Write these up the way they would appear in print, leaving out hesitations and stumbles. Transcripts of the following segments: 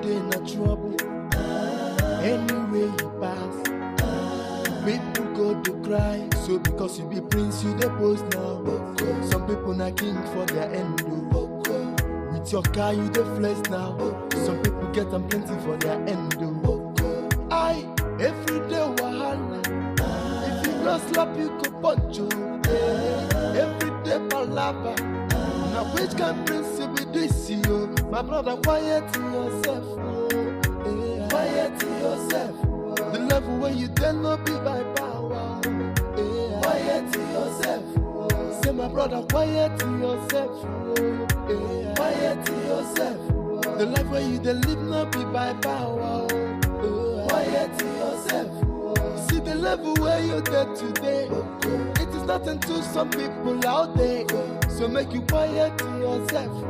day in trouble. Anyway you pass, people go to cry. So because you be prince, you the post now. Some people not king for their end. With your car, you the flex now. Some people get them plenty for their end. I every day wahala. If you not slap, you go punch you. Every day palava. Now which can prince be this you? My brother, quiet yourself. Quiet yourself. The level where you dare not be by power. Quiet yourself. Say my brother, quiet yourself. Quiet yourself. The life where you dare live not be by power. Quiet yourself. See the level where you're there today. It is nothing to some people out there. So make you quiet yourself.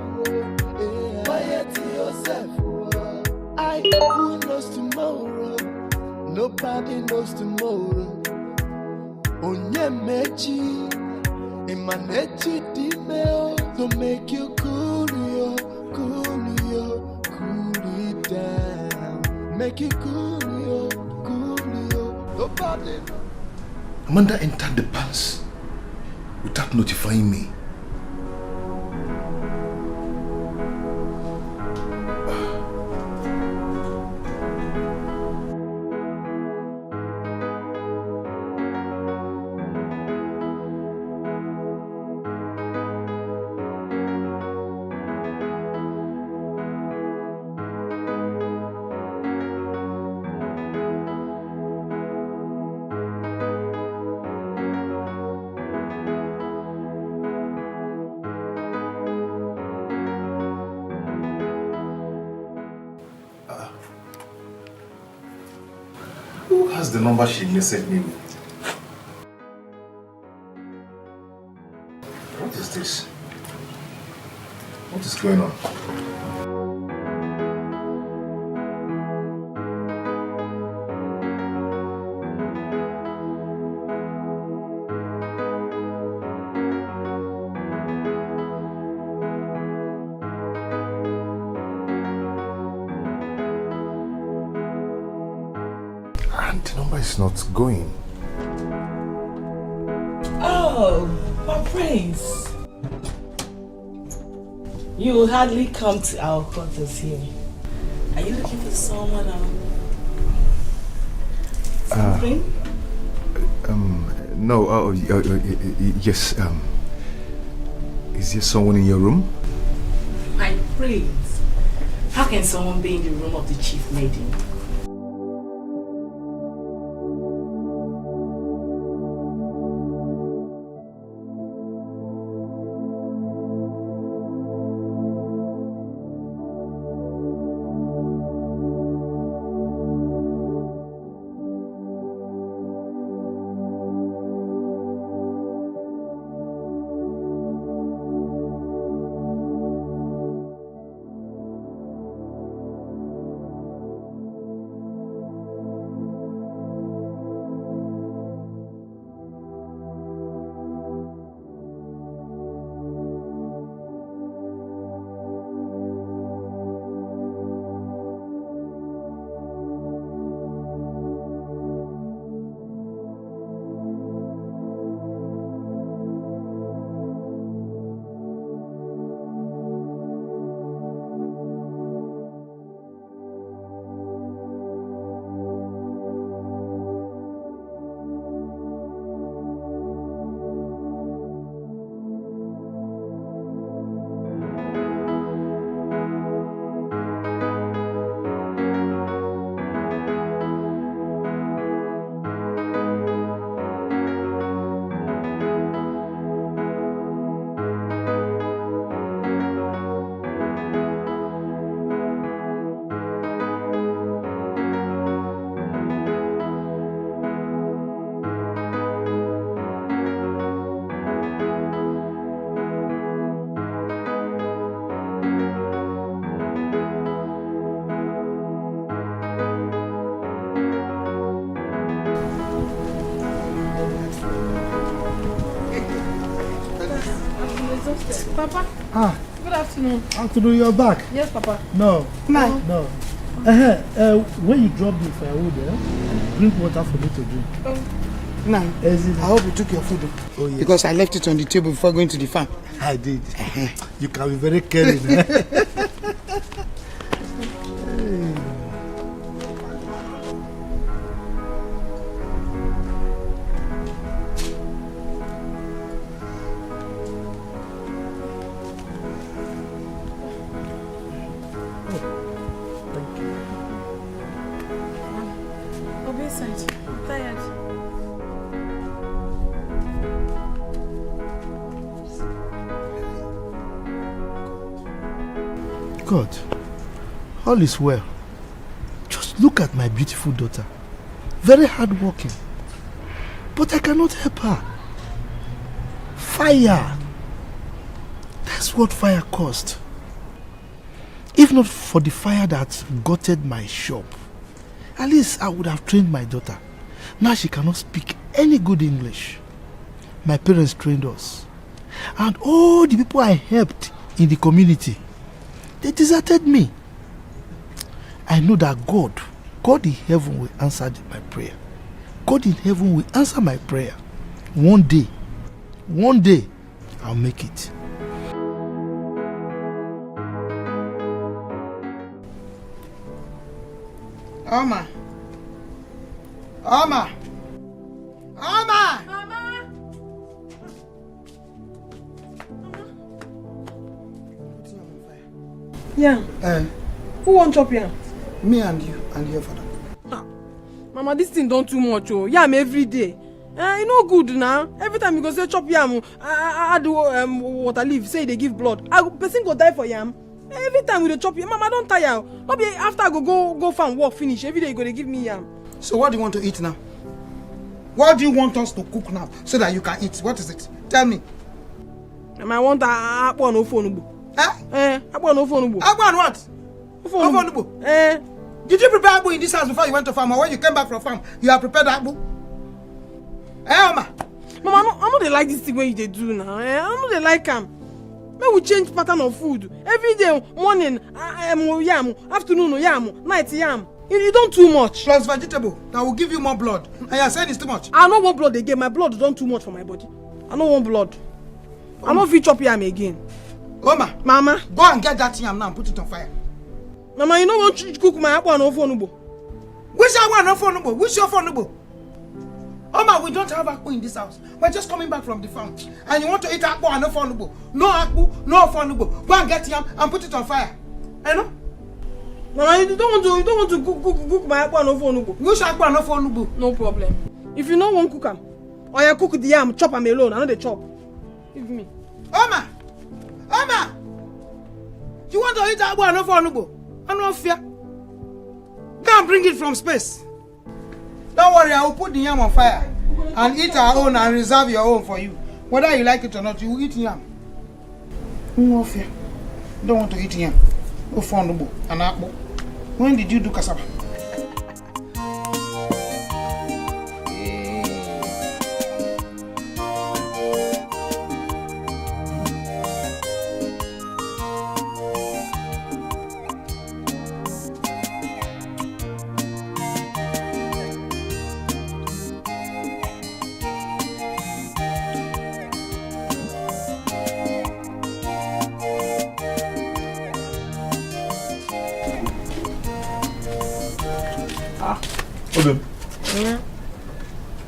Quiet yourself. Who knows tomorrow? Nobody knows tomorrow. Onye mechi, imanechi dimeo. To make you cool it down. Make you cool it. Nobody. Amanda entered the palace without notifying me. Who has the number she messaged me with? What is this? What is going on? It's not going. Oh, my prince. You will hardly come to our quarters here. Are you looking for someone something? No, yes, is there someone in your room? My prince. How can someone be in the room of the chief maiden? Papa? Ah. Good afternoon. Afternoon, you're back? Yes, Papa. No. No. No. When you drop the firewood, drink water for me to drink. Now, I hope you took your food. Oh, yes. Because I left it on the table before going to the farm. I did. You can be very caring. God, all is well. Just look at my beautiful daughter. Very hardworking. But I cannot help her. Fire. That's what fire caused. If not for the fire that gutted my shop, at least I would have trained my daughter. Now she cannot speak any good English. My parents trained us. And all the people I helped in the community, they deserted me. I know that God in heaven will answer my prayer. God in heaven will answer my prayer. One day, I'll make it. Oma! Yeah. Who won't chop yam? Me and you and your father. Mama, this thing don't too much. Oh, yam every day. You know good now. Every time you go say chop yam, I do water leaf. Say they give blood. Person go die for yam. Every time we dey chop yam, Mama don't tire. Not be after I go farm work finish. Every day you go to give me yam. So what do you want to eat now? What do you want us to cook now so that you can eat? What is it? Tell me. I want akpo no phone. Akpo no phone. Akpo and what? Phone. Did you prepare akpo in this house before you went to farm, or when you came back from farm, you have prepared akpo? Oma. Mama, I know they like this thing when you do now. I know they like them. May we change pattern of food every day. Morning, yam. Afternoon, yam. Night, yam. You don't too much. Plus vegetable that will give you more blood. And you're saying it's too much. I don't want blood again. My blood don't too much for my body. I don't want blood. I don't feel chop yam again. Oma. Mama. Go and get that yam now and put it on fire. Mama, you don't want to cook my apple no phone. Which one no phone? Which your phone? Oma, we don't have akpu in this house. We're just coming back from the farm. And you want to eat akpu and no phone? No akpu, no phone. Go and get yam and put it on fire. You know? Mama, you don't want to cook my apple no phone. Which akpu and no phone? No problem. If you don't want cook them, or you cook the yam, chop them alone. I know they chop. Give me. Oma! You want to eat akpu and no phone? I no fear. Go and bring it from space. Don't worry, I will put the yam on fire and eat our own and reserve your own for you. Whether you like it or not, you will eat yam. No fear. Don't want to eat yam. No phone and akpu. When did you do cassava?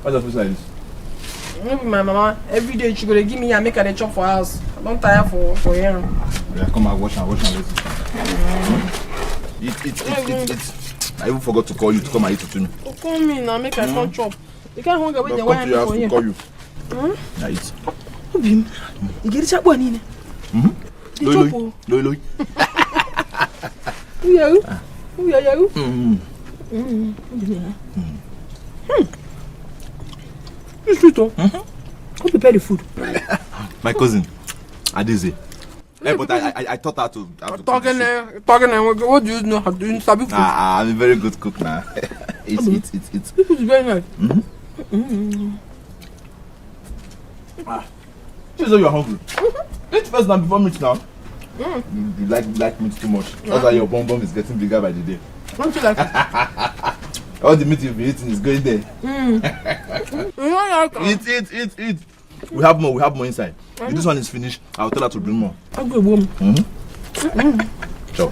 What's the food like this? No be my mama. Every day she go to give me and make her the chop for house. I don't tire for here. Yeah, come and wash and Eat. I even forgot to call you to come and eat it to me. Call me now, make her come chop. You can't hunger with the wine for you. Call you. Yeah, eat. Obim, you get it one in. Loi. Who are you? It's sweet, oh. Who prepared the food? My cousin, Adize. Hey, but I taught her to talking, what do you know how to do? Sabi food? I'm a very good cook now. Eat. This food is very nice. She's you're hungry. Eat first now before meat now. You like meat too much. That's why your bum is getting bigger by the day. Don't you like it? All the meat you've been eating is going there. You don't like it? Eat. We have more inside. If this one is finished, I'll tell her to bring more. Okay, boom. So,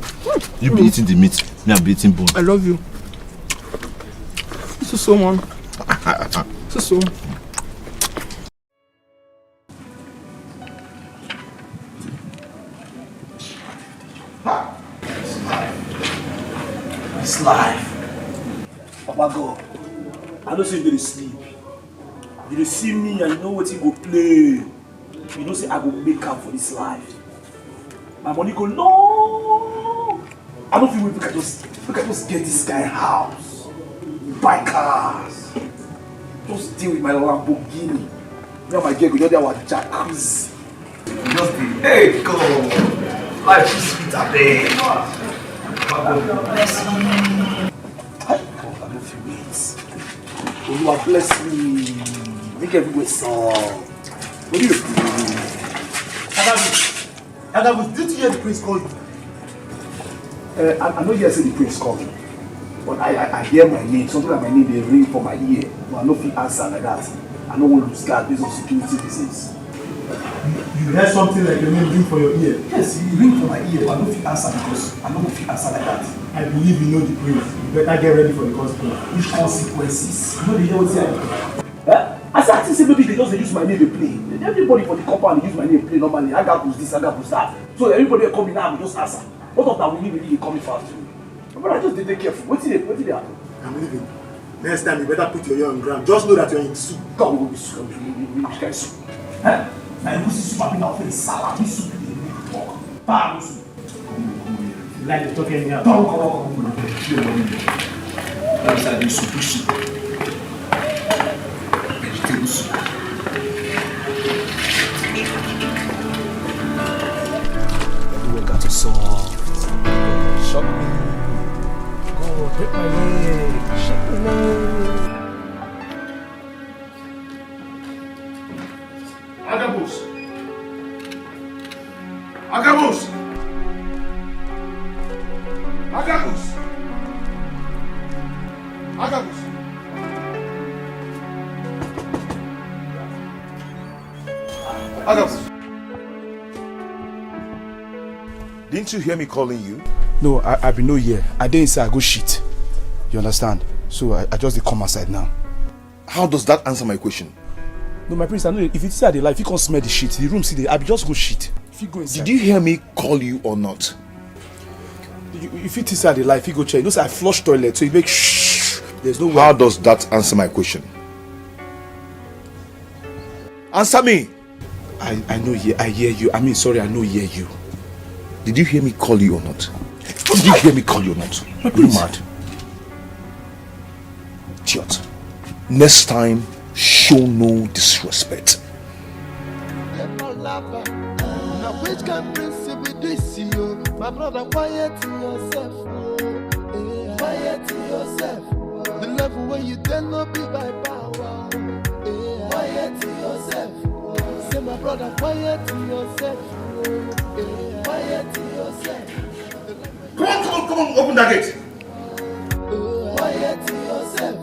you be eating the meat, me I'll be eating bone. I love you. This is so man. This is so. It's life. Papa God, I don't say you dey sleep. You dey see me and you know what you go play. You know say I go make up for this life. My money go long. I don't feel we can just get this guy house, buy cars, just deal with my Lamborghini. Me and my girl go just dey our jacuzzi. Just be, hey God, life is sweet abeg. God bless me. I don't feel wait. You are bless me. Make everywhere song. What do you do? AkaGod, did you hear the prince call you? I know you say the prince call me, but I hear my name. Something like my name they ring for my ear, but I no fit answer like that. I don't want to lose guard based on security reasons. You heard something like your name ring for your ear? Yes, you ring for my ear, but I don't fit answer because I don't fit answer like that. I believe you know the prince. You better get ready for the consequences. Which consequences? You know the hear what I as I say maybe they just use my name to play. Everybody for the compound use my name to play normally. AkaGod this, AkaGod that. So everybody will come in now and just answer. What of that will really come fast? But I just did take careful. What did they happen? I'm leaving. Next time you better put your ear on ground. Just know that you're in soup. God will be soup. Which kind of soup? Now you see soup in our face. Salad. This soup is a big talk. Bam soup. You like to talk anyhow? Come. That's how you soup. Vegetable soup. Everyone got to solve. Shock me. God, hit my leg. Shake my leg. AkaGod! Didn't you hear me calling you? No, I been no here. I didn't say I go shit. You understand? So I just dey come outside now. How does that answer my question? No, my prince, I know if you say I dey lie, if you can't smell the shit, the room see the I be just go shit. If you go inside. Did you hear me call you or not? If you say I dey lie, if you go check, you know say I flush toilet, so you make shh. There's no way. How does that answer my question? Answer me! I know I hear you. I mean, sorry, I know hear you. Did you hear me call you or not? Did you hear me call you or not? Are you mad? Idiot. Next time, show no disrespect. Now which can principle this you? My brother, quiet to yourself. Quiet to yourself. The level where you dare not be by power. Quiet to yourself. Say my brother, quiet to yourself. Quiet to yourself. Come on, open that gate. Quiet to yourself.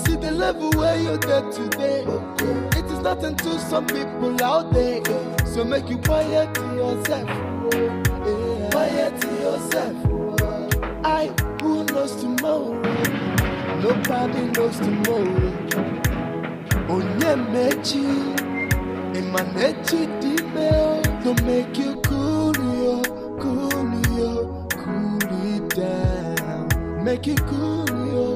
See the level where you're there today. It is nothing to some people out there. So make you quiet to yourself. Quiet to yourself. Who knows tomorrow? Nobody knows tomorrow. Onye mechi, emanechi dime. To make you cool it down. Make it cool yo.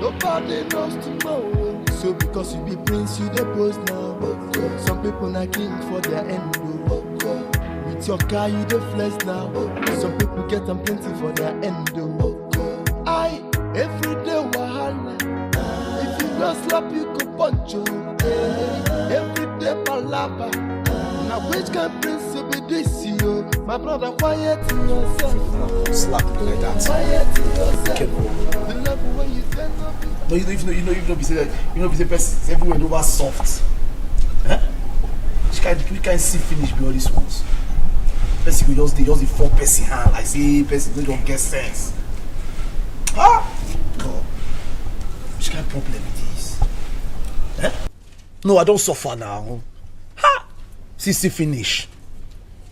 Nobody knows tomorrow. So because you be prince, you the post now. Some people not king for their end. With your car, you the flex now. Some people get them plenty for their end. Every day wahala. If you don't slap, you go punch you. Every day palava. Now which can principle this you? My brother, quiet to yourself. Slap me like that. Quiet to yourself. The level where you tend to be. No, you know, be say person everywhere over soft. Huh? We can see finish be all these ones. Person we just the 4 person hand. I say person don't get sense. God. Which kind of problem it is? Eh? No, I don't suffer now. Ha! See finish.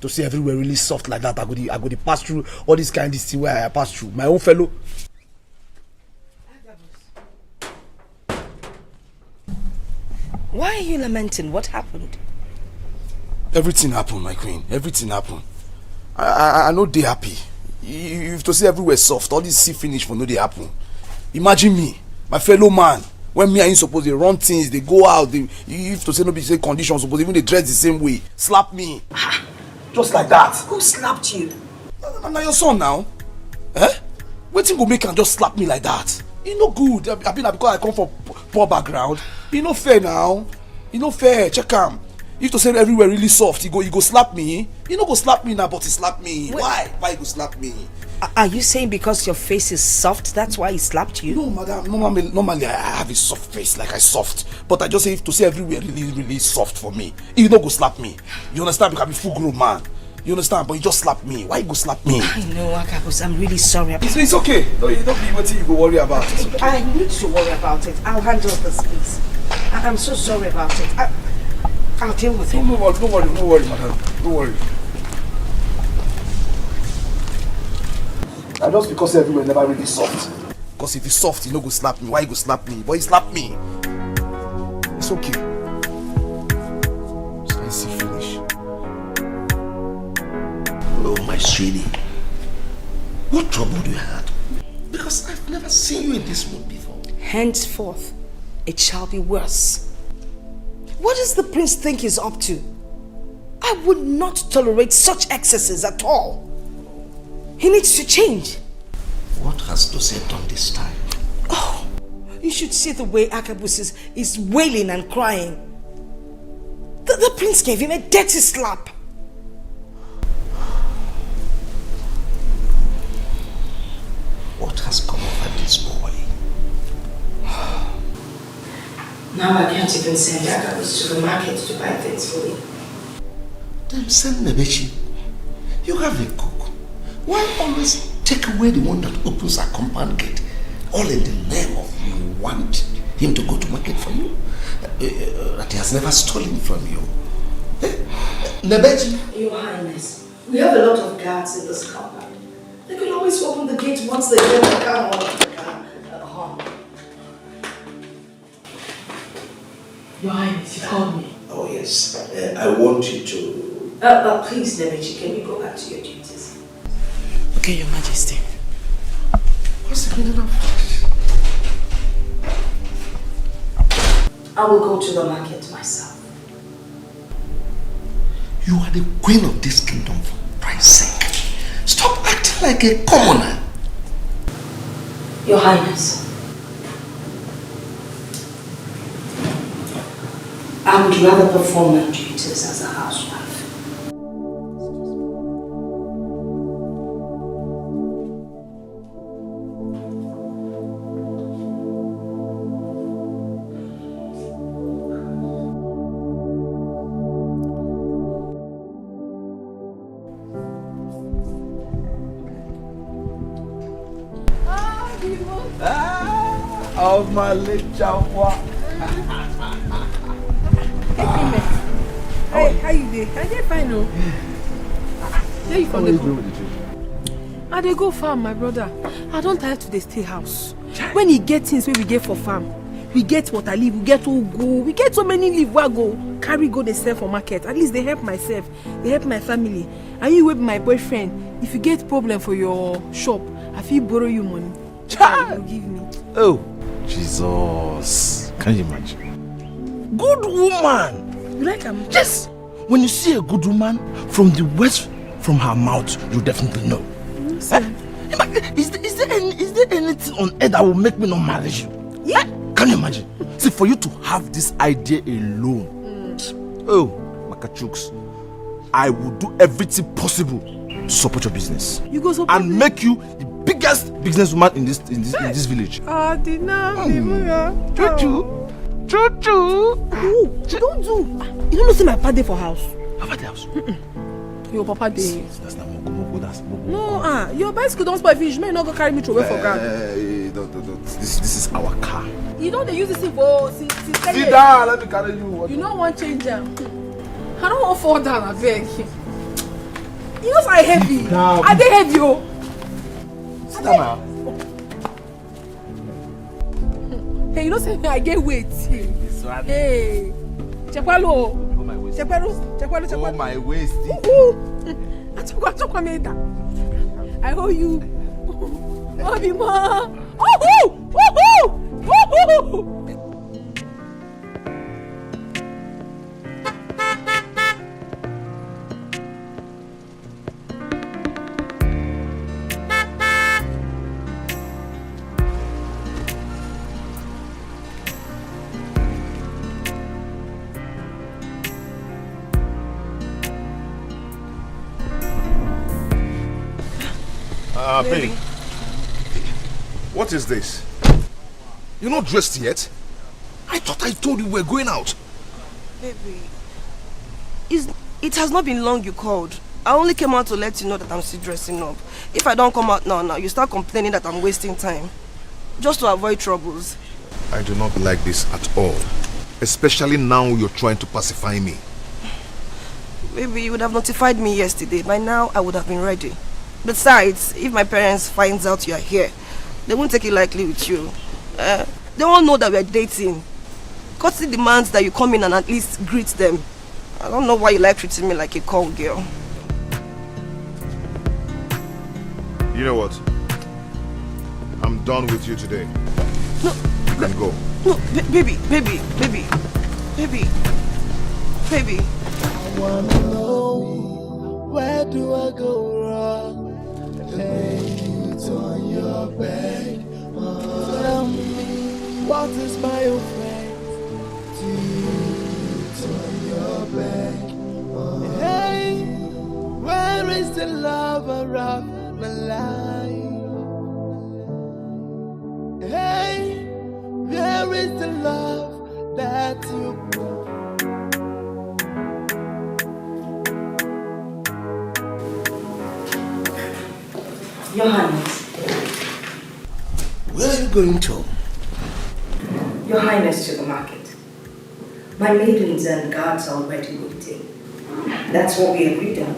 To see everywhere really soft like that, I go to pass through all this kind of thing where I pass through. My own fellow. Why are you lamenting? What happened? Everything happened, my queen. Everything happened. I know they happy. If to see everywhere soft, all this see finish for no they happen. Imagine me, my fellow man. When me and you suppose they run things, they go out, if to say no be say conditions, suppose even they dress the same way. Slap me. Just like that. Who slapped you? Now your son now. Eh? Waiting go make him just slap me like that. It no good. I mean because I come from poor background. It no fair now. It no fair. Check him. If to say everywhere really soft, he go slap me. He no go slap me now, but he slap me. Wait. Why? Why he go slap me? Are you saying because your face is soft, that's why he slapped you? No, madam. Normally I have a soft face, like I soft. But I just say if to say everywhere really soft for me, he no go slap me. You understand? Because I'm a full grown man. You understand? But he just slap me. Why you go slap me? I know, Akabos. I'm really sorry about it. It's okay. No, you don't be what you go worry about. Okay. I need to worry about it. I'll handle this, please. I'm so sorry about it. I'll deal with it. No worry, madam. Don't worry. And just because everywhere never really soft. Because if it's soft, he no go slap me. Why he go slap me? But he slap me. It's okay. So I see finish. Oh, my sweetie. What trouble do you have? Because I've never seen you in this mood before. Henceforth, it shall be worse. What does the prince think he's up to? I would not tolerate such excesses at all. He needs to change. What has Deceit done this time? Oh, you should see the way Akabus is wailing and crying. The prince gave him a dirty slap. What has come over this boy? Now I can't even send Akabus to the market to buy things for me. Then send Nebechi. You have a cook. Why always take away the one that opens a compound gate? All in the name of you want him to go to market for you? That he has never stolen from you. Nebechi? Your Highness, we have a lot of guards in this compound. They could always open the gate once they hear the car horn. Your Highness, you called me. Oh yes, I want you to... please, Nebechi, can you go back to your duties? Okay, Your Majesty. What's the meaning of that? I will go to the market myself. You are the queen of this kingdom, for Christ's sake. Stop acting like a commoner. Your Highness, I would rather perform my duties as a housewife. Of my little Hey, how you doing? I dey fine, no. Where you from? I dey go farm, my brother. I don't have to dey stay house. When he get things wey we get for farm, we get water leaf, we get ugu, we get so many leaf wey I go carry go dey sell for market. At least they help myself, they help my family. And you wey be my boyfriend, if you get problem for your shop, I fit borrow you money. You give me. Oh, Jesus. Can you imagine? Good woman. You like him? Yes. When you see a good woman, from the words from her mouth, you definitely know. Yes, Is there anything on earth that will make me not marry you? Yeah. Can you imagine? See, for you to have this idea alone, oh, Makachuks, I will do everything possible to support your business. You go support and make you the biggest businesswoman in this village. Choo-choo. Don't do. You don't know see my papa dey for house. Papa dey house? Your papa dey. That's not Mogo, that's Mogo. No, your bicycle don't spoil finish. May you not go carry me to away for ground. This is our car. You know they use this thing for since Sit down, let me carry you. You know one change them. I don't want to fall down, I beg. You know I heavy. Are they heavy? Sit down now. Hey, you know say I get weight. Hey. Chekwalo. Chekwalo. Oh, my waist. I owe you. Obimo. Woohoo! Babe. What is this? You're not dressed yet? I thought I told you we were going out. Baby, it has not been long you called. I only came out to let you know that I'm still dressing up. If I don't come out now, you start complaining that I'm wasting time. Just to avoid troubles. I do not like this at all. Especially now you're trying to pacify me. Baby, you would have notified me yesterday. By now, I would have been ready. Besides, if my parents find out you are here, they won't take it lightly with you. They won't know that we are dating. Courtesy demands that you come in and at least greet them. I don't know why you like treating me like a call girl. You know what? I'm done with you today. No. You can go. No, baby. I wanna know, where do I go wrong? Lay it on your bed. Tell me, what is my offense? Do it on your bed. Hey, where is the lover of my life? Hey, where is the love that you brought? Your Highness. Where are you going to? Your Highness, to the market. My maidens and guards are already waiting. That's what we agreed on.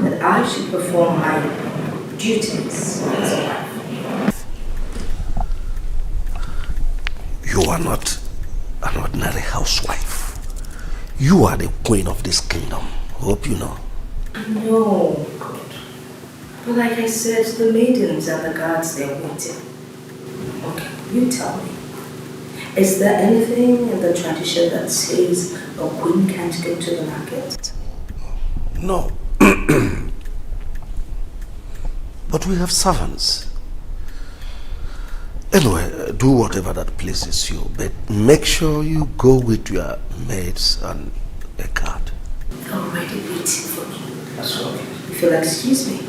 That I should perform my duties as a wife. You are not an ordinary housewife. You are the queen of this kingdom. Hope you know. No, God. But like I said, the maidens and the guards, they're waiting. Okay, you tell me. Is there anything in the tradition that says a queen can't go to the market? No. But we have servants. Anyway, do whatever that pleases you, but make sure you go with your maids and a guard. They're already waiting for me. That's all. If you'll excuse me.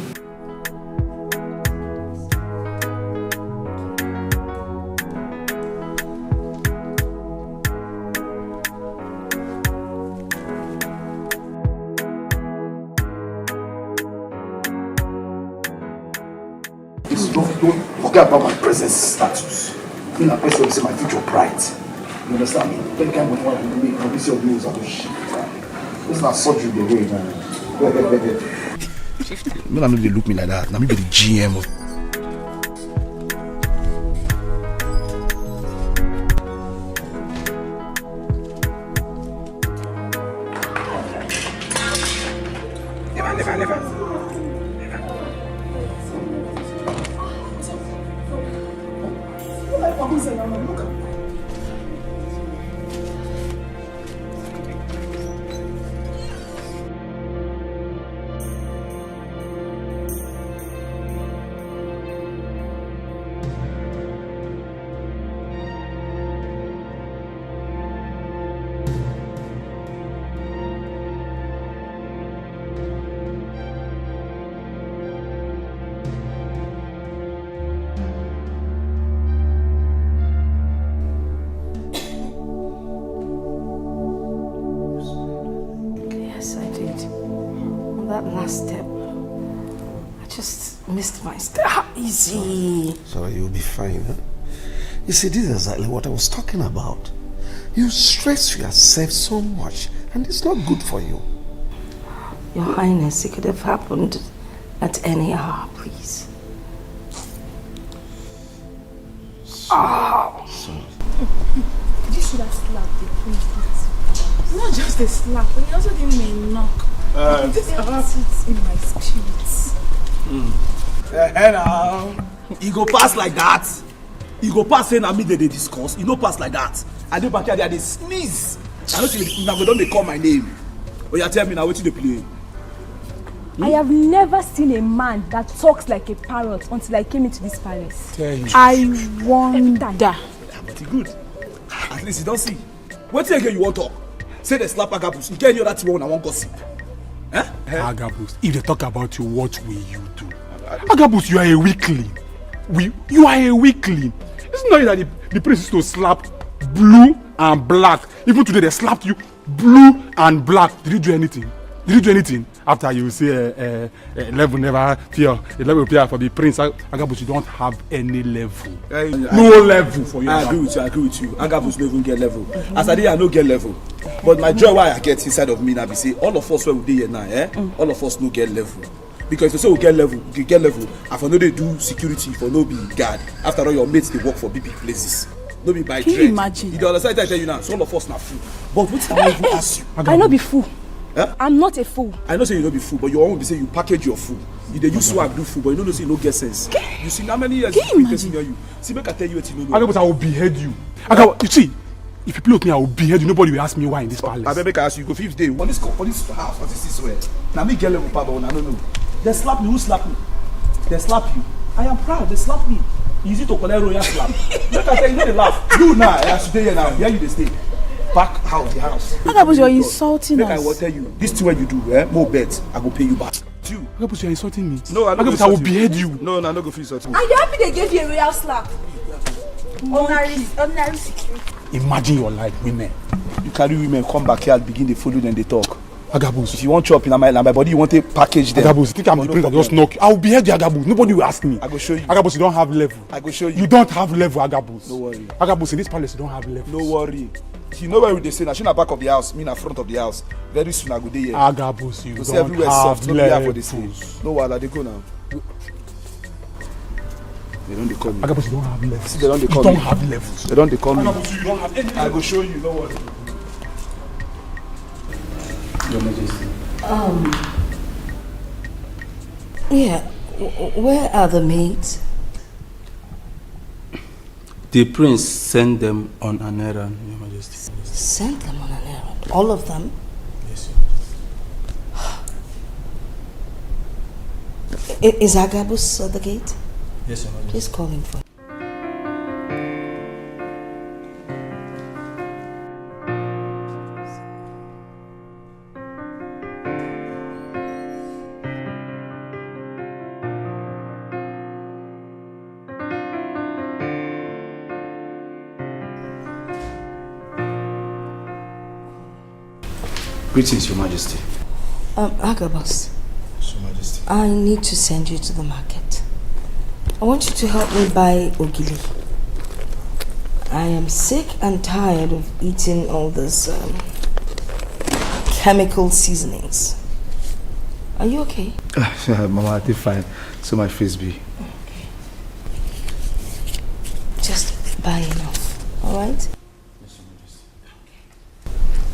Don't forget about my present status. In a person is my future pride. You understand me? Any kind of one you make, obviously your bills are the shit. This is not surgery the way, man. Me not know they look me like that. Now me be the GM of. Never. Missed my step. Easy. So you'll be fine, huh? You see, this is exactly what I was talking about. You stress yourself so much, and it's not good for you. Your Highness, it could have happened at any hour, please. Sorry. You should have slapped the prince. Not just a slap, but he also gave me a knock. This hurts in my spirits. You go pass like that. You go pass saying I mean they discuss. You no pass like that. I do back here they sneeze. I don't see now don't they call my name. Oh, you tell me now what you play. I have never seen a man that talks like a parrot until I came into this palace. I wonder. But it's good. At least you don't see. What thing again you want to talk? Say they slap Agabus. You get any other thing when I want gossip. Agabus, if they talk about you, what will you do? Agabus, you are a weakling. You are a weakling. It's not that the prince used to slap blue and black. Even today they slapped you blue and black. Did you do anything? Did you do anything? After you say level never fear, the level fear for the prince, Agabus, you don't have any level. No level for you. I agree with you. Agabus don't even get level. As I did, I don't get level. But my joy why I get inside of me now be say all of us where we dey here now, all of us no get level. Because if you say we get level, and for no they do security, for no be guard. After all your mates they work for big places. No be by trade. Can you imagine? You don't understand what I tell you now, so all of us not fool. But what I even ask you? I not be fool. Huh? I'm not a fool. I know say you don't be fool, but you won't be saying you package your food. You dey use swag do food, but you don't know say you no get sense. You see how many years you person hear you. See, make I tell you what you know. Agabus, I will behead you. Agabus, you see, if you play with me, I will behead you. Nobody will ask me why in this palace. I better make I ask you, go 5th day. On this house, on this way. Now me get level power, I don't know. They slap me, who slap me? They slap you. I am proud, they slap me. Easy to collect royal slap. Make I tell you, no they laugh. You now, I should stay here now. Here you they stay. Back out the house. Agabus, you're insulting us. Make I will tell you, this thing when you do, more bet, I will pay you back. You. Agabus, you're insulting me. No, Agabus, I will behead you. No, I'm not going to insult you. Are you happy they gave you a royal slap? Ordinary security. Imagine your life, women. You carry women, come back here, begin to follow them, they talk. Agabus. If you want chop in my body, you want to package them. Agabus, you think I'm the prince that just knock you? I will behead you, Agabus. Nobody will ask me. I will show you. Agabus, you don't have level. I will show you. You don't have level, Agabus. No worry. Agabus, in this palace, you don't have level. No worry. You know where they say, I should not back of the house, me in front of the house. Very soon I go there. Agabus, you don't everywhere have soft, no for this levels. No while they go now. They don't call me. Agabus, you don't have levels. See, they don't call you me. don't have levels. They don't call me. Agabus, you don't have any I will show you, no worry. Your Majesty. Yeah, where are the maids? The prince sent them on an errand, Your Majesty. Sent them on an errand? All of them? Yes, Your Majesty. Is Agabus at the gate? Yes, Your Majesty. Please call him for me. Greetings, Your Majesty. Agabus. Yes, Your Majesty. I need to send you to the market. I want you to help me buy ogili. I am sick and tired of eating all this chemical seasonings. Are you okay? Mama, I did fine. So my face be. Okay. Just buy enough, alright? Yes, Your Majesty.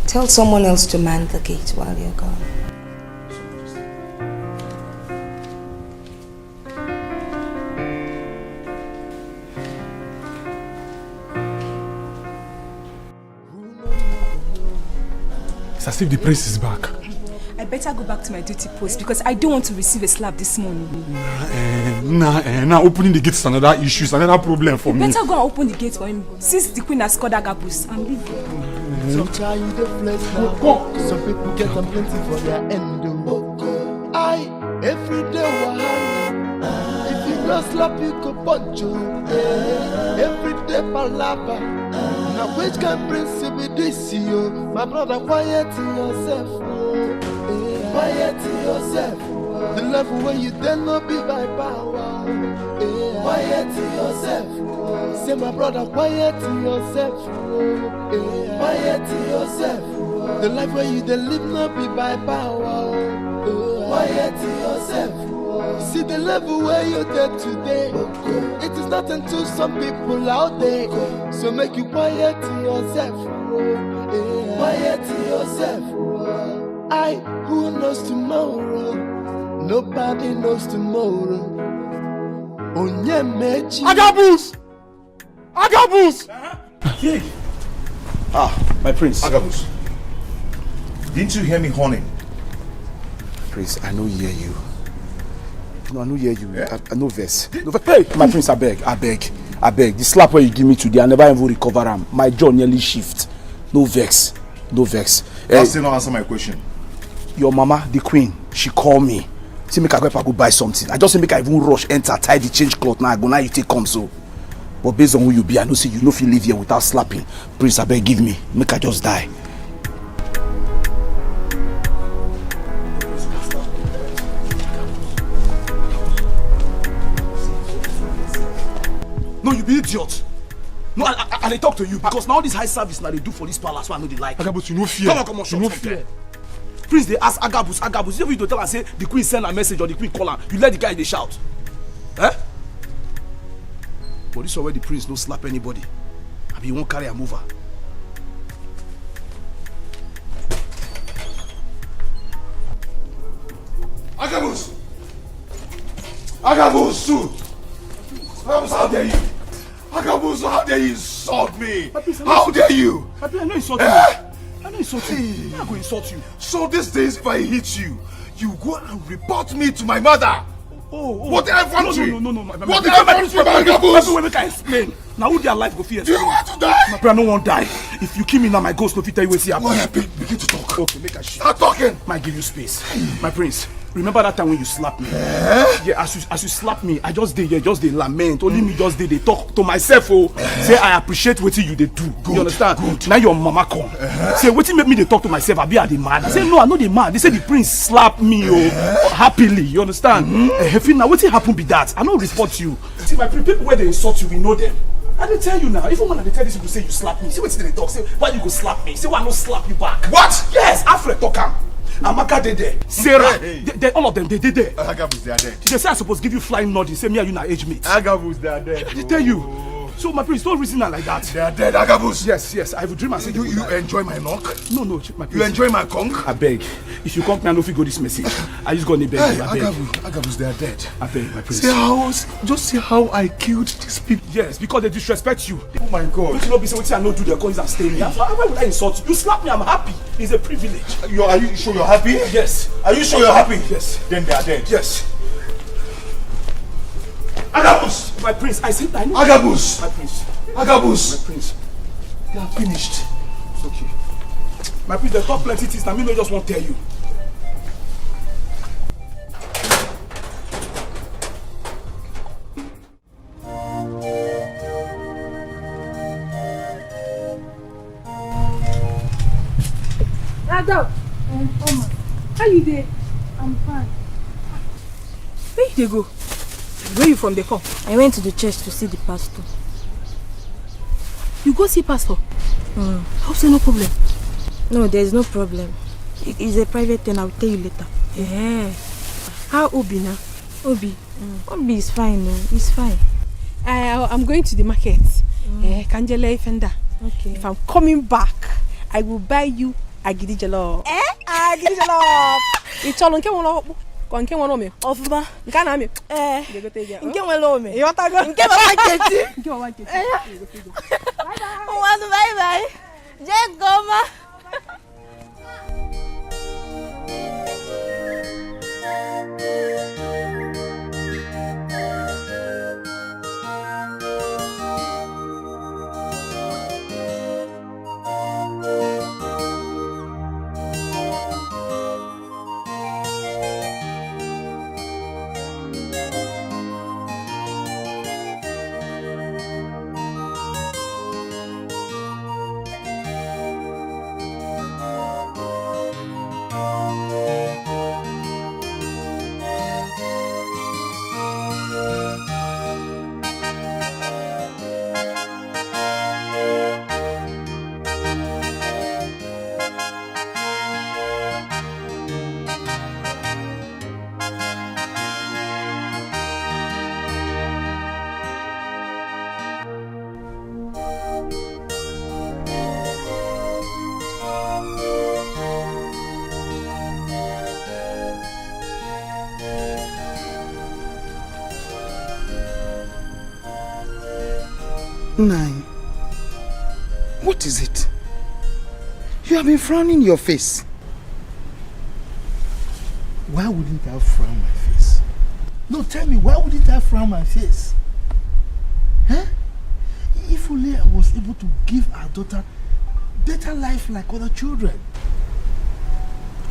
Tell someone else to man the gate while you're gone. It's as if the prince is back. I better go back to my duty post because I don't want to receive a slap this morning. Now opening the gate is another issue, it's another problem for me. Better go and open the gate for him since the queen has called Agabus and leave him. Some child the flesh now. Some people get them plenty for their end. I every day wahala. If you just slap you go punch you. Every day palapa. Now which can prince be this you? My brother, quiet yourself. Quiet yourself. The level where you then not be by power. Quiet yourself. say my brother, quiet yourself. Quiet yourself. The life where you dey live not be by power. Quiet yourself. See the level where you get today. It is not until some people out there. So make you quiet yourself. Quiet yourself. I who knows tomorrow? Nobody knows tomorrow. Onyemechi. Agabus! Agabus! Yeah. My prince. Agabus. Didn't you hear me horning? Prince, I know hear you. No, I know hear you. Yeah. I know verse. No, hey, my prince, I beg. The slap where you give me today, I never even recover am. My jaw nearly shift. No vex. Hey, still not answer my question. Your mama, the queen, she called me. Say make I go buy something. I just say make I even rush, enter, tie the change cloth. Now I go, now you take come so. But based on who you be, I know see you no fit live here without slapping. Prince, I beg give me. Make I just die. No, you be idiot. No, I dey talk to you because now this high service now they do for this palace, so I know they like. Agabus, you no fear. Come on, shut up. Prince, they ask Agabus. You don't tell her say the queen send a message or the queen call her. You let the guy they shout. Eh? But this is where the prince no slap anybody. I mean, he won't carry him over. Agabus! Agabus, how dare you? Agabus, how dare you insult me? How dare you? I know insult you. I know insult you. I'm not going to insult you. So these days, if I hit you, you go and report me to my mother. What did I want you? No. What did I want you, Agabus? Make I explain. Now who their life go fear? Do you want to die? My brother, no one die. If you kill me now, my ghost no fit tell you what's happening. Well, begin to talk. Okay, make a shit. Start talking. Might give you space. My prince, remember that time when you slapped me? Yeah, as you slapped me, I just did lament. Only me just did they talk to myself. Say I appreciate what you they do. Good, you understand? good. Now your mama come. Say what make me they talk to myself? I be at the mad. I say no, I know the mad. They say the prince slapped me happily. You understand? Now what happen be that? I don't report you. See my people where they insult you, we know them. I didn't tell you now. Even when I tell these people say you slap me, see what they talk. Say why you go slap me? Say why I no slap you back? What? Yes, Alfred talk am. Amaka they there. Sarah, they, all of them they there. Agabus, they are dead. They say I supposed to give you flying nod. Say me and you na age mate. Agabus, they are dead. I did tell you. So my prince, don't reason like that. They are dead, Agabus. Yes. I have a dream. I say you enjoy my knock? No, my prince. You enjoy my conch? I beg. If you come me, I know if you go this message. I just gonna beg you. I beg. Agabus, they are dead. I beg, my prince. Just see how I killed these people. Yes, because they disrespect you. Oh my God. Don't you know be say what I know do their coins and stay me. Why would I insult you? You slap me, I'm happy. It's a privilege. Are you sure you're happy? Yes. Are you sure you're happy? Yes. Then they are dead. Yes. Agabus! My prince, I said I know. Agabus! My prince. Agabus! My prince. They are finished. It's okay. My prince, they talk plenty things. Now me no just won't tell you. Ada, how you dey? I'm fine. Where you dey go? Where you from dey come? I went to the church to see the pastor. You go see pastor? Hope say no problem. No, there's no problem. It's a private thing. I'll tell you later. Yeah. How Obi now? Obi is fine. No, he's fine. I'm going to the market. Kanjele Fenda. Okay. If I'm coming back, I will buy you agidi jollof. Agidi jollof. Icholo nke won ko nke won me. Ofuma. Nka na me. Nke won lo me. You want to go? Nke baba keti. Nke baba keti. Bye bye. Je goma. Nine. What is it? You have been frowning your face. Why wouldn't I frown my face? No, tell me, why wouldn't I frown my face? Huh? If only I was able to give our daughter better life like other children.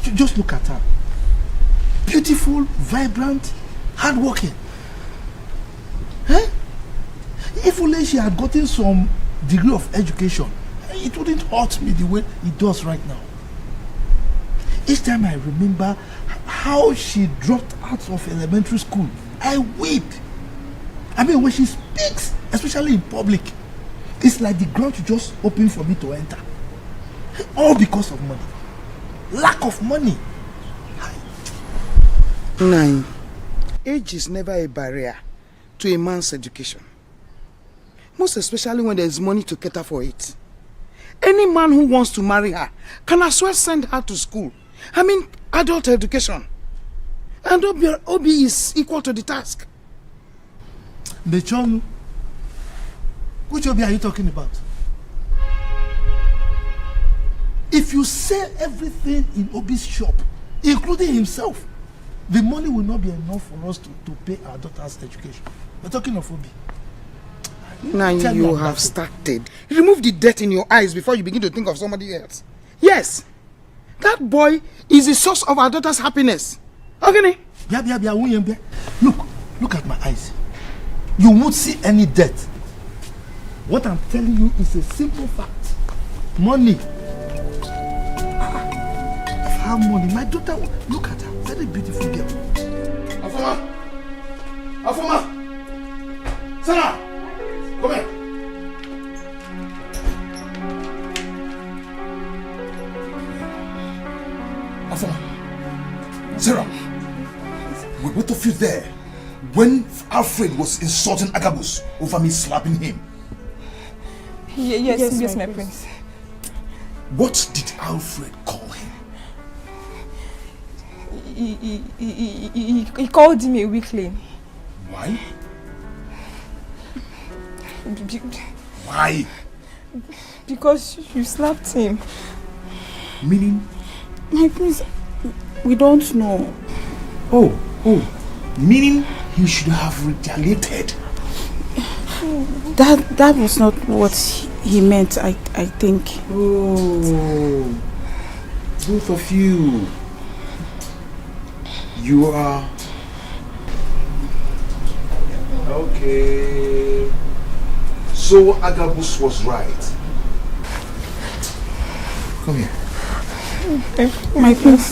Just look at her. Beautiful, vibrant, hardworking. Huh? If only she had gotten some degree of education, it wouldn't hurt me the way it does right now. Each time I remember how she dropped out of elementary school, I weep. I mean, when she speaks, especially in public, it's like the ground just open for me to enter. All because of money. Lack of money. Nine. Age is never a barrier to a man's education. Most especially when there is money to cater for it. Any man who wants to marry her can as well send her to school. I mean, adult education. And Obi is equal to the task. Bechonu, which Obi are you talking about? If you sell everything in Obi's shop, including himself, the money will not be enough for us to pay our daughter's education. We're talking of Obi. Now you have started. Remove the dirt in your eyes before you begin to think of somebody else. Yes, that boy is the source of our daughter's happiness. Okay? Look at my eyes. You won't see any dirt. What I'm telling you is a simple fact. Money. I have money. My daughter, look at her. Very beautiful girl. Afoma! Sarah! Come here. Afoma. Sarah. Were both of you there when Alfred was insulting Agabus over me slapping him? Yes, my prince. What did Alfred call him? He called him a weakling. Why? Why? Because you slapped him. Meaning? My prince, we don't know. Oh. Meaning he should have retaliated. That was not what he meant, I think. Oh, both of you. You are... Okay. So Agabus was right. Come here. My prince.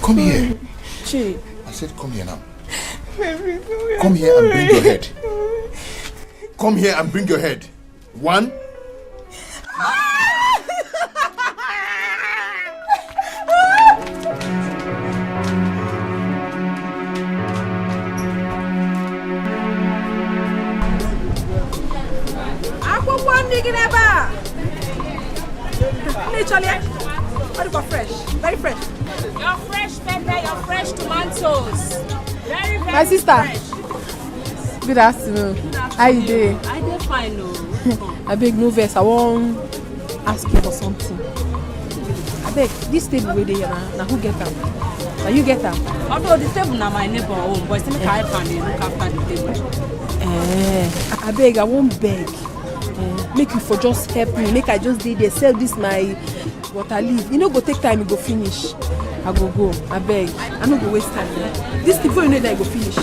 Come here. Chi. I said come here now. Come here and bring your head. Come here and bring your head. 1. Fresh, very fresh. Your fresh pepper, your fresh tomatoes. Very my sister. Fresh. Good afternoon. How you doing? I dey fine, no. I beg no vex. I won't ask you for something. I beg this table where they here now who get them? Now you get them. Although the table na my neighbor own, but still carry pan dey look after the table. I beg. I won't beg. Make you for just help me. Make I just dey there sell this my water leaf. You know go take time. You go finish. I go. I beg. I no go waste time. This thing before you know that I go finish. I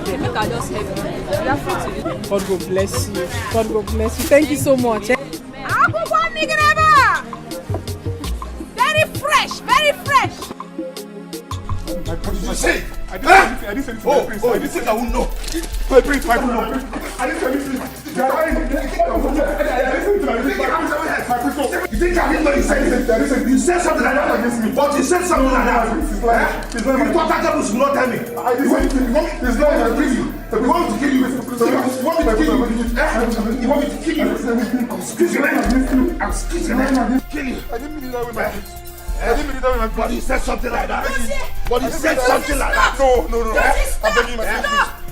beg. Make I just help you. You are free to you. God go bless you. God go bless you. Thank you so much. Very fresh, very fresh. What did you say? I didn't say anything. Oh, you think I won't know? My prince, I don't know. I didn't say anything. You think I didn't know you said anything? You said something like that against me. But you said something like that. You thought Agabus would not tell me. I didn't say anything. It's not going to kill you. We want to kill you. You want me to kill you? You want me to kill you? Excuse me. Kill you. I didn't mean it that way, my prince. I didn't mean it that way, my prince. But you said something like that. But you said something like that. No. I'm begging you, my prince.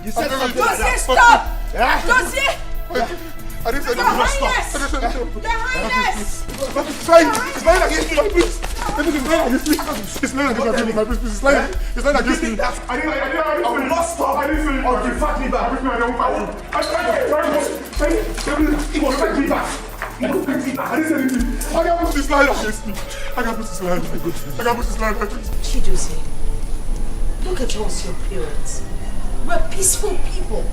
You said something like that. Stop! Josie! I didn't say Your anything. Highness! Stop. Your Highness! It's lying against me, my priest. It's lying against me. It's lying against me, my priest. It's lying against me. I will not stop. I didn't say anything. Okay, fight me back. I don't fight you. He will fight me back. I didn't say anything. I can't put this line against me. I can't put this line. Chidozie, look at us, your parents. We're peaceful people.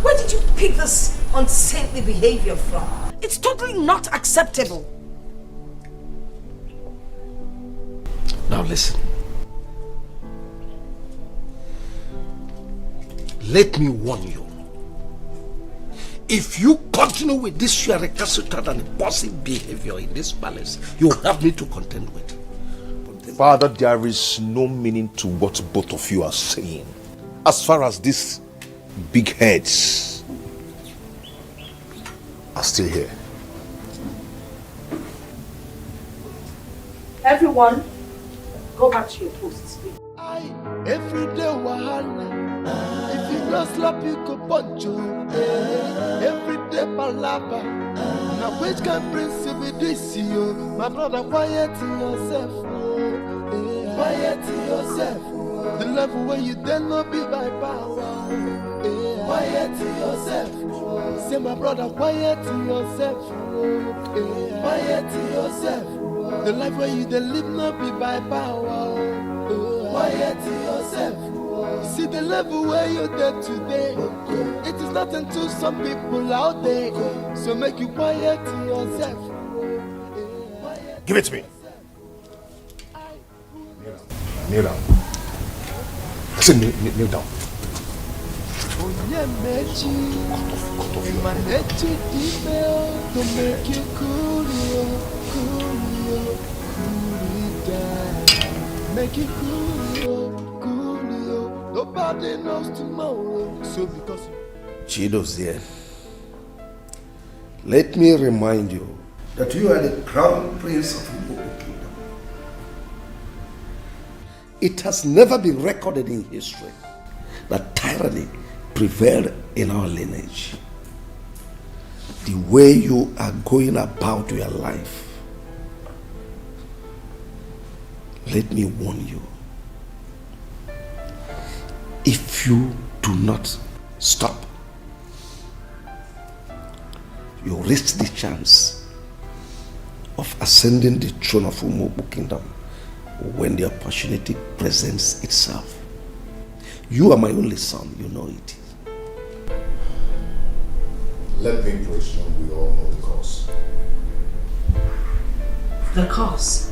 Where did you pick this unsaintly behavior from? It's totally not acceptable. Now listen. Let me warn you. If you continue with this your recalcitrant and impulsive behavior in this palace, you have me to contend with. Father, there is no meaning to what both of you are saying. As far as these big heads are still here. Everyone, go back to your posts. Every day wahala. If you don't slap, you could punch you. Every day palava. Now which can prince with this you? My brother, quiet yourself. Quiet yourself. The level where you dare not be by power. Quiet yourself. Say my brother, quiet yourself. Quiet yourself. The life where you dey live not be by power. Quiet yourself. See the level where you're there today. It is nothing to some people out there. So make you quiet yourself. Give it to me. Kneel down. I said kneel down. To make you cool down. Make it cool. Nobody knows tomorrow. So because Chidozie, let me remind you that you are the crown prince of EBUBE kingdom. It has never been recorded in history that tyranny prevailed in our lineage. The way you are going about your life, let me warn you. If you do not stop, you risk the chance of ascending the throne of EBUBE kingdom when the opportunity presents itself. You are my only son, you know it. Let me presume we all know the cause. The cause?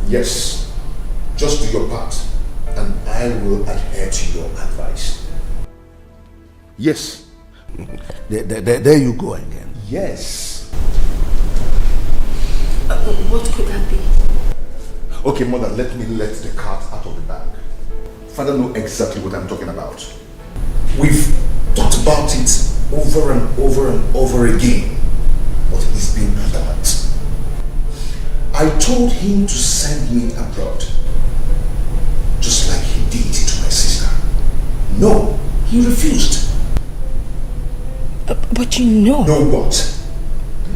Yes. Just do your part, and I will adhere to your advice. Yes. There you go again. Yes. What could that be? Okay, mother, let me let the cat out of the bag. Father knows exactly what I'm talking about. We've talked about it over and over and over again, but he's been adamant. I told him to send me abroad, just like he did to my sister. No, he refused. But you know. Know what?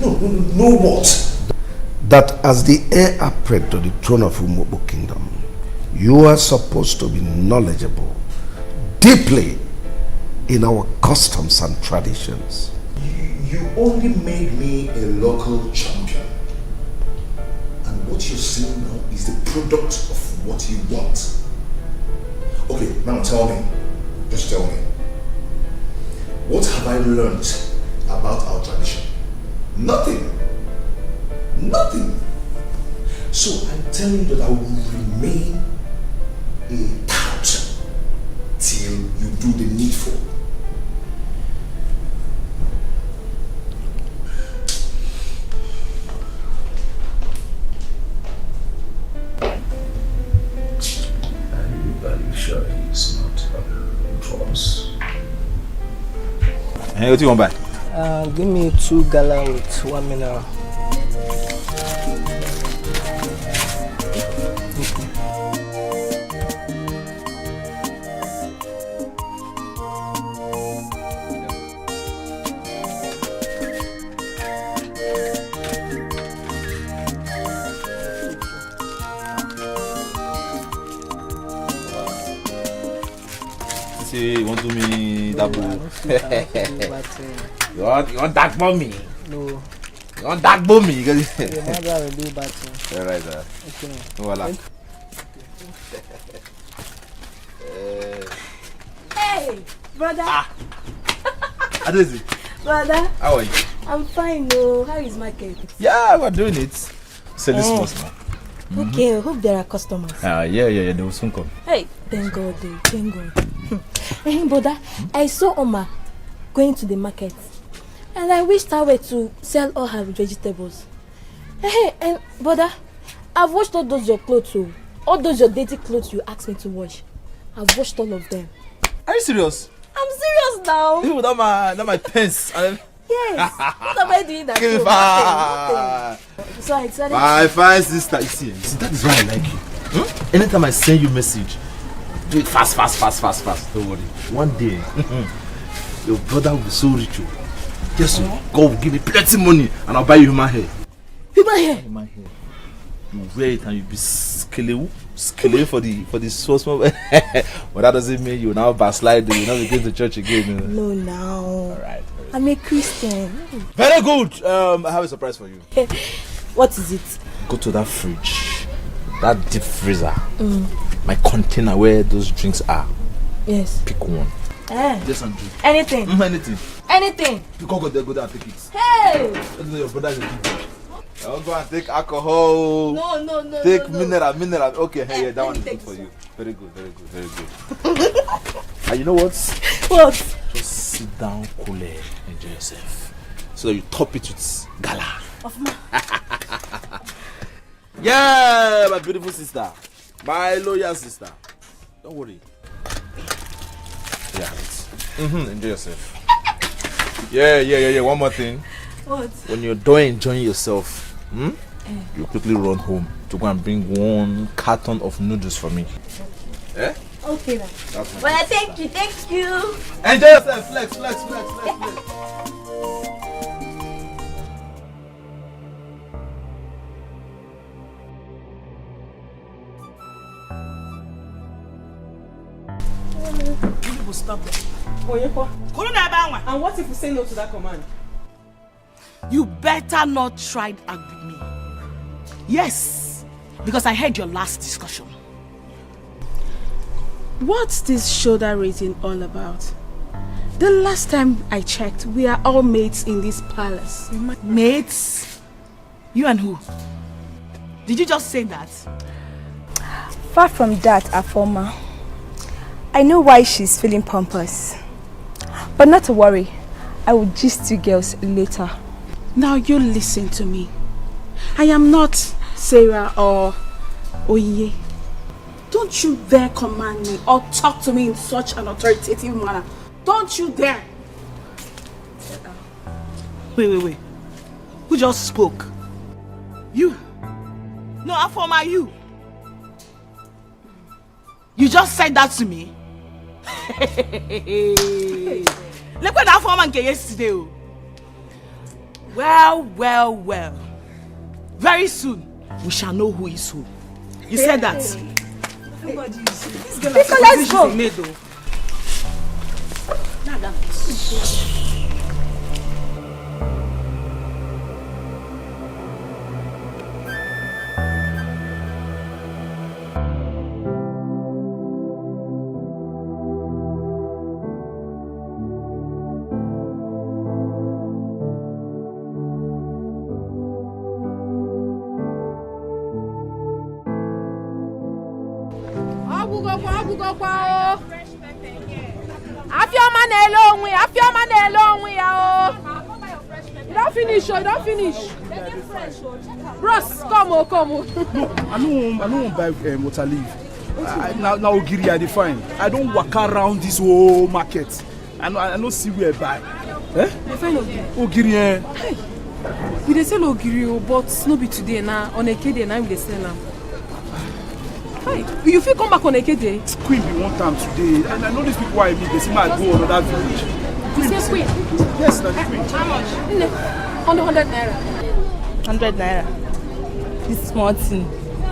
No, what? That as the heir apparent to the throne of EBUBE kingdom, you are supposed to be knowledgeable deeply in our customs and traditions. You only made me a local champion. And what you're seeing now is the product of what you want. Okay, now tell me. Just tell me. What have I learned about our tradition? Nothing. Nothing. So I'm telling you that I will remain a tout till you do the needful. Are you sure he's not drugs? Hey, what do you want back? Give me 2 gala with 1 mineral. say you want to me double. You want dark bomb me? No. You want dark bomb me? Your mother will do battle. All right, Okay. Voilà. Hey, brother. Adesi. Brother. How are you? I'm fine, no. How is market? Yeah, we're doing it. Selling small. Okay, I hope there are customers. Yeah, they will soon come. Hey, thank God, thank God. Hey, brother, I saw Oma going to the market, and I wished her way to sell all her vegetables. Hey, and brother, I've washed all those your clothes too. All those your dirty clothes you asked me to wash. I've washed all of them. Are you serious? I'm serious now. Even that my pants. Yes. What am I doing that? Give me five. So I decided. My fine sister, you see, that is why I like you. Anytime I send you message, do it fast. Don't worry. One day, your brother will be so rich. Just God will give me plenty money and I'll buy you human hair. Human hair? Human hair. You wear it and you'll be skelew for the small. But that doesn't mean you now backslide, you now begin to church again. No, now. Alright. I'm a Christian. Very good. I have a surprise for you. What is it? Go to that fridge, that deep freezer, my container where those drinks are. Yes. Pick one. Just and drink. Anything. Anything. Anything. You can't go there and take it. Hey! Let me know your brother is a drink. Don't go and take alcohol. No. Take mineral. Okay, hey, that one is good for you. Very good. And you know what? What? Just sit down, cool, enjoy yourself. So that you top it with gala. Yeah, my beautiful sister. My loyal sister. Don't worry. Yeah. Enjoy yourself. Yeah. One more thing. What? When you're done enjoying yourself, you quickly run home to go and bring 1 carton of noodles for me. Eh? Okay then. That's my Well, thank you. Enjoy yourself. Flex. People stop them. And what if we say no to that command? You better not try to argue with me. Yes, because I heard your last discussion. What's this shoulder raising all about? The last time I checked, we are all mates in this palace. Mates? You and who? Did you just say that? Far from that, Afoma. I know why she's feeling pompous. But not to worry, I will gist you girls later. Now you listen to me. I am not Sarah or Oye. Don't you dare command me or talk to me in such an authoritative manner. Don't you dare. Wait. Who just spoke? You. No, Afoma, you. You just said that to me? Look what that Afoma get yesterday. Well. Very soon, we shall know who is who. You said that. This girl let's go. You don't finish. Bros, come. No, I don't buy water leaf. Now Ogiri I define. I don't walk around this whole market. I don't see where I buy. Define Ogiri. Hey, we dey sell Ogiri, but no be today now. On a day now we dey sell am. Hey, you feel come back on a day? Queen be one time today, and I know these people I meet. They see my go another village. You say Queen? Yes, that's the Queen. How much? 100 naira. 100 naira. This small thing.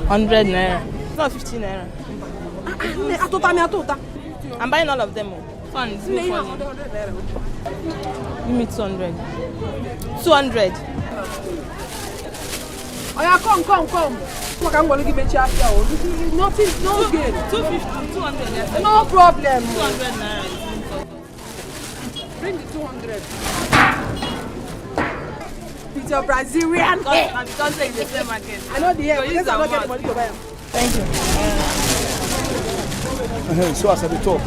100 naira. It's not 15 naira. Atota. I'm buying all of them. Fine, it's Give me 200. 200. Oh yeah, come. Look, I'm going to give you a chance. Nothing, no gain. 250, 200. Yes. No problem. 200 naira. Bring the 200. With your Brazilian. Because they the same market. I know the hair. I'm not getting money to buy them. Thank you. So as at the top,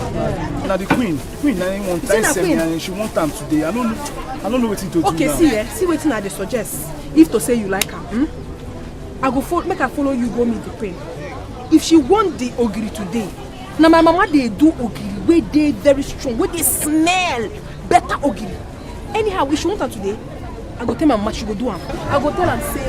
now the queen I want time send and she want time today. I don't know what to do. Okay, now. see what I suggest. If to say you like her, I go make her follow you go meet the queen. If she want the ogiri today, now my mama they do ogiri where they very strong, where they smell better ogiri. Anyhow, if she want her today, I go tell my mama she go do her. I go tell her say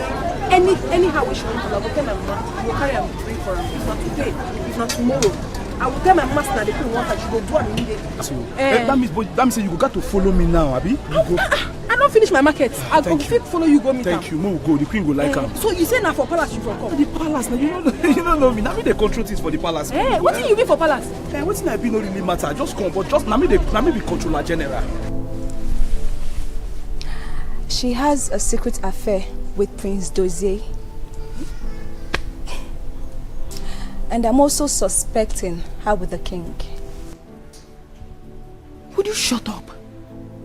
anyhow if she want her, I go tell my mama I go carry her drink for her. If not today, if not tomorrow. I will tell my master that the queen wants her, she go do her immediately. So, that means you got to follow me now, Abi. I don't finish my market. I go follow you go meet her. Thank you. Move go. The queen go like her. So you say now for palace you from come? The palace now. You don't know me. Now me they control things for the palace. Hey, what do you mean for palace? What thing I be no really matter. Just come, but just now me be controller general. She has a secret affair with Prince Dozie. And I'm also suspecting her with the king. Would you shut up?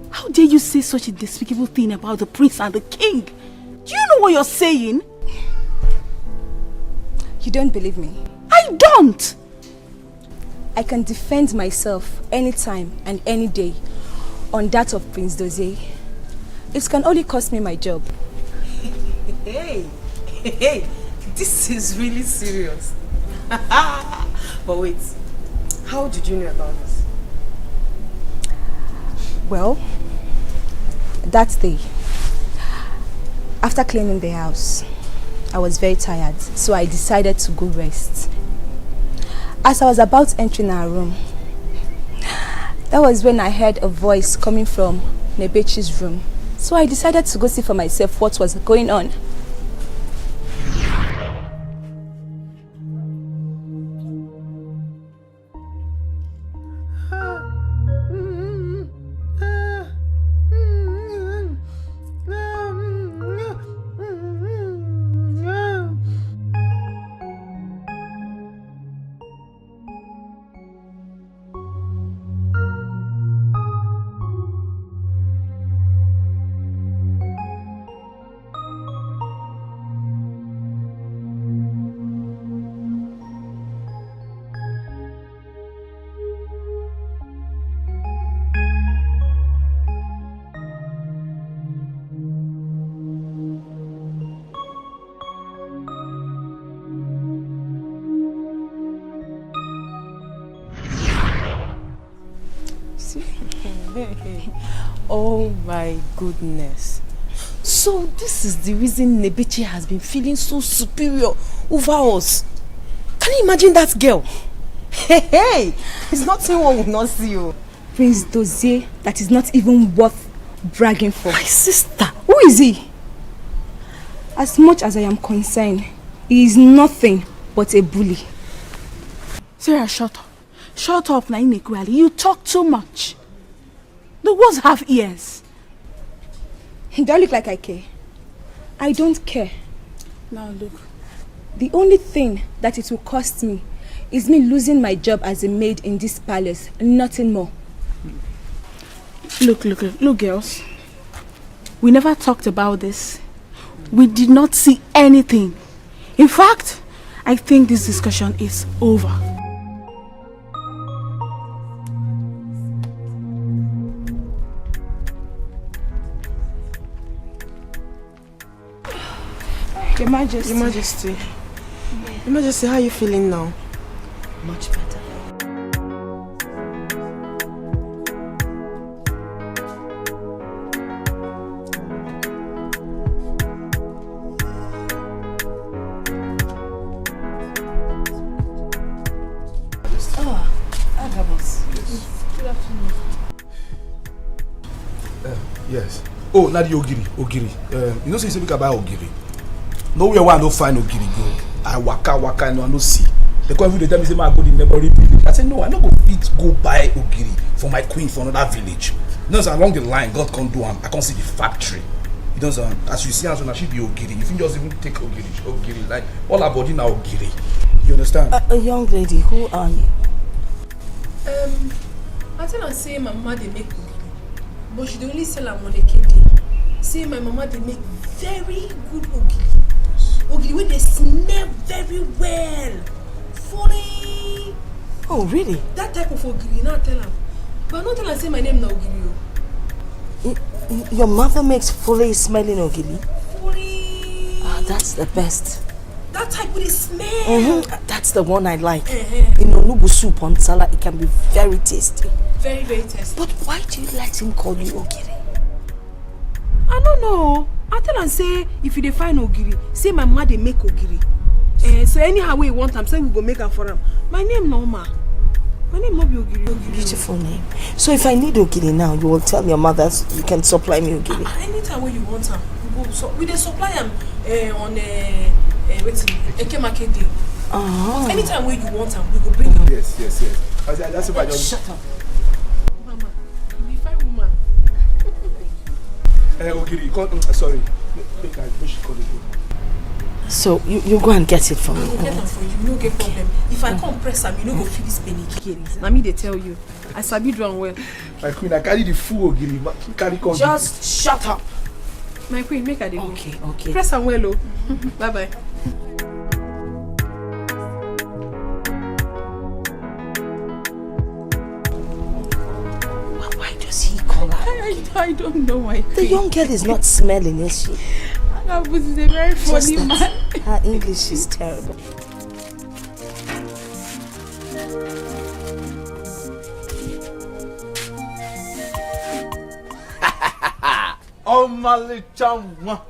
How dare you say such a despicable thing about the prince and the king? Do you know what you're saying? You don't believe me? I don't! I can defend myself anytime and any day on that of Prince Dozie. It can only cost me my job. Hey, this is really serious. But wait, how did you know about this? Well, that day, after cleaning the house, I was very tired, so I decided to go rest. As I was about entering our room, that was when I heard a voice coming from Nebechi's room. So I decided to go see for myself what was going on. Oh my goodness. So this is the reason Nebechi has been feeling so superior over us. Can you imagine that girl? Hey, it's nothing one would not see you. Prince Dozie that is not even worth bragging for. My sister. Who is he? As much as I am concerned, he is nothing but a bully. Sarah, shut up. Shut up, Nainekuali. You talk too much. The words have ears. Do I look like I care? I don't care. Now look. The only thing that it will cost me is me losing my job as a maid in this palace, nothing more. Look, girls. We never talked about this. We did not see anything. In fact, I think this discussion is over. Your Majesty. Your Majesty, how are you feeling now? Much better. Yes. Oh, not the ogiri. You know, say you buy ogiri. Nowhere where I don't find ogiri go. I waka and I don't see. They come every day tell me say I go the neighboring village. I say no, I no go fit go buy ogiri for my queen for another village. You know, so along the line, God can't do I can't see the factory. You know, so as you see, as she be ogiri. If you just even take ogiri, like all our body now ogiri. You understand? A young lady, who are you? I tell her say my mama they make ogiri, but she dey only sell am on the KD. Say my mama they make very good ogiri. Ogiri wey they smell very well. Funny. Oh really? That type of ogiri, now tell her. But not tell her say my name na ogiri. Your mother makes fully smelling ogiri? Fully. Ah, that's the best. That type with the smell. That's the one I like. In onubu soup on salad, it can be very tasty. Very, very tasty. But why do you let him call you ogiri? I don't know. I tell and say if you define ogiri, say my mother make ogiri. So anyhow we want am, say we go make her for him. My name no ma. My name no be ogiri. Beautiful name. So if I need ogiri now, you will tell your mother you can supply me ogiri. Anytime when you want am, we go. So we dey supply am on Eke Market Day. Anytime when you want am, we go bring am. Yes. That's why I just shut up. Mama, you be fine woman. ogiri, sorry. Make she call it. So you go and get it for me. I will get am for you, no get problem. If I come press am, you no go feel this penny. Na me they tell you. I sabi do am well. My queen, I carry the full ogiri. Carry come. Just shut up. My queen, make her dey go. Okay. Press am well, oh. Bye bye. Why does he call her? I don't know why. The young girl is not smelling, is she? But he's a very funny man. Her English is terrible. Oh my chamwa.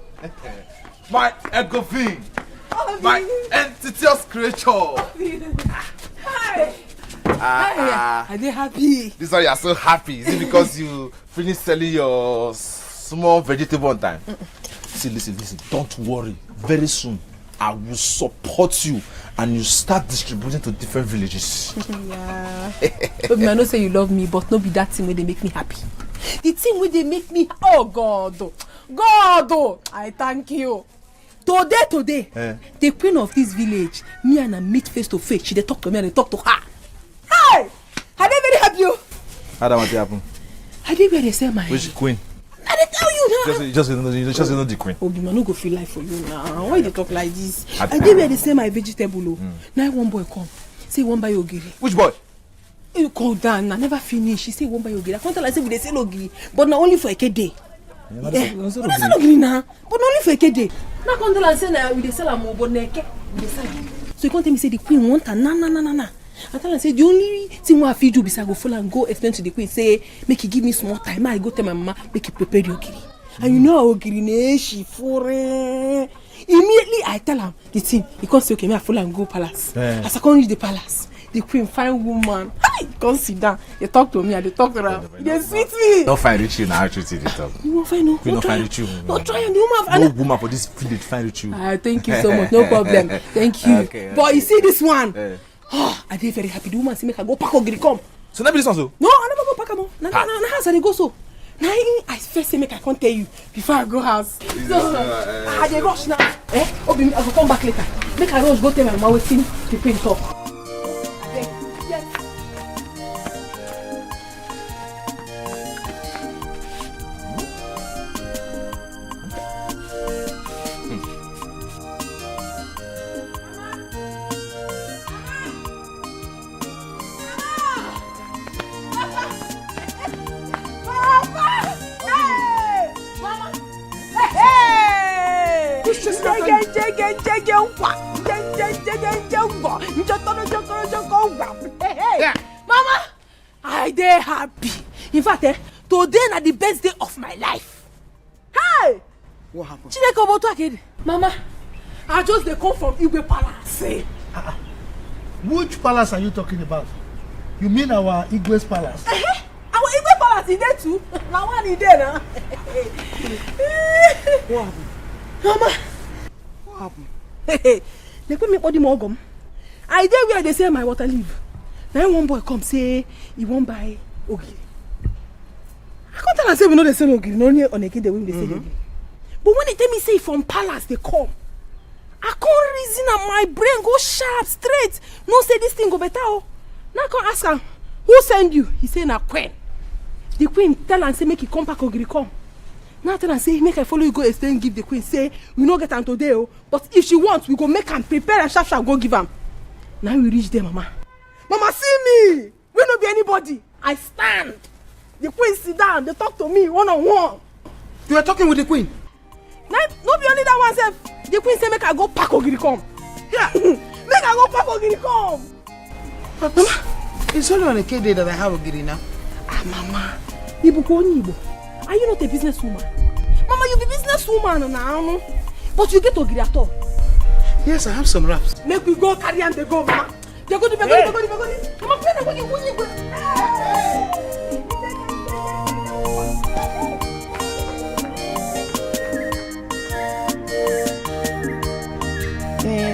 My egofin. My entityous creature. Hi. Are they happy? This is why you are so happy. Is it because you finished selling your small vegetable on time? See, listen. Don't worry. Very soon, I will support you and you start distributing to different villages. Yeah. But I know say you love me, but no be that thing where they make me happy. The thing where they make me, oh God, I thank you. Today, the queen of this village, me and her meet face to face. She they talk to me and they talk to her. Hi! Are they very happy? How that want to happen? Are they where they say my Which queen? I didn't tell you now. Just know the queen. Oh, I no go feel life for you now. Why they talk like this? I did where they say my vegetable. Now one boy come, say one buy ogiri. Which boy? You call down. I never finish. She say one buy ogiri. I can't tell her say we dey sell ogiri, but not only for a day. We dey sell ogiri now, but only for a day. Now can't tell her say na we dey sell am but na eke we dey sell. So you can't tell me say the queen want her na. I tell her say the only thing I fit do is I go follow and go explain to the queen say make he give me small time. I go tell my mama make he prepare the ogiri. And you know ogiri she for immediately I tell him the thing. He can't say okay, me I follow and go palace. As I can't reach the palace, the queen fine woman. Hi, come sit down. You talk to me and they talk to her. They sweet me. Don't find rich you now. Actually, they talk. You won't find no. We don't find rich you. Not try and the woman. No woman for this village find rich you. Thank you so much. No problem. Thank you. Okay. But you see this one. I dey very happy. The woman say make her go pack ogiri come. So never this one so? No, I never go pack am. Na house I dey go so. Now I first say make I can't tell you before I go house. So I dey rush now. Obi, I go come back later. Make I rush go tell my mama wetin the queen talk. Yes. Mama, I dey happy. In fact, today na the best day of my life. Hey! What happened? Mama, I just dey come from EBUBE Palace. Which palace are you talking about? You mean our Igwe's palace? Our EBUBE Palace is there too. Now one is there now. What happened? Mama. What happened? They put me body more gum. I dey where they say my water leave. Then one boy come say he won't buy ogiri. I can't tell and say we know they sell ogiri, only on a kid the way they say ogiri. But when they tell me say from palace they come, I can't reason and my brain go sharp straight. No say this thing go better. Oh. Now I can't ask her, who send you? He say na queen. The queen tell and say make he come back ogiri come. Now tell and say make I follow you go explain give the queen say we no get am today oh, but if she wants we go make am prepare and sharp go give am. Now we reach there mama. Mama see me. We no be anybody. I stand. The queen sit down. They talk to me one on one. You are talking with the queen? Now, no be only that one self. The queen say make I go pack ogiri come. Yeah. Make I go pack ogiri come. But mama, it's only on a K day that I have ogiri now. Ah mama, Ibu. Are you not a businesswoman? Mama, you be businesswoman now. But you get ogiri at all. Yes, I have some wraps. Make we go carry and they go, mama. They go to Mama, play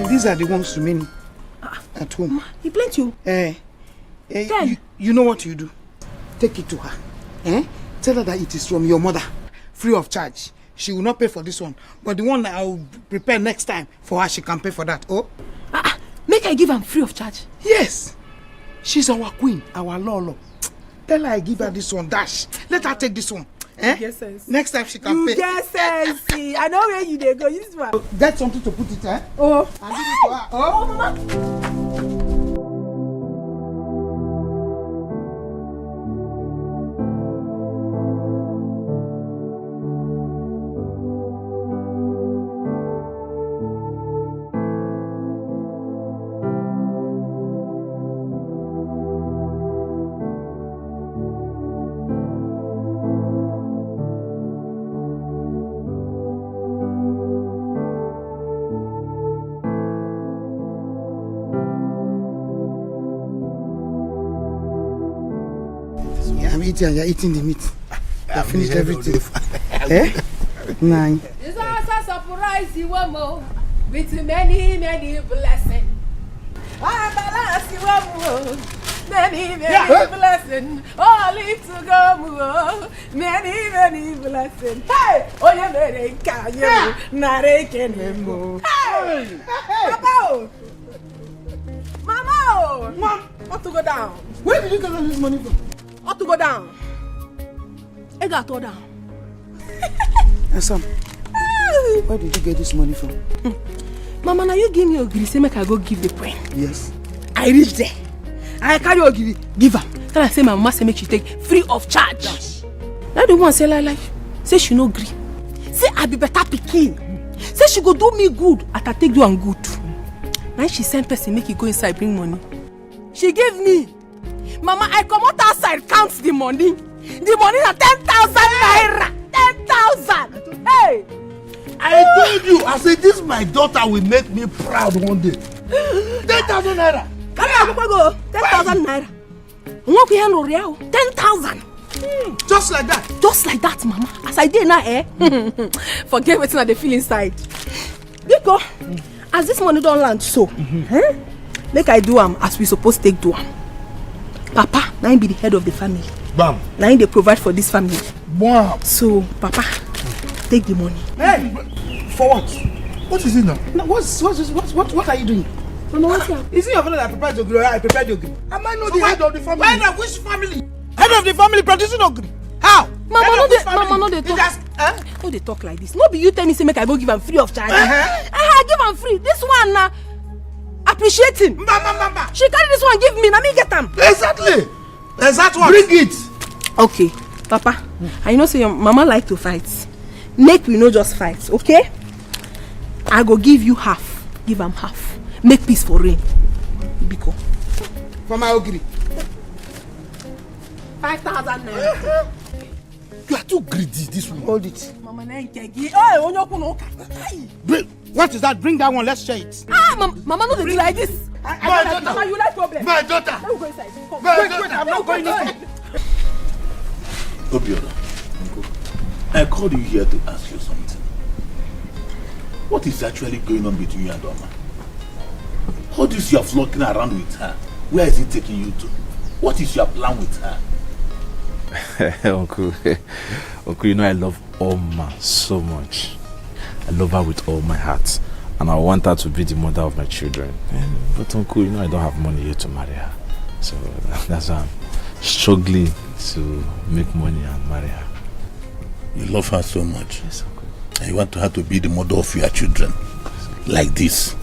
these are the ones remaining at home. He plenty you. You know what you do? Take it to her. Tell her that it is from your mother, free of charge. She will not pay for this one, but the one that I will prepare next time for her, she can pay for that. Oh, make I give her free of charge. Yes, she's our queen, our Lolo. Tell her I give her this one. Dash. Let her take this one. Yes, sense. Next time she can pay. Yes, sense. I know where you dey go. Use one. Get something to put it. Oh. I'll give it to her. Oh, mama. And you're eating the meat. I finished everything. Nine. It's also a surprise you more with many blessings. I balance you more. Many blessings. All live to go. Many blessings. Hey! Oh, you made a narrating. Hey! Mama! Ought to go down. Where did you get all this money from? Ought to go down. I got to down. Sam, where did you get this money from? Mama, now you give me ogiri, say make I go give the queen. Yes. I reach there. I carry ogiri, give her. Tell her say my mama say make she take free of charge. Yes. Now the one say like, say she no agree. Say I be better pikin. Say she go do me good, at I take do am good. Now she send person make you go inside bring money. She gave me. Mama, I come out outside, count the money. The money is 10,000 naira. 10,000. Hey! I told you, I said this my daughter will make me proud one day. 10,000 naira. Come here, Papa go. 10,000 naira. 10,000. Just like that. Just like that, Mama. As I did now, forget what they feel inside. Because as this money don't land so, make I do as we supposed to take do am. Papa, now he be the head of the family. Bam. Now they provide for this family. Wow. So, Papa, take the money. Hey, for what? What is it now? What are you doing? No, is it your father that prepared the ogiri? I prepared the ogiri. Am I not the head of the family? Head of which family? Head of the family producing ogiri. How? Mama, no, they talk. No, they talk like this. No, be you tell me say make I go give am free of charge. I give am free. This one now. Appreciate him. She carry this one, give me, now me get them. Exactly. Exactly. Bring it. Okay, Papa. I know say your mama like to fight. Make we no just fight, okay? I go give you half. Give him half. Make peace for rain. Biko. For my ogiri. 5,000 naira. You are too greedy, this one. Hold it. Mama, oh, what is that? Bring that one, let's share it. Mama, no, they do like this. Mama, you like problem. My daughter. Let me go inside. Wait, I'm not going inside. Obio, I called you here to ask you something. What is actually going on between you and Oma? All this you are flocking around with her, where is it taking you to? What is your plan with her? Uncle, Uncle, you know I love Oma so much. I love her with all my heart. And I want her to be the mother of my children. But Uncle, you know I don't have money yet to marry her. So that's why I'm struggling to make money and marry her. You love her so much. Yes, Uncle. And you want her to be the mother of your children. Like this.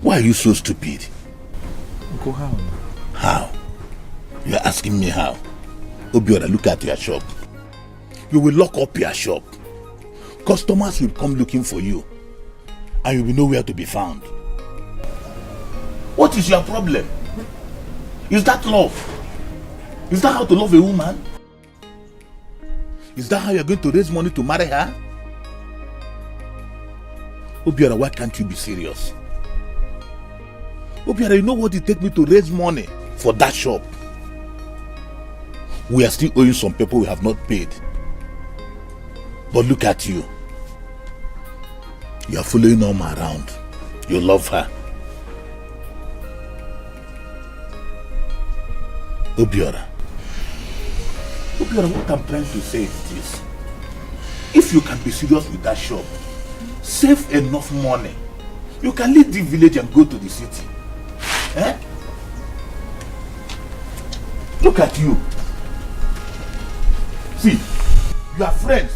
Why are you so stupid? Uncle, how? How? You are asking me how? Obio, look at your shop. You will lock up your shop. Customers will come looking for you. And you will know where to be found. What is your problem? Is that love? Is that how to love a woman? Is that how you're going to raise money to marry her? Obiora, why can't you be serious? Obiora, you know what it takes me to raise money for that shop? We are still owing some people we have not paid. But look at you. You are following Norma around. You love her. Obiora, what I'm trying to say is this. If you can be serious with that shop, save enough money, you can leave the village and go to the city. Eh? Look at you. See, you are friends,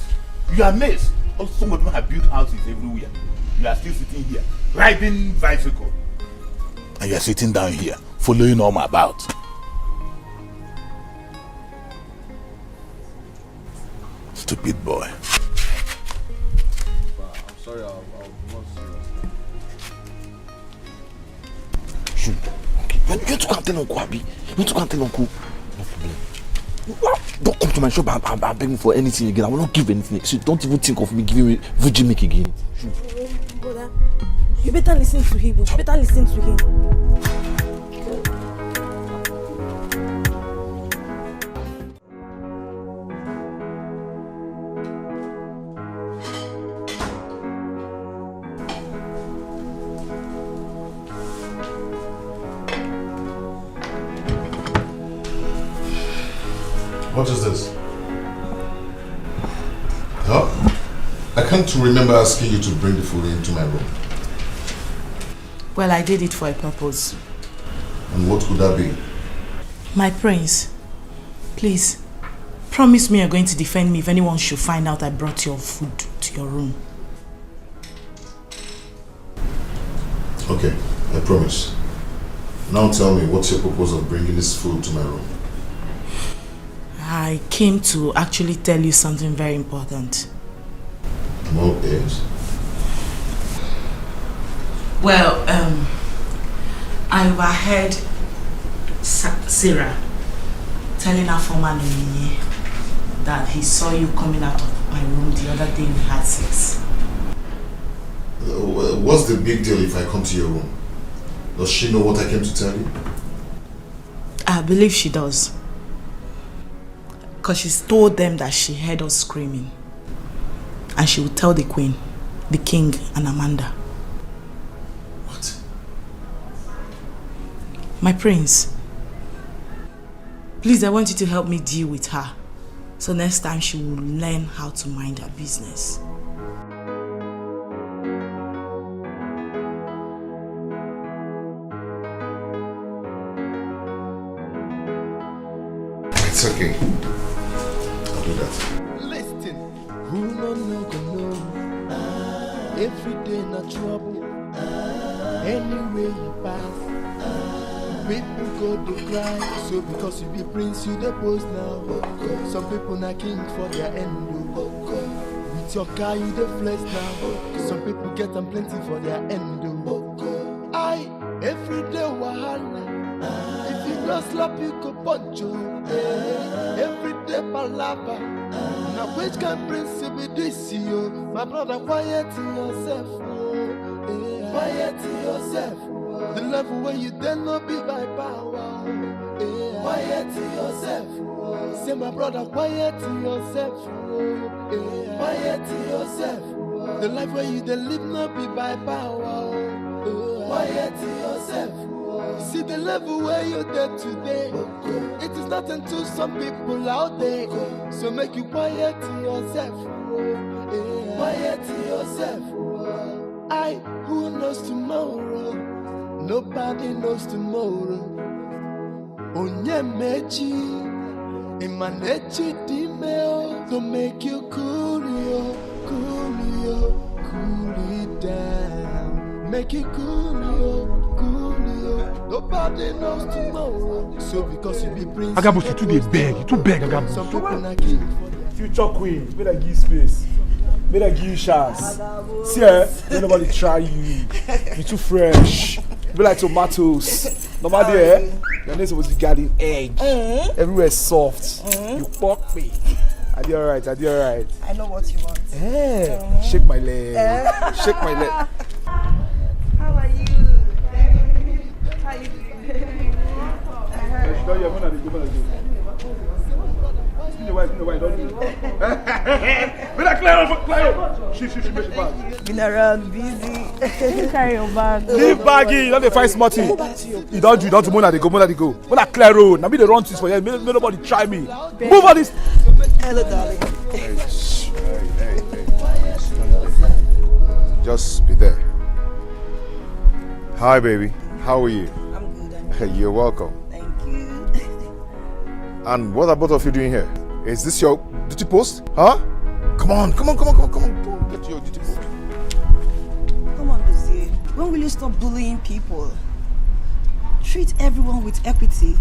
you are mates. Also, some of them have built houses everywhere. You are still sitting here, riding bicycle. And you are sitting down here, following Norma about. Stupid boy. I'm sorry, I'll not serious. Shoot. Okay. You two can't tell Uncle, Abi. You two can't tell Uncle. No problem. Don't come to my shop and beg me for anything again. I will not give anything. So don't even think of me giving me virgin milk again. Brother, you better listen to him. You better listen to him. What is this? Huh? I can't remember asking you to bring the food into my room. Well, I did it for a purpose. And what could that be? My prince, please, promise me you're going to defend me if anyone should find out I brought your food to your room. Okay, I promise. Now tell me, what's your purpose of bringing this food to my room? I came to actually tell you something very important. I'm all ears. Well, I overheard Sarah telling her former Nonye that he saw you coming out of my room the other day we had sex. What's the big deal if I come to your room? Does she know what I came to tell you? I believe she does. Because she's told them that she heard us screaming. And she will tell the queen, the king, and Amanda. What? My prince, please, I want you to help me deal with her. So next time she will learn how to mind her business. It's okay. I'll do that. Listen, who no go know? Every day na trouble. Anywhere you pass, people go to cry. So because you be prince, you the post now. Some people na king for their end. With your car, you the flex now. Some people get them plenty for their end. I every day wahala. If you no slap, you go punch you. Every day palava. Now which can prince be this you? My brother, quiet yourself. Quiet yourself. The level where you dare not be by power. Quiet yourself. Say my brother, quiet yourself. Quiet yourself. The life where you dare live not be by power. quiet yourself. See the level where you're there today. It is nothing to some people out there. So make you quiet yourself. Quiet yourself. Who knows tomorrow? Nobody knows tomorrow. Onye mechi, imanechi dimeo. To make you cool it down. Make you cool it. Nobody knows tomorrow. So because you be prince. Agabus, you too beg, Agabus. Some people are king. Future queen, better give space. Better give you chance. See, don't nobody try you. You're too fresh. You be like tomatoes. Nobody, your name's supposed to be guarding egg. Everywhere soft. You fuck me. I did alright. I know what you want. Shake my leg. Shake my leg. How are you? How you doing? Been around busy. Carry your bag. Leave baggy, you don't find smarty. You don't do Mona they go. When I clear road, now me the run things for you. Nobody try me. Move on this. Hello, darling. Hey. Just be there. Hi, baby. How are you? I'm good. You're welcome. Thank you. And what are both of you doing here? Is this your duty post? Huh? Come on. Get to your duty post. Come on, Deceit. When will you stop bullying people? Treat everyone with equity.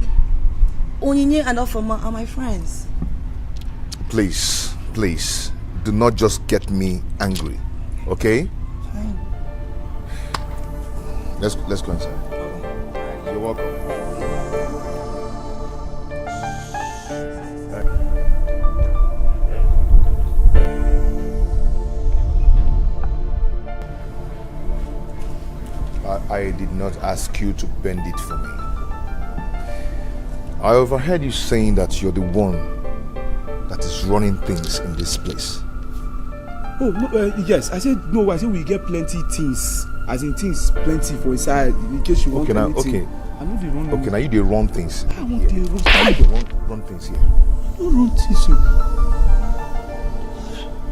Onyinye and Ofoma are my friends. Please, do not just get me angry, okay? Fine. Let's go inside. You're welcome. I did not ask you to bend it for me. I overheard you saying that you're the one that is running things in this place. Oh, no, yes. I said no. I said we get plenty things. As in things plenty for inside in case you want anything. I'm not the wrong. Okay, now you the wrong things. I want the wrong. How you the wrong things here? No wrong things.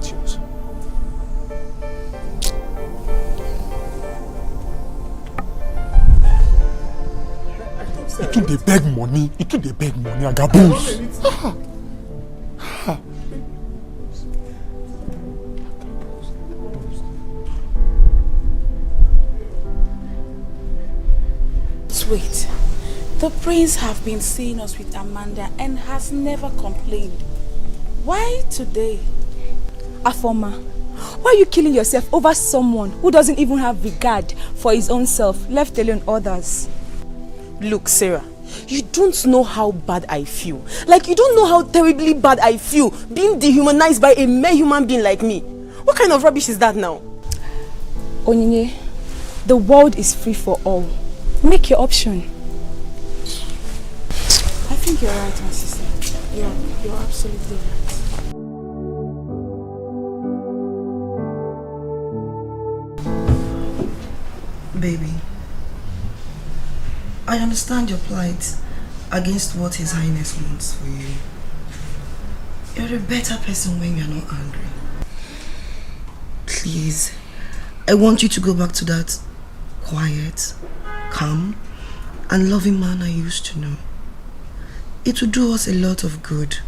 Cheers. You took the beg money, Agabus. Wait, the prince have been seeing us with Amanda and has never complained. Why today? Afoma, why are you killing yourself over someone who doesn't even have regard for his own self, left alone others? Look, Sarah, you don't know how bad I feel. Like, you don't know how terribly bad I feel being dehumanized by a mere human being like me. What kind of rubbish is that now? Onyinye, the world is free for all. Make your option. I think you're right, my sister. You're absolutely right. Baby, I understand your plight against what His Highness wants for you. You're a better person when you're not angry. Please, I want you to go back to that quiet, calm, and loving man I used to know. It will do us a lot of good.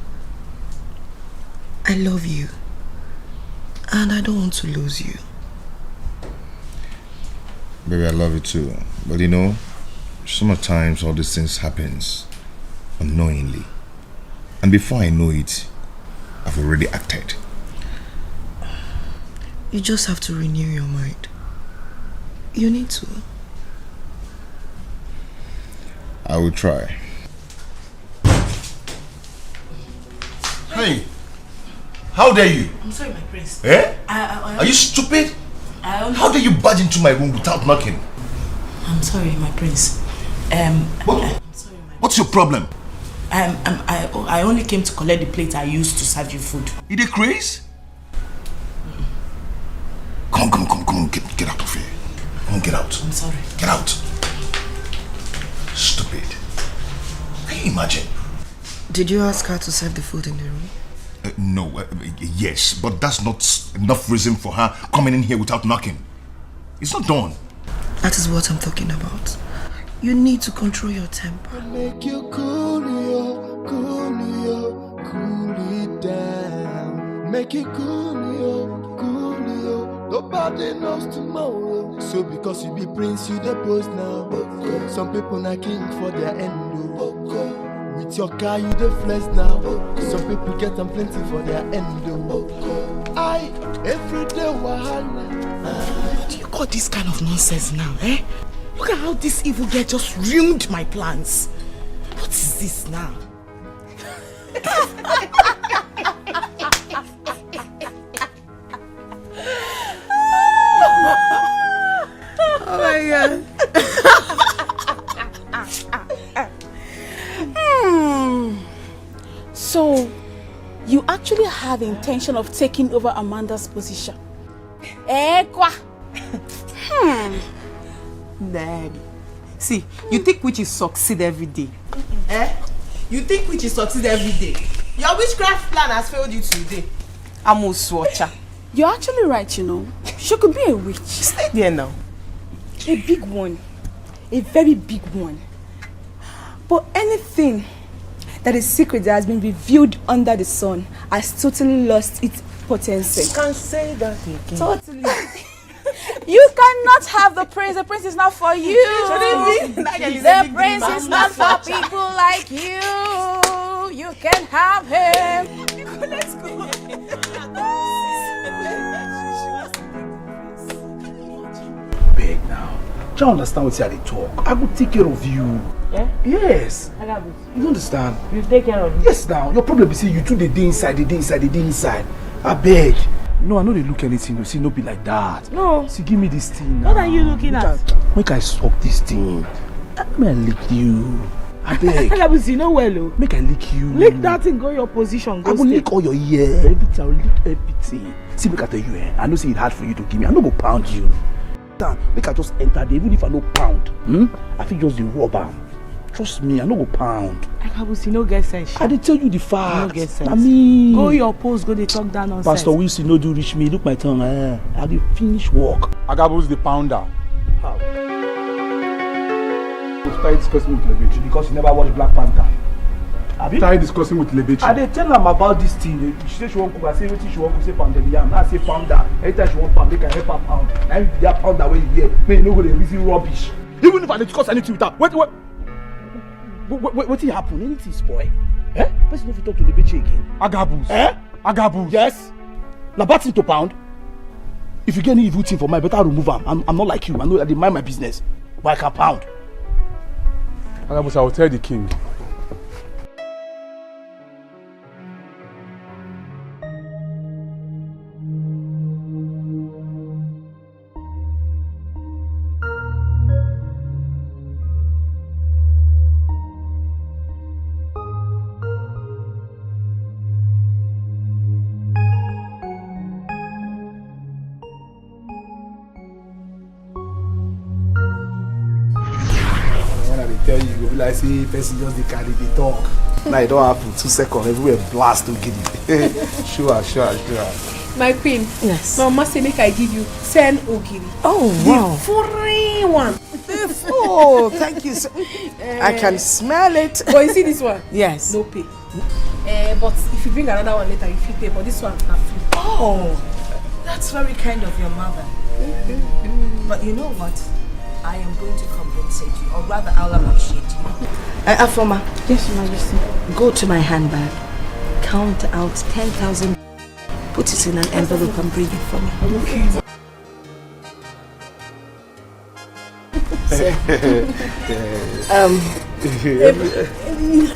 I love you, and I don't want to lose you. Baby, I love you too. But you know, sometimes all these things happens unknowingly. And before I know it, I've already acted. You just have to renew your mind. You need to. I will try. Hey, how dare you? I'm sorry, my prince. Eh? Are you stupid? How dare you barge into my room without knocking? I'm sorry, my prince. What's your problem? I only came to collect the plate I used to serve you food. You the craze? Come on, get out of here. Come on, get out. I'm sorry. Get out. Stupid. Can you imagine? Did you ask her to serve the food in the room? No, yes, but that's not enough reason for her coming in here without knocking. It's not done. That is what I'm talking about. You need to control your temper. Make you cool it down. Make you cool nobody knows tomorrow. So because you be prince, you the post now. Some people not king for their end. With your car, you the flex now. Some people get them plenty for their end. I every day wahala. What do you call this kind of nonsense now, eh? Look at how this evil girl just ruined my plans. What is this now? Oh my God. So, you actually have the intention of taking over Amanda's position? Daddy. See, you think witches succeed every day? You think witches succeed every day? Your witchcraft plan has failed you today. Amos watcher. You're actually right, you know. She could be a witch. Stay there now. A big one. A very big one. But anything that is secret that has been revealed under the sun has totally lost its potency. You can't say that again. Totally. You cannot have the prince. The prince is not for you. The prince is not for people like you. You can have him. Let's go. Beg now. Do you understand what they talk? I will take care of you. Yeah? Yes. You understand? You take care of me? Yes now. Your problem is you two the day inside. I beg. No, I know they look anything. You see, no be like that. No. See, give me this thing now. What are you looking at? Make I suck this thing. May I lick you. I beg. Agabus, you know well, oh. Make I lick you. Lick that thing, go your position. Go I will lick all your ear. Everything. I will lick everything. See, make I tell you, I know say it's hard for you to give me. I no go pound you. Make I just enter there. Even if I no pound, I feel just the rubber. Trust me, I no go pound. Agabus, you no get sense. I did tell you the fact. You no get sense. I mean, go your post, go they talk down on Pastor Wilson no do reach me. Look my tongue. I did finish work. Agabus the pounder. How? We started discussing with Lebechi because he never watched Black Panther. Started discussing with Lebechi. I did tell him about this thing. She said she won't cook. I say everything she won't cook. Say pound yam. I say pounder. Anytime she won't pound, they can help her pound. And that pounder when you hear, man, no go to reason rubbish. Even if I discuss anything with her, what happen? Anything spoil? Person if you talk to Lebechi again. Agabus. Agabus. Yes. Now bad thing to pound. If you get any evil thing for me, better remove them. I'm not like you. I know that they mind my business, but I can pound. Agabus, I will tell the king. Tell you, go be like say person just the carry the talk. Now it don't happen 2 seconds, everywhere blast to get it. Sure. My queen. Yes. My mama say make I give you 10 ogiri. Oh wow. The free one. Oh, thank you. I can smell it. But you see this one? Yes. No pay. But if you bring another one later, you feel pay. But this one are free. Oh, that's very kind of your mother. But you know what? I am going to compensate you, or rather, I'll appreciate you. Afoma. Yes, Your Majesty. Go to my handbag, count out 10,000, put it in an envelope and bring it for me. Okay.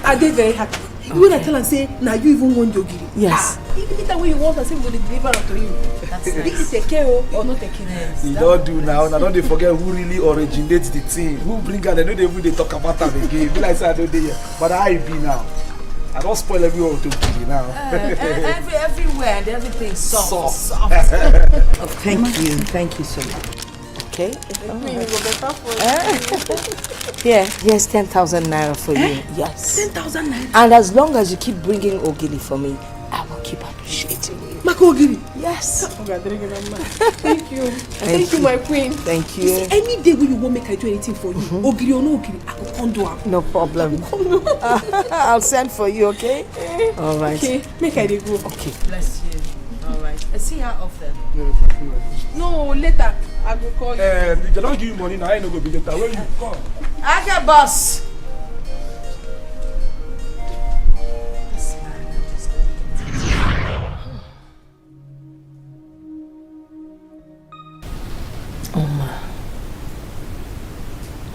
Are they very happy? When I tell and say, now you even want yogiri. Yes. Even that way you want, I say we will deliver it to you. This is ETIKO or not ETIKO. You don't do now. Now don't they forget who really originates the thing. Who bring her? They know they talk about them again. Be like say I don't do but I be now. I don't spoil everyone to give now. Everywhere and everything soft. Soft. Oh, thank you so much. okay? Me, you go better for Yeah, here's 10,000 naira for you. Yes. 10,000 naira? And as long as you keep bringing Ogili for me, I will keep appreciating you. Mako Ogili? Yes. Thank you. Thank you, my queen. Thank you. You see, any day when you won't make I do anything for you, Ogili or no Ogili, I will come do it. No problem. I'll send for you, okay? All right. Okay, make I go. Okay. Bless you. All right. I see how often. No, later. I will call you. They don't give you money now. I ain't no go be later. Where you come? Aga boss.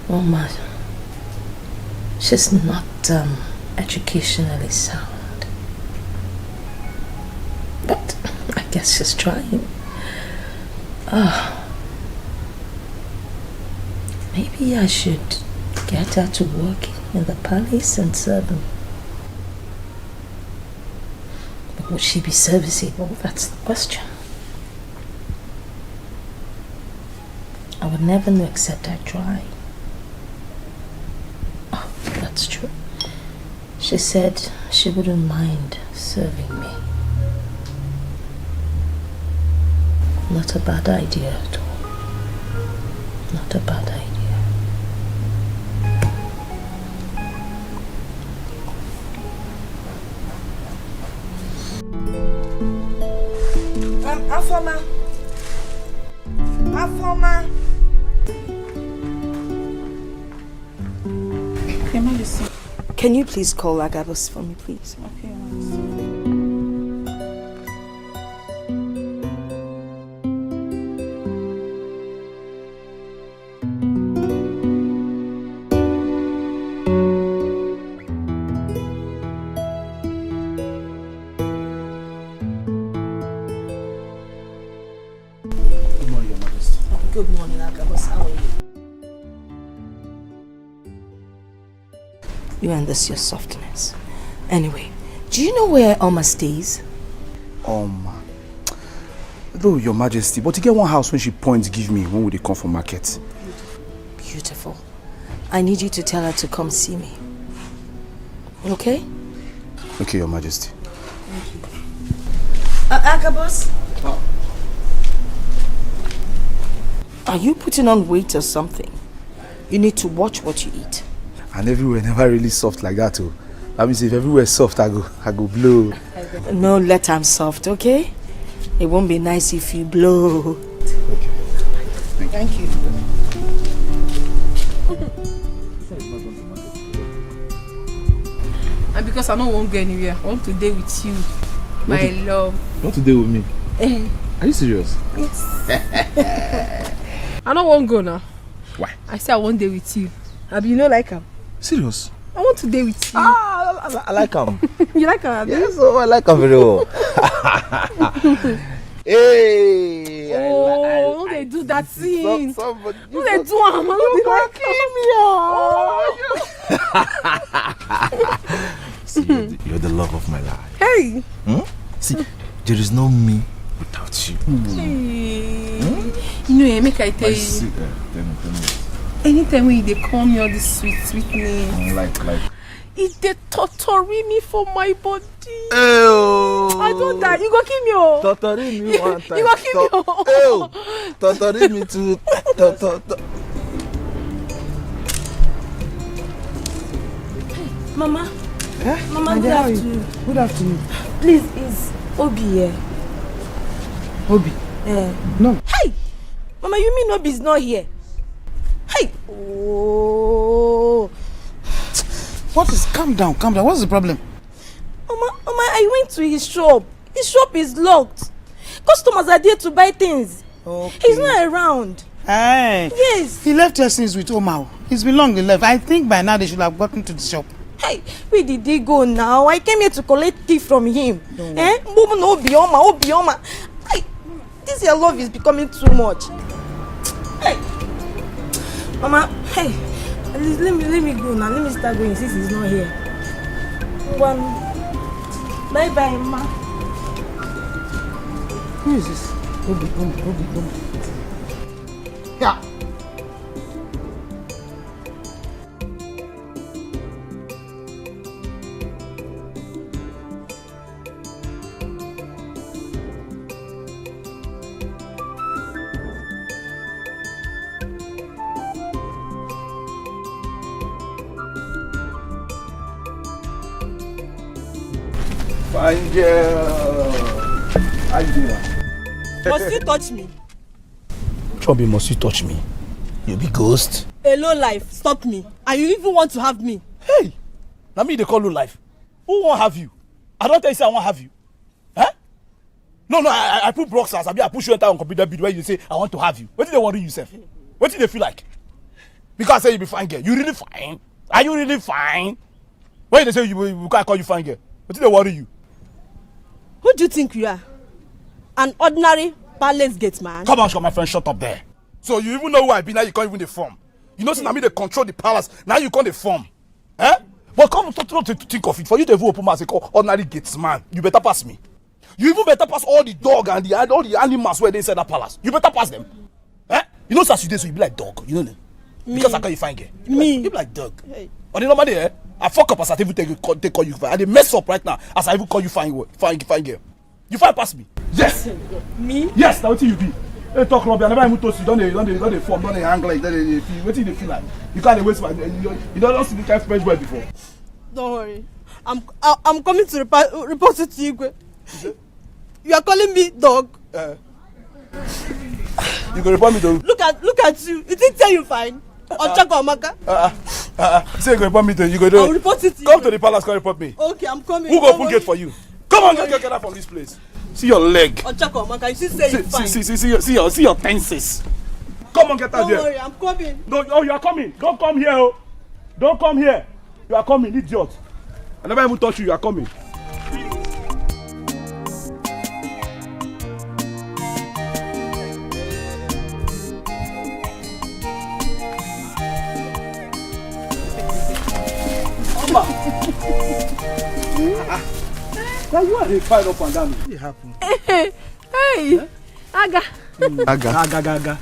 Oma, she's not educationally sound, but I guess she's trying. Maybe I should get her to work in the palace and serve him. But would she be serviceable? That's the question. I would never know except I try. Oh, that's true. She said she wouldn't mind serving me. Not a bad idea at all. Not a bad idea. Afoma. Afoma. Can you please call Agabus for me, please? Okay. Good morning, Your Majesty. Good morning, Agabus. How are you? You and this your softness. Anyway, do you know where Oma stays? Oma. Though, Your Majesty, but to get one house when she points give me when would they come for market? Beautiful. I need you to tell her to come see me. Okay? Okay, Your Majesty. Agabus? Are you putting on weight or something? You need to watch what you eat. And everywhere never really soft like that, too. That means if everywhere is soft, I go blow. No, let I'm soft, okay? It won't be nice if you blow. Okay. Thank you. And because I don't want to go anywhere, I want to stay with you, my love. You want to deal with me? Are you serious? Yes. I don't want to go now. Why? I say I want to stay with you. Abi, you know like him? Serious? I want to stay with you. I like him. You like him, Abi? Yes, I like him very well. Hey! Oh, they do that thing. Somebody, no, they do am. See, you're the love of my life. Hey! See, there is no me without you. Hey. You know, make I tell you. Tell me. Anytime when they call me all this sweet name, like. It they torture me for my body. Ew. I don't die. You go kill me, oh. Torture me one time. You go kill me, oh. Ew. Torture me too. Mama. Eh? Mama, good afternoon. Good afternoon. Please, is Obi here? Obi? No. Hey! Mama, you mean Obi is not here? Hey! Oh. What is... Calm down. What's the problem? Mama, I went to his shop. His shop is locked. Customers are there to buy things. Okay. He's not around. Hey. Yes. He left here since with Omar. It's been long he left. I think by now they should have gotten to the shop. Hey, where did he go now? I came here to collect tea from him. Obioma. Hey, this your love is becoming too much. Hey. Mama, hey. At least let me go now. Let me start going since he's not here. One. Bye, Ma. Who is this? Obi. Yeah. Fine girl. How you doing? Must you touch me? Chubby, must you touch me? You be ghost. A low life, stop me. And you even want to have me? Hey, now me they call low life. Who won't have you? I don't tell you say I won't have you. Huh? No, I put boxers. I push you enter on computer bid where you say I want to have you. What did they worry yourself? What did they feel like? Because I say you be fine girl. You really fine? Are you really fine? Why they say you can't call you fine girl? What did they worry you? Who do you think you are? An ordinary palace gate man? Come on, my friend, shut up there. So you even know who I be now, you can't even the form. You know, now me they control the palace, now you can't the form. Eh? But come to think of it, for you to even open mouth and call ordinary gates man, you better pass me. You even better pass all the dog and all the animals where they inside that palace. You better pass them. Eh? You know, as you do, so you be like dog, you know them. Because I call you fine girl. You be like dog. Hey. On the normal day, eh? I fuck up as I even take call you fine. I dey mess up right now as I even call you fine girl. You fine pass me. Yes. Me? Yes, that's what you be. Hey, talk rubbish. I never even told you. Don't they form, don't they hang like that. What do you feel like? You can't waste my. You don't see the kind of French boy before. Don't worry. I'm coming to report it to you. You are calling me dog. You go report me to. Look at you. You didn't tell you fine. Ochako Amaka. Say you go report me to. You go do. I'll report it to you. Come to the palace. Come report me. Okay, I'm coming. Who go open gate for you? Come on, get out from this place. See your leg. Ochako Amaka, you should say it's fine. See your tenses. Come on, get out here. Don't worry, I'm coming. No, oh, you are coming. Don't come here, oh. Don't come here. You are coming, idiot. I never even touch you. You are coming. Now you are the fight up and down. What happened? Hey, Aga. Aga.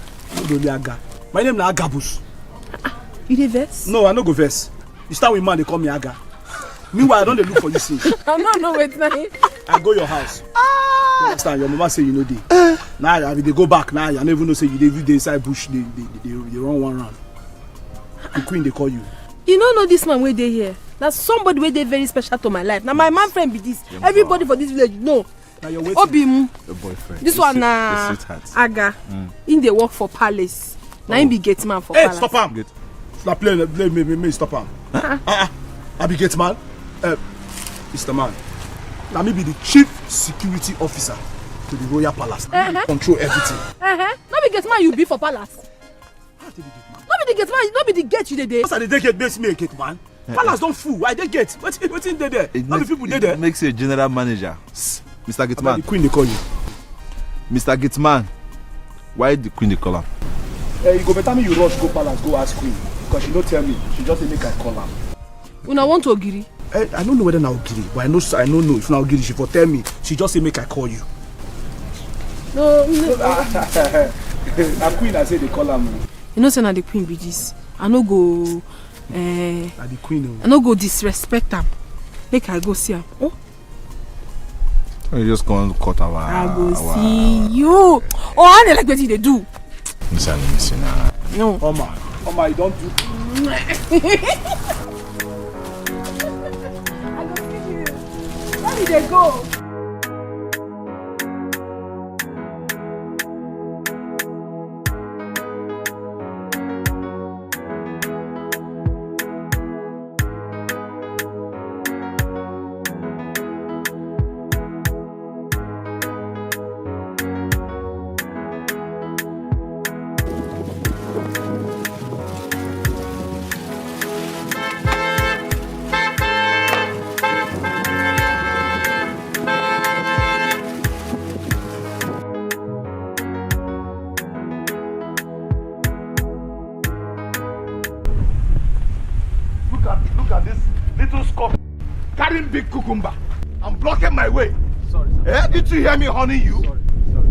Aga. My name is Agabus. You dey vex? No, I no go vex. You start with man, they call me Aga. Meanwhile, I don't look for you since. I don't know what's name. I go your house. You understand? Your mama say you know dey. Now they go back. Now you never even know say you dey inside bush. They run one round. The queen they call you. You don't know this man where they here. That's somebody where they very special to my life. Now my man friend be this. Everybody for this village know. Now you're waiting. Obim. Your boyfriend. This one Aga. In the work for palace. Now him be gate man for palace. Hey, stop him. Stop playing me stop him. I be gate man. Mr. Man. Now me be the chief security officer to the royal palace. Control everything. Not be gate man you be for palace. Not be the gate man. Not be the gate you dey. Because I dey gate makes me a gate man. Palace don't fool. I dey get. What's in there? How many people there? It makes you a general manager. Mr. Gateman. The queen they call you. Mr. Gateman. Why the queen they call him? You go better me you rush go palace go ask queen because she don't tell me. She just say make I call her. Una want to Ogiri? I don't know whether na Ogiri, but I know if na Ogiri she for tell me. She just say make I call you. No. Na queen I say they call her. You know say na the queen be this. I no go. Na the queen. I no go disrespect am. Make I go see am. Oh. You just go and cut our. I go see you. Oh, I don't like what they do. Listen now. No. Oma, you don't do. I go see you. Where did they go? Big cucumber. I'm blocking my way. Sorry. Did you hear me honey you? Sorry.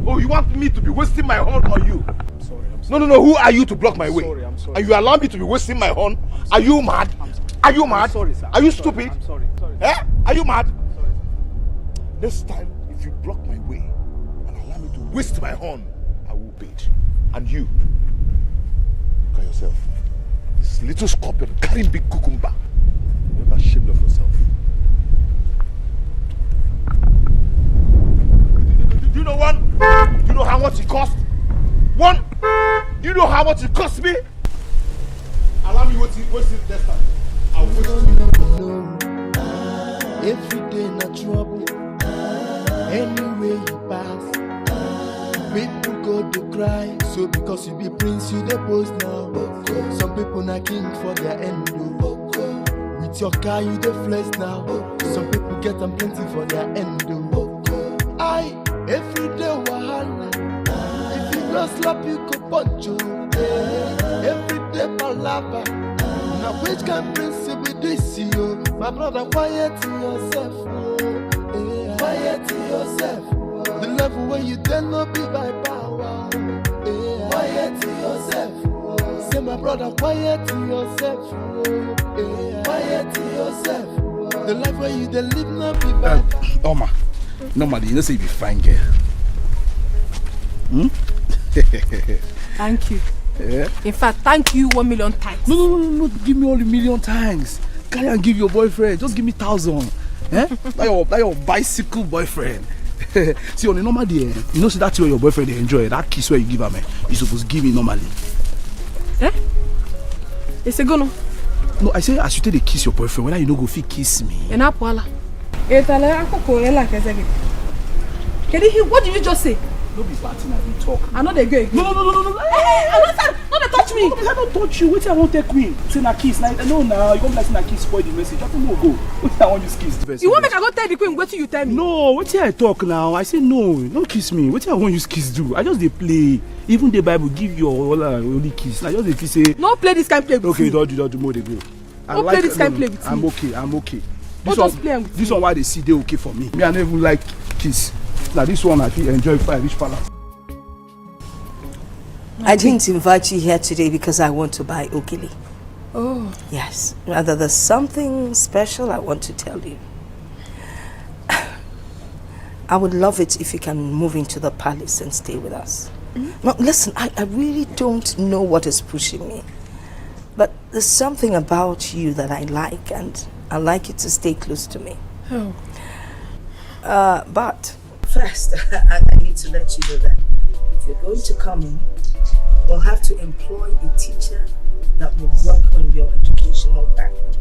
Oh, you want me to be wasting my horn on you? I'm sorry. No. Who are you to block my way? I'm sorry. And you allow me to be wasting my horn? Are you mad? Are you mad? Sorry, sir. Are you stupid? I'm sorry. Are you mad? I'm sorry. This time, if you block my way and allow me to waste my horn, I will pay it. And you, look at yourself. This little scorpion carrying big cucumber. You're not ashamed of yourself. Do you know one? Do you know how much it cost? One? Do you know how much it cost me? Allow me what's it this time. I'll wait till you. Every day na trouble. Anywhere you pass, people go to cry. So because you be prince, you the post now. Some people na king for their end. With your car, you the flex now. Some people get them plenty for their end. I every day wahala. If you no slap, you go punch you. Every day palava. Now which can prince be this you? My brother, quiet yourself. Quiet yourself. The level where you dare not be by power. Quiet yourself. Say my brother, quiet yourself. Quiet yourself. The life where you dare live not be by Oma, normally you know say you be fine girl. Thank you. Yeah. In fact, thank you 1 million times. No, give me all the million times. Carry and give your boyfriend. Just give me 1,000. Eh? That your bicycle boyfriend. See, on a normal day, you know, see that's where your boyfriend they enjoy. That kiss where you give him, you supposed to give me normally. Eh? It's a go no. No, I say as you take the kiss your boyfriend, whether you no go fit kiss me. And Apwala. What did you just say? Don't be batting at me talk. I know they go. No. Hey, don't touch me. I don't touch you. Wait till I won't take me. Say na kiss. Now you come like say na kiss spoil the message. I don't know go. Wait till I want you kiss. You want make I go tell the queen? Wait till you tell me. No, wait till I talk now. I say no. Don't kiss me. Wait till I want you kiss do. I just they play. Even the Bible give you only kiss. Now just they say. No play this kind of play with okay, me. don't do more they go. Don't play this kind of play with me. I'm okay. This one why they see they okay for me. Me I don't even like kiss. Now this one I feel enjoy if I reach palace. I didn't invite you here today because I want to buy ogili. Oh. Yes. Rather, there's something special I want to tell you. I would love it if you can move into the palace and stay with us. Mm-hmm. Now, listen, I really don't know what is pushing me. But there's something about you that I like, and I like you to stay close to me. Oh. But first, I need to let you know that if you're going to come in, we'll have to employ a teacher that will work on your educational background.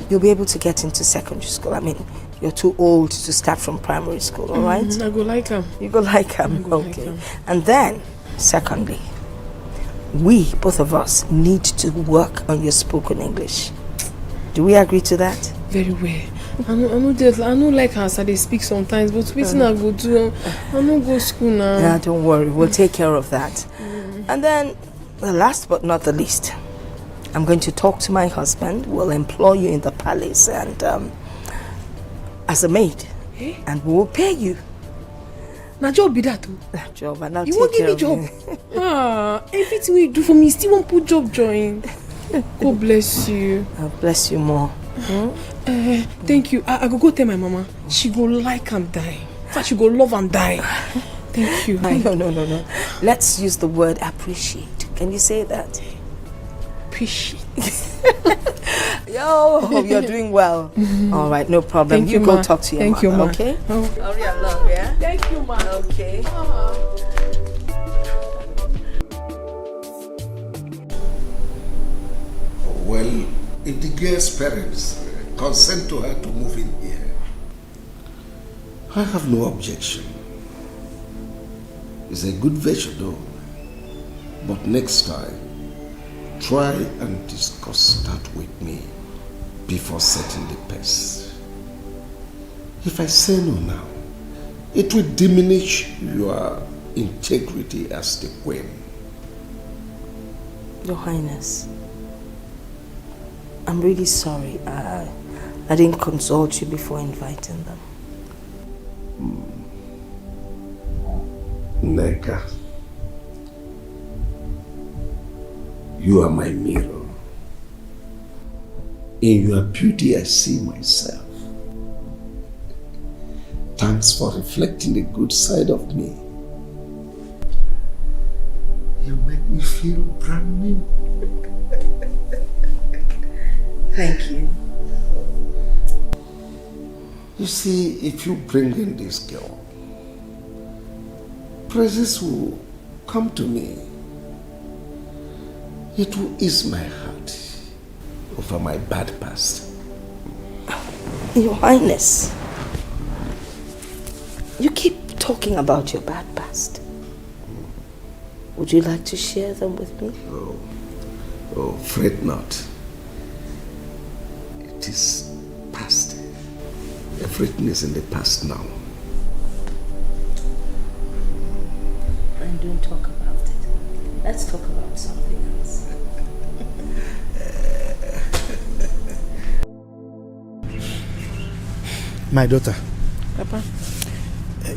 You'll be able to get into secondary school. I mean, you're too old to start from primary school, all right? I go like him. You go like him? Okay. And then, secondly, we, both of us, need to work on your spoken English. Do we agree to that? Very well. I know like how they speak sometimes, but waiting I go do. I no go school now. Yeah, don't worry. We'll take care of that. And then, last but not the least, I'm going to talk to my husband. We'll employ you in the palace and as a maid, and we will pay you. Now job be that too. Job, and I'll you take won't give care me of job. Everything you do for me, still won't put job join. God bless you. I'll bless you more. Thank you. I go tell my mama. She go like and die. In fact, she go love and die. Thank you. No. Let's use the word appreciate. Can you say that? Appreciate. Yo, you're doing well. All right, no problem. Thank you, go ma. talk to your Thank you, mama, ma. okay? Oh. Hurry along, yeah? Thank you, ma. Okay. Well, if the girl's parents consent to her to move in here, I have no objection. It's a good venture though. But next time, try and discuss that with me before setting the pace. If I say no now, it will diminish your integrity as the queen. Your Highness, I'm really sorry. I didn't consult you before inviting them. Neka, you are my mirror. In your beauty, I see myself. Thanks for reflecting the good side of me. You make me feel brand new. Thank you. You see, if you bring in this girl, praises will come to me. It will ease my heart over my bad past. Your Highness, you keep talking about your bad past. Would you like to share them with me? Oh, fret not. It is past. Everything is in the past now. And don't talk about it. Let's talk about something else. My daughter. Papa.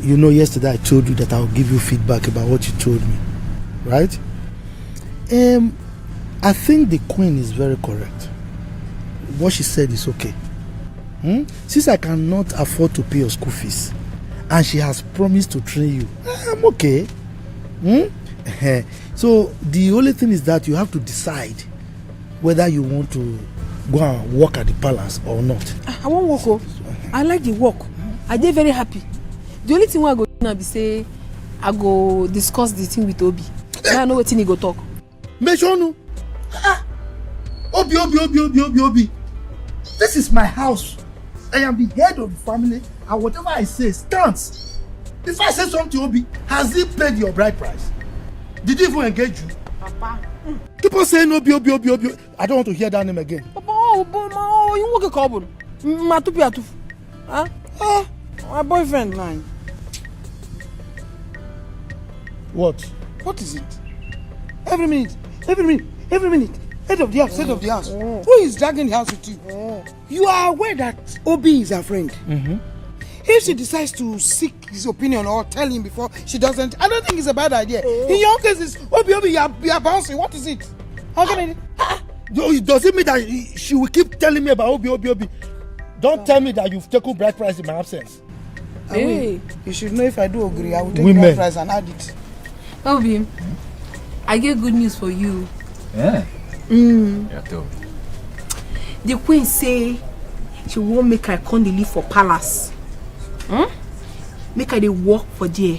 You know, yesterday I told you that I'll give you feedback about what you told me, right? I think the queen is very correct. What she said is okay. Since I cannot afford to pay your school fees, and she has promised to train you, I'm okay. So the only thing is that you have to decide whether you want to go and work at the palace or not. I won't work. Oh. I like the work. I dey very happy. The only thing I go do now be say I go discuss the thing with Obi. Now I know what he go talk. Meshonu. Obi. This is my house. I am the head of the family, and whatever I say stands. If I say something to Obi, has he paid your bride price? Did he even engage you? Papa. Keep on saying Obi. I don't want to hear that name again. Papa, you work a couple. Matupi. Huh? My boyfriend, man. What? What is it? Every minute. Head of the house. Who is dragging the house with you? You are aware that Obi is her friend. If she decides to seek his opinion or tell him before she doesn't, I don't think it's a bad idea. In your case, it's Obi, you are bouncing. What is it? How can Does it mean that she will keep telling me about Obi? Don't tell me that you've taken bride price in my absence. Hey, you should know if I do agree, I will take Women. bride price and add it. Obi, I get good news for you. Yeah. Yeah, tell me. The queen say she won't make her come dey live for palace. Make her dey work for there.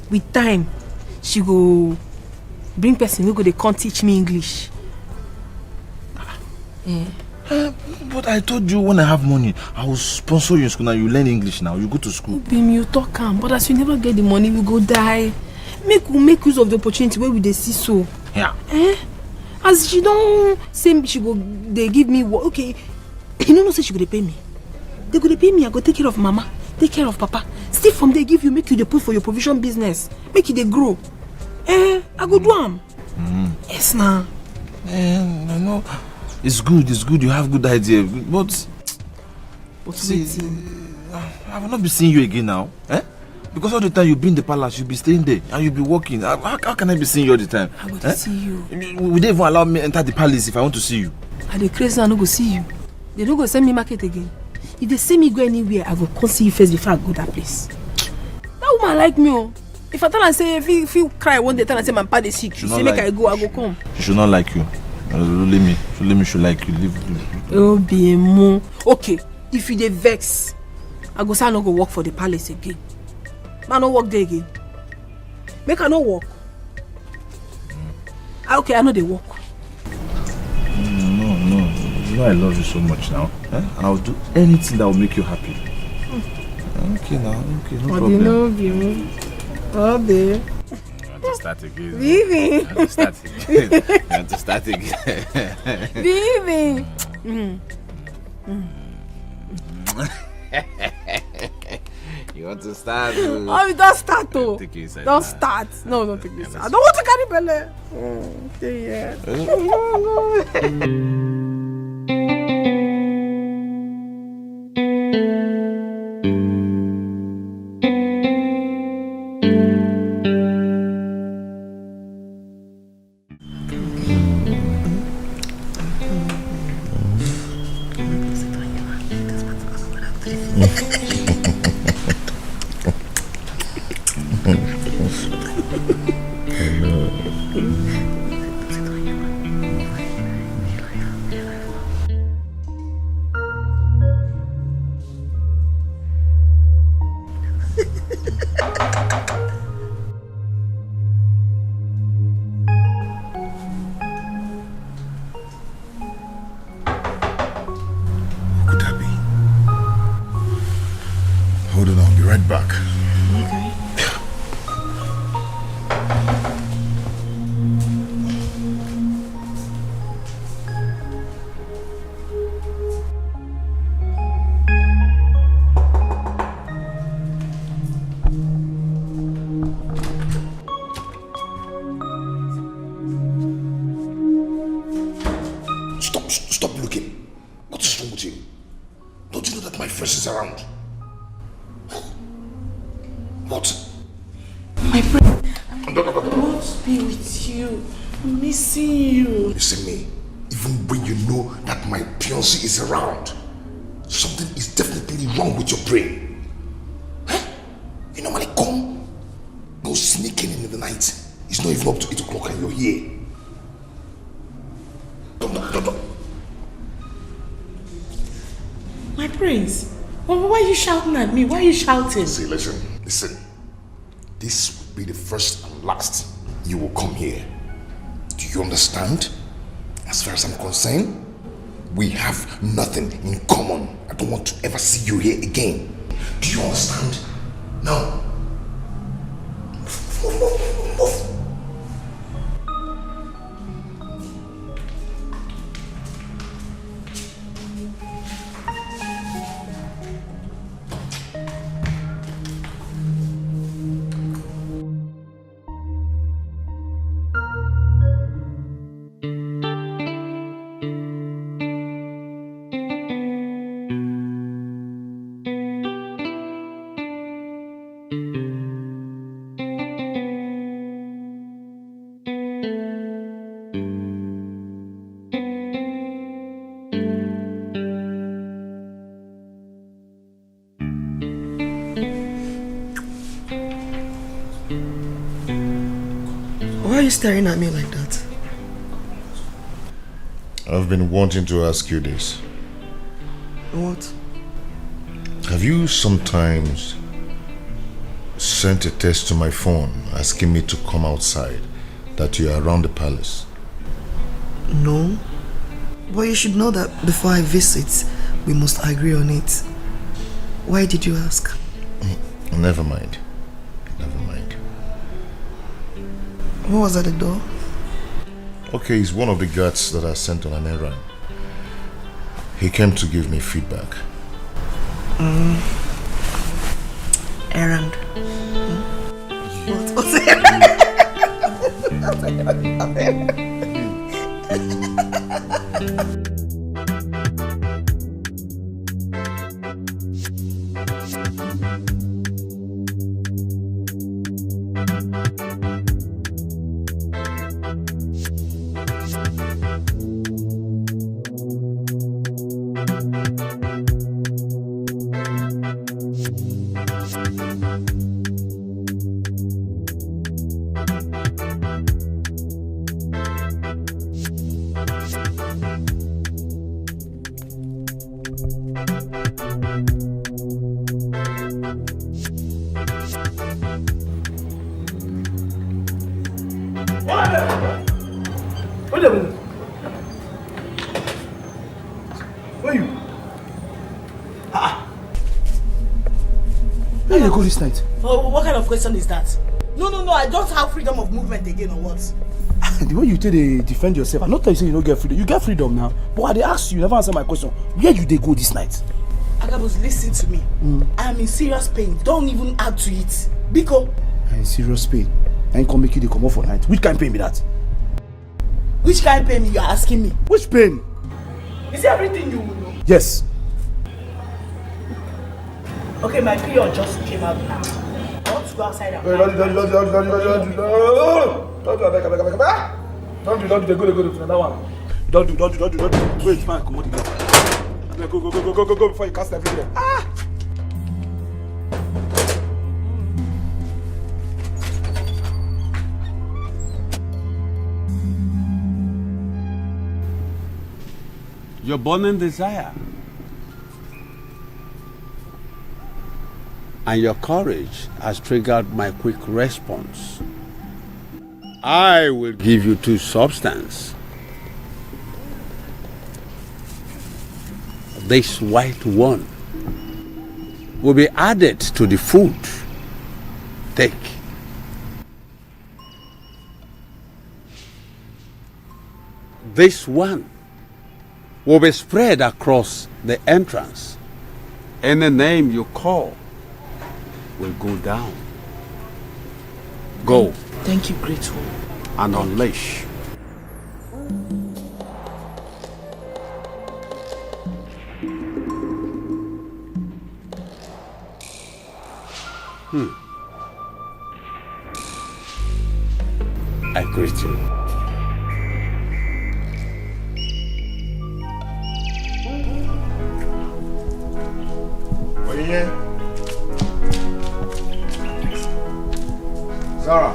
With time, she go bring person who go dey come teach me English. But I told you when I have money, I will sponsor you in school. Now you learn English now. You go to school. Bim, you talk calm, but as you never get the money, we go die. Make use of the opportunity where we dey see so. Yeah. As she don't say she go, they give me work. Okay, you know say she go dey pay me. They go dey pay me. I go take care of mama, take care of papa. Still from they give you, make you dey put for your provision business, make you dey grow. I go do am. Yes, now. I know. It's good. You have good idea, but see, I will not be seeing you again now. Because all the time you be in the palace, you'll be staying there and you'll be working. How can I be seeing you all the time? I go to see you. Would they even allow me enter the palace if I want to see you? I dey crazy, I no go see you. They no go send me market again. If they send me go anywhere, I go come see you first before I go that place. That woman like me, oh. If I tell her say if you cry one day, tell her say my papa is sick. She say make I go come. She should not like you. Let me should like you. Leave. Oh, be mo. Okay, if you dey vex, I go say I no go work for the palace again. Man, no work there again. Make I no work. Okay, I know they work. No. You know I love you so much now. I'll do anything that will make you happy. Okay now. Okay, no problem. No, you have to start again. Vivi. You have to start again. Vivi. You want to start? Oh, don't start though. Take it inside. Don't start. No, don't take this. I don't want to carry belly. Okay, is around. What? My friend, I want to be with you. I'm missing you. Listen me, even when you know that my fiancé is around, something is definitely wrong with your brain. Huh? You normally go sneaking in the night. It's not even up to 8 o'clock and you're here. Don't. My prince, why are you shouting at me? Why are you shouting? See, listen. This will be the first and last you will come here. Do you understand? As far as I'm concerned, we have nothing in common. I don't want to ever see you here again. Do you understand? No. Move. Why are you staring at me like that? I've been wanting to ask you this. What? Have you sometimes sent a text to my phone asking me to come outside, that you are around the palace? No. But you should know that before I visit, we must agree on it. Why did you ask? Never mind. Who was at the door? Okay, he's one of the guards that I sent on an errand. He came to give me feedback. Errand. What's errand? Where you go this night? Oh, what kind of question is that? No, I don't have freedom of movement again or what? The way you tell they defend yourself, I'm not telling you you don't get freedom. You get freedom now. But I ask you, never answer my question. Where you they go this night? Agabus, listen to me. I am in serious pain. Don't even add to it. Biko. I'm in serious pain. I ain't gonna make you they come off for night. Which kind of pain be that? Which kind of pain you are asking me? Which pain? Is it everything you will know? Yes. Okay, my period just came out now. I want to go outside and Don't do, go that one. Don't do. Wait, man, come on. Go before you cast everything. Your burning desire and your courage has triggered my quick response. I will give you 2 substances. This white one will be added to the food. Take. This one will be spread across the entrance. Any name you call will go down. Go. Thank you, Great One. And unleash. I greet you. Sarah.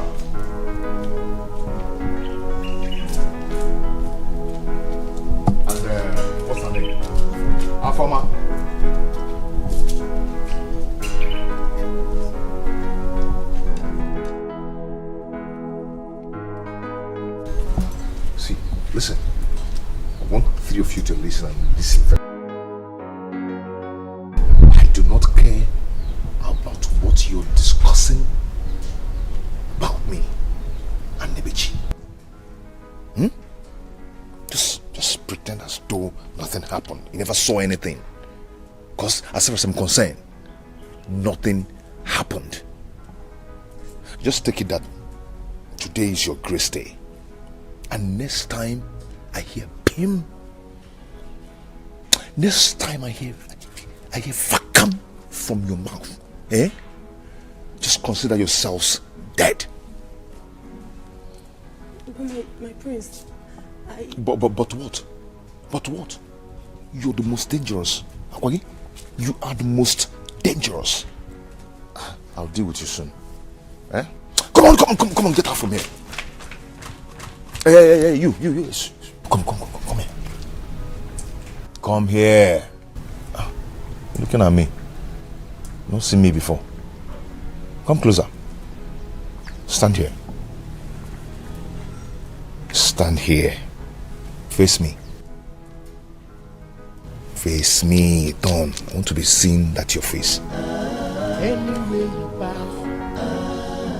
And what's her name? Afama. See, listen. I want three of you to listen and listen very. I do not care about what you're discussing about me and Nebechi. Just pretend as though nothing happened. You never saw anything. Because as far as I'm concerned, nothing happened. Just take it that today is your grace day. And next time I hear Pim, next time I hear Fakam from your mouth, just consider yourselves dead. My prince, But what? But what? You're the most dangerous. Akwagi, you are the most dangerous. I'll deal with you soon. Come on, get out from here. Hey, you. Come here. Come here. You're looking at me. You don't see me before. Come closer. Stand here. Stand here. Face me. Face me, Don. I want to be seen that your face. Anyway you pass,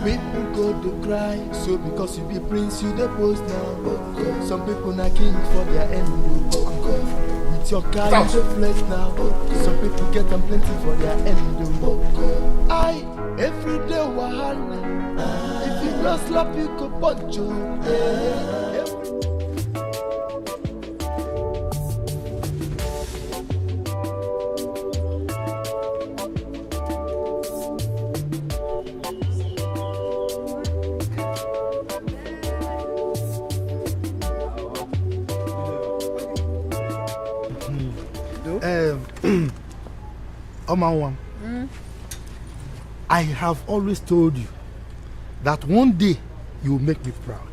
people go to cry. So because you be prince, you the post now. Some people not king for their end. With your car, you the flex now. Some people get them plenty for their end. I every day wahala. If you not slap, you go punch you. Omanwam, I have always told you that one day you will make me proud.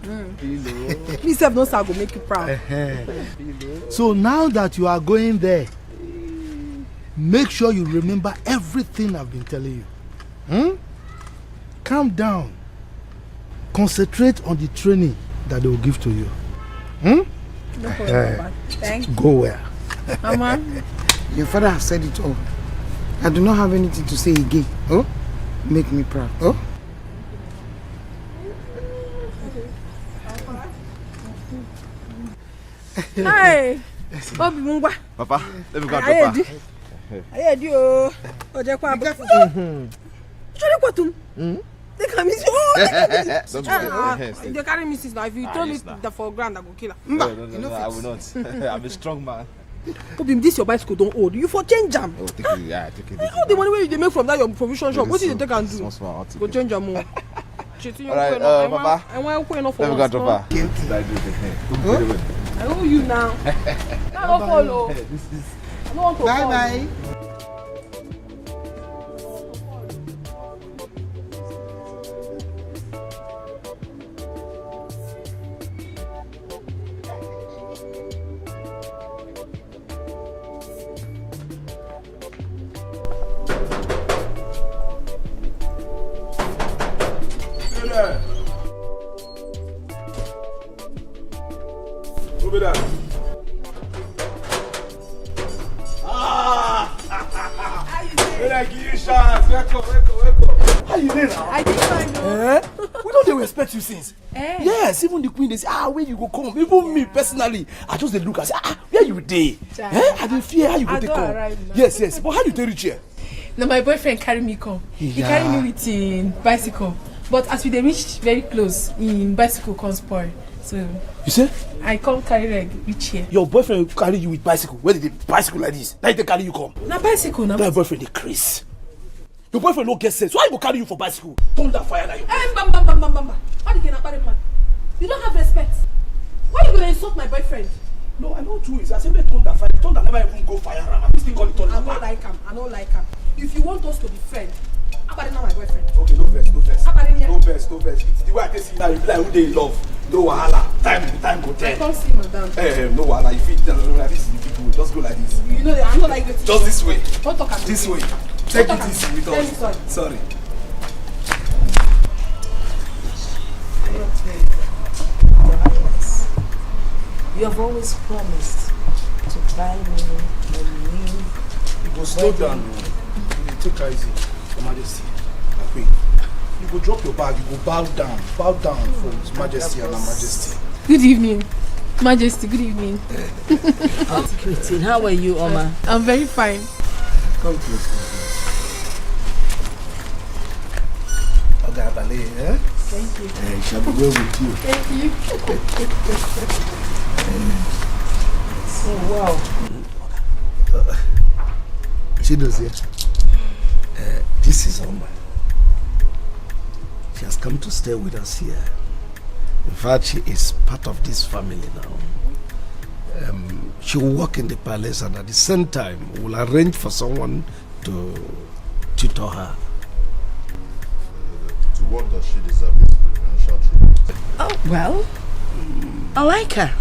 Me self no say I go make you proud. So now that you are going there, make sure you remember everything I've been telling you. Calm down. Concentrate on the training that they will give to you. No problem, thank you. Go where? Mama, your father has said it all. I do not have anything to say again. Oh, make me proud. Oh. Hi, Bobby Mungwa. Papa, let me go, Papa. I heard you. Oh, Jack, what? They can miss you. They carry me since now. If you throw me the foreground, I go kill her. No, I will not. I'm a strong man. Bobby, this your bicycle don't hold. You for change jam. Oh, take it. Yeah, take it. All the money where you make from that your provision shop. What did you take and do? Go change jam more. Alright, Papa. I want to let me go, Papa. I owe you now. Now don't follow. Bye bye. Over there. When I give you a chance, welcome. How you doing now? I think I know. We don't dey respect you since. Yes, even the queen, they say, where you go come? Even me personally, I just dey look and say, where you dey? I dey fear how you go take come. Yes, but how you dey reach here? Now my boyfriend carry me come. He carry me with him bicycle. But as we dey reach very close, him bicycle come spoil. So you say? I come carry leg reach here. Your boyfriend carry you with bicycle. Where did the bicycle like this? Now they carry you come. Na bicycle na. That boyfriend dey craze. Your boyfriend no get sense. Why he go carry you for bicycle? Turn that fire like you. Bamba. How do you get a man? You don't have respect. Why are you gonna insult my boyfriend? No, I know true is. I say make turn that fire. Turn that never even go fire. I still call it turn that fire. I don't like him. If you want us to be friends, Abadi not my boyfriend. Okay, no vex. Abadi No vex. It's the way I can see now. You be like who they in love. No wahala. Time go tell. I can't see madam. No wahala. If it like this, the people just go like this. You know that I'm not like this. Just this way. Don't talk This way. Take it easy with us. Sorry. You have always promised to buy me a new. You go slow down. You take it easy. Your Majesty. Wait. You go drop your bag. You go bow down for His Majesty and Her Majesty. Good evening, Majesty. Good evening. Christine, how are you, Oma? I'm very fine. Come close. Okay, Ballet, eh? Thank you. Shall we go with you? Thank you. Oh, wow. She knows here. This is Oma. She has come to stay with us here. In fact, she is part of this family now. She will work in the palace and at the same time will arrange for someone to tutor her. To what does she deserve this preferential treatment? Oh, well, I like her.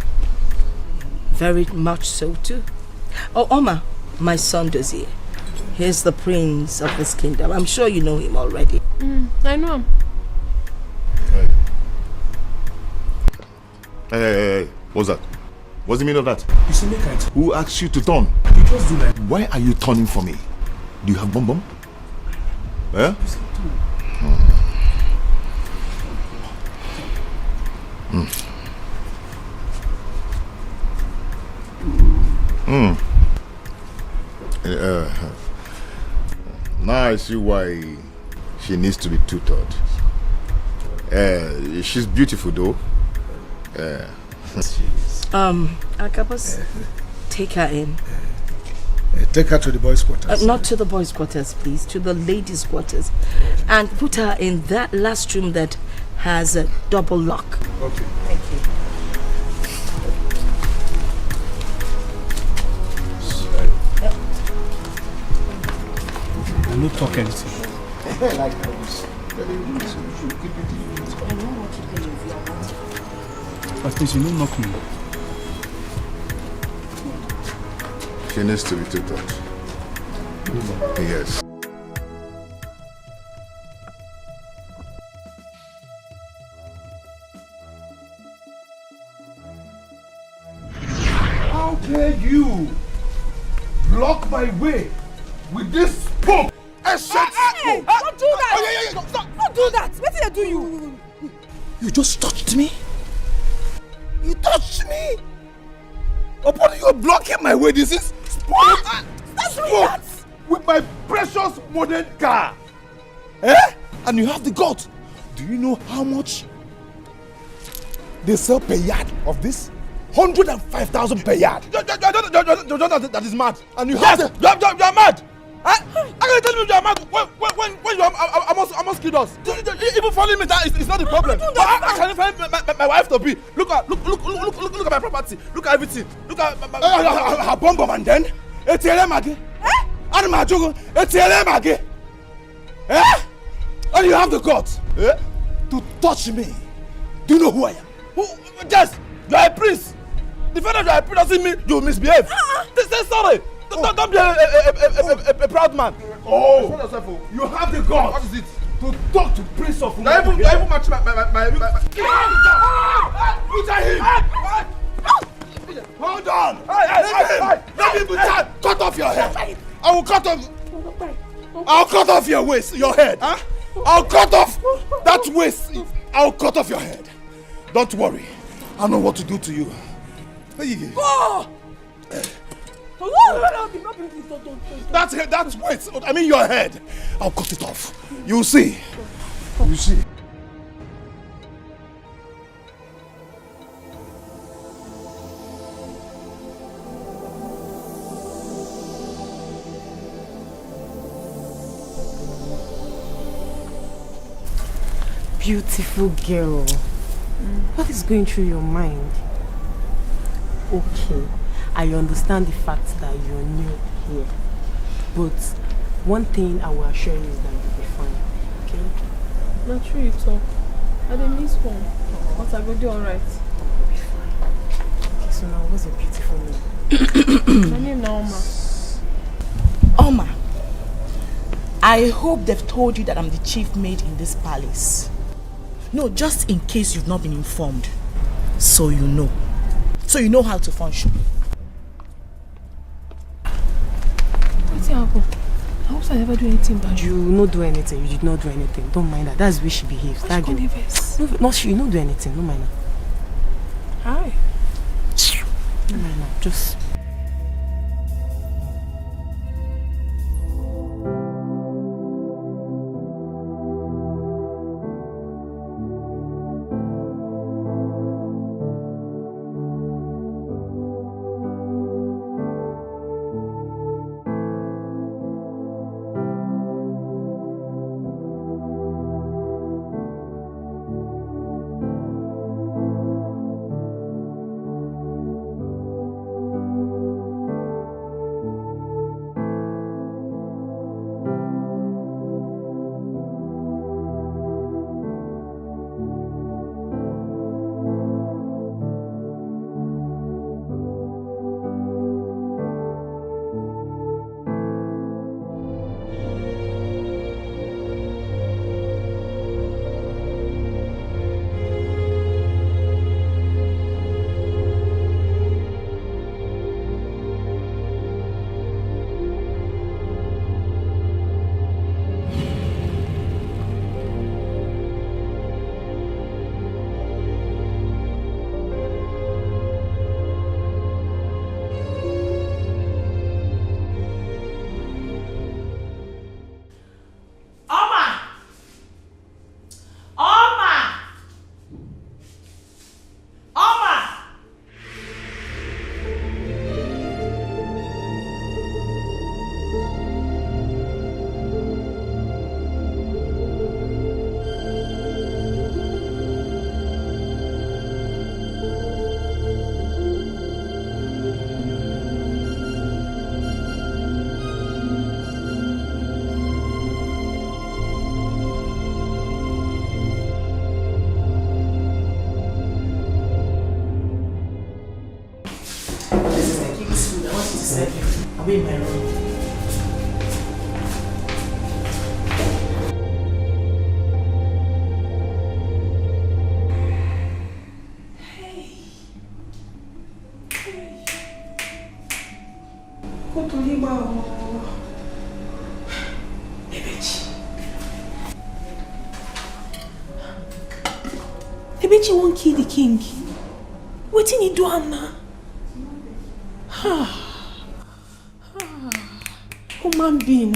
Very much so too. Oh, Oma, my son Deceit. He's the prince of this kingdom. I'm sure you know him already. I know him. Hey, what's that? What's the meaning of that? You see, make it. Who asked you to turn? You just do like. Why are you turning for me? Do you have bum? Eh? Now I see why she needs to be tutored. She's beautiful though. Agabus, take her in. Take her to the boys' quarters. Not to the boys' quarters, please. To the ladies' quarters. And put her in that last room that has a double lock. Okay. Thank you. I don't talk anything. Like this. You should keep it in your I know what to do if you want. But please, you don't knock me. She needs to be tutored. Yes. How dare you block my way with this spoke? Hey, don't do that! Don't do that! What did I do you? You just touched me? You touched me? Upon you blocking my way, this is spoke with my precious modern car. Eh? And you have the guts. Do you know how much they sell per yard of this? 105,000 per yard. That is mad. And you have you are mad. I can tell you are mad when you almost killed us. Even following me, that is not the problem. I can't find my wife to be. Look at my property. Look at everything. Look at her bomb and then ATLM again. And my joke ATLM again. And you have the guts to touch me. Do you know who I am? Yes, you are a prince. The fact that you are a prince doesn't mean you misbehave. Say sorry. Don't be a proud man. Oh, you have the guts. What is it? To talk to Prince of Women. I even match my Look at him. Hold on. Let me cut off your head. I will cut off. I'll cut off your waist, your head. Huh? I'll cut off that waist. I'll cut off your head. Don't worry. I know what to do to you. Oh! That's waist. I mean your head. I'll cut it off. You'll see. You see. beautiful girl. What is going through your mind? Okay, I understand the fact that you're new here. But one thing I will assure you is that you'll be fine. Okay? Not true you talk. I didn't miss one. But I will do alright. Okay, so now what's your beautiful name? My name is Oma. Oma, I hope they've told you that I'm the chief maid in this palace. No, just in case you've not been informed. So you know. So you know how to function. What's happened? I hope I never do anything bad. You not do anything. You did not do anything. Don't mind that. That's the way she behaves. That girl. No, not she. You not do anything. Don't mind her. Hi. Don't mind her. Just. I'll be in my room. Ebechi won't kill the king. What did he do, Anna? Human being.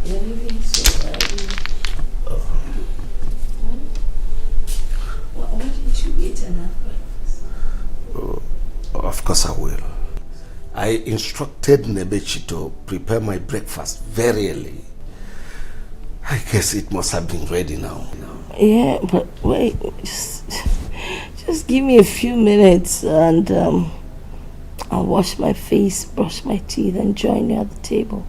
You're leaving so early. Why didn't you eat enough breakfast? Of course I will. I instructed Nebechi to prepare my breakfast very early. I guess it must have been ready now. Yeah, but wait, just give me a few minutes and I'll wash my face, brush my teeth and join you at the table.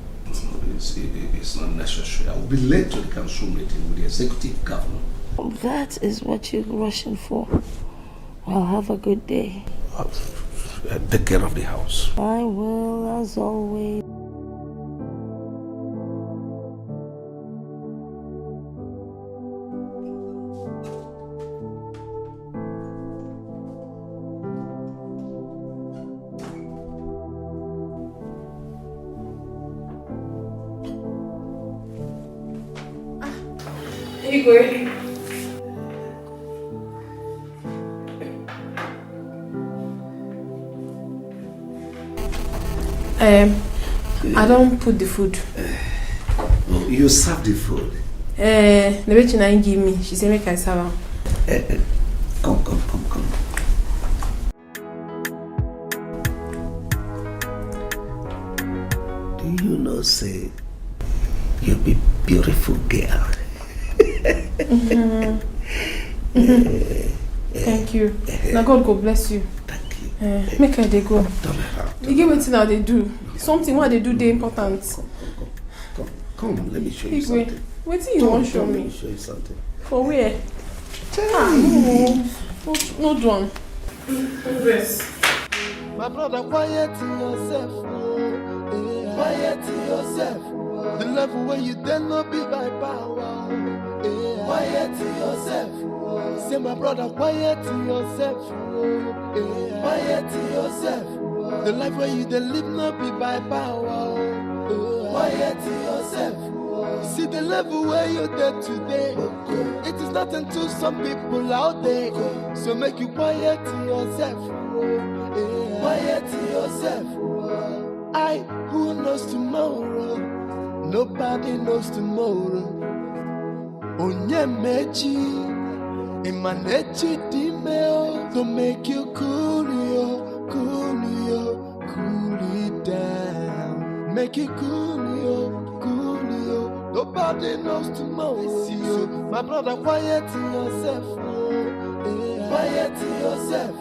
It's not necessary. I will be late to the council meeting with the executive governor. That is what you're rushing for. Well, have a good day. Take care of the house. I will, as always. Igwe. I don't put the food. No, you serve the food. The bitch give me. She said make I serve her. Come. You know, say, you be beautiful girl. Thank you. Now God go bless you. Thank you. Make her they go. You give me now they do. Something what they do they important. Come, let me show you something. Wait till you want to show me. Let me show you something. For where? No done. Yes. My brother, quiet yourself. Quiet yourself. The level where you dare not be by power. Quiet yourself. Say, my brother, quiet yourself. Quiet yourself. The life where you dare live not be by power. Quiet yourself. See the level where you're there today. It is not until some people out there. So make you quiet yourself. Quiet yourself. Who knows tomorrow? Nobody knows tomorrow. Onyemechi, Imanechi Dimeo, to make you cool it down. Make you cool. Nobody knows tomorrow. See you, my brother. Quiet yourself. Quiet yourself.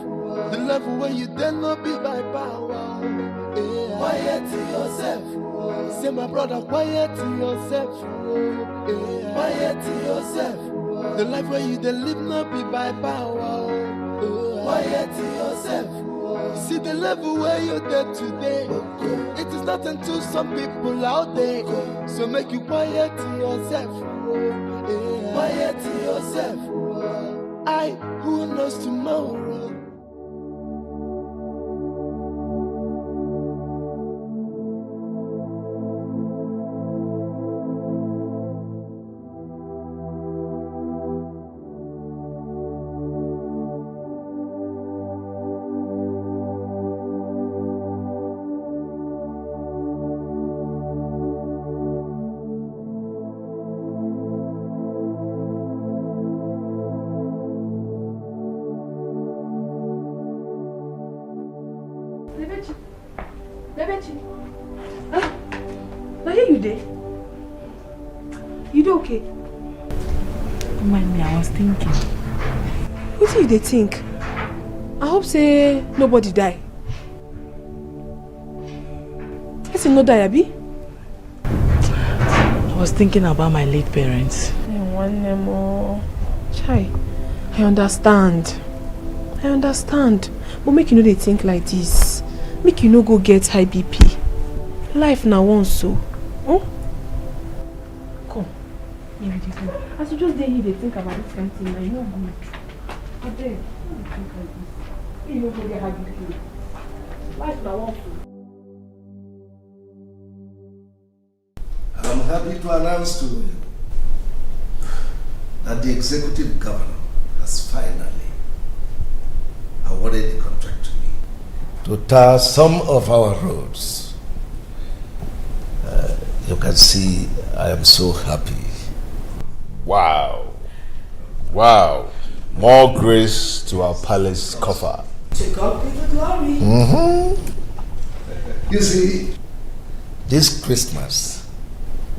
The level where you dare not be by power. Quiet yourself. Say, my brother, quiet yourself. Quiet yourself. The life where you dare live not be by power. Quiet yourself. See the level where you're there today. It is not until some people out there. So make you quiet yourself. Quiet yourself. Who knows tomorrow? Okay. Don't mind me, I was thinking. What do you think? I hope say nobody die. I say no die, Abi? I was thinking about my late parents. Chai, I understand. But make you know they think like this. Make you no go get high BP. Life now once so. As you just there here, they think about this kind of thing, and you're good. But then, don't think like this. You don't get how you feel. Life now won't. I'm happy to announce to you that the executive governor has finally awarded the contract to me to tar some of our roads. You can see I am so happy. Wow. More grace to our palace coffer. To God be the glory. You see, this Christmas,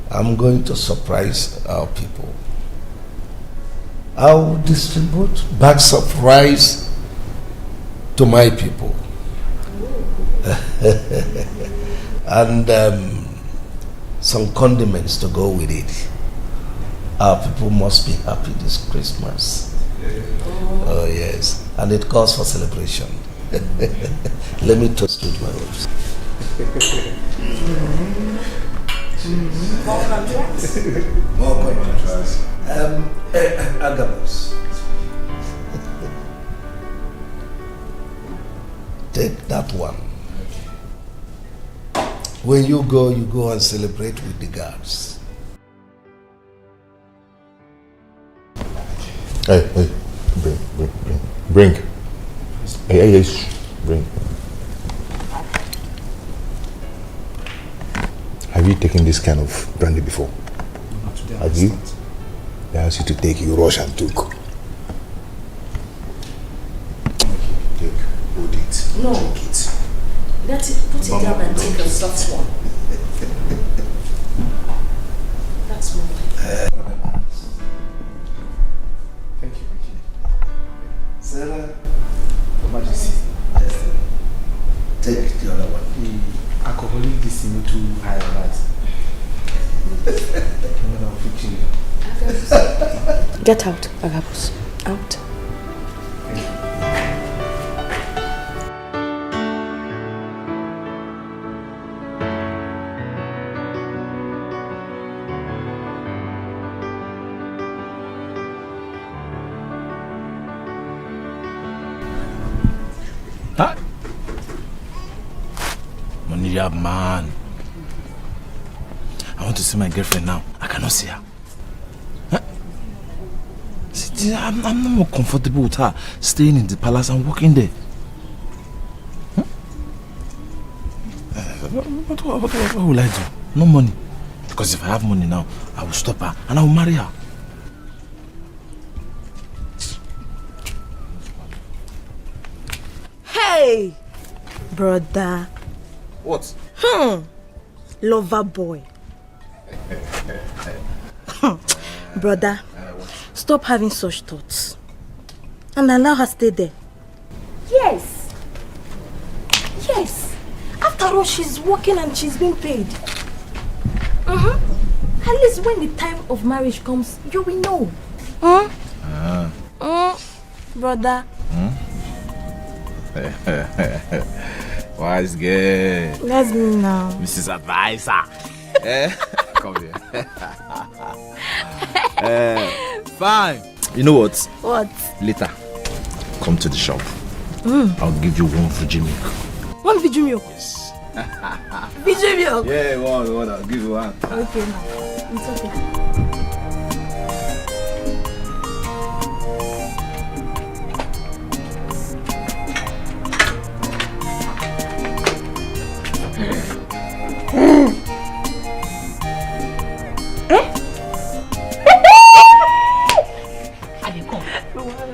I'm going to surprise our people. I'll distribute bags of rice to my people. And some condiments to go with it. Our people must be happy this Christmas. Oh yes, and it calls for celebration. Let me toast with my lips. More contracts. Agabus. Take that one. When you go and celebrate with the guards. Hey, bring. Hey, bring. Have you taken this kind of brandy before? Have you? They asked you to take, you rush and took. Take, hold it. No. Take it. Put it down and take a soft one. take the other one. The alcoholic is too high on that. Get out, Agabus. Out. Money, man. I want to see my girlfriend now. I cannot see her. Huh? See, I'm not more comfortable with her staying in the palace and working there. Huh? What will I do? No money. Because if I have money now, I will stop her and I will marry her. Hey, brother. What? Lover boy. Brother, stop having such thoughts and allow her stay there. Yes. Yes. After all, she's working and she's being paid. At least when the time of marriage comes, you will know. Brother. Wise girl. That's me now. Mrs. Advisor. Come here. Fine. You know what? What? Later, come to the shop. I'll give you one Fiji milk. One Fiji milk? Yes. Fiji milk? Yeah, one. I'll give you one. Okay, now. It's okay.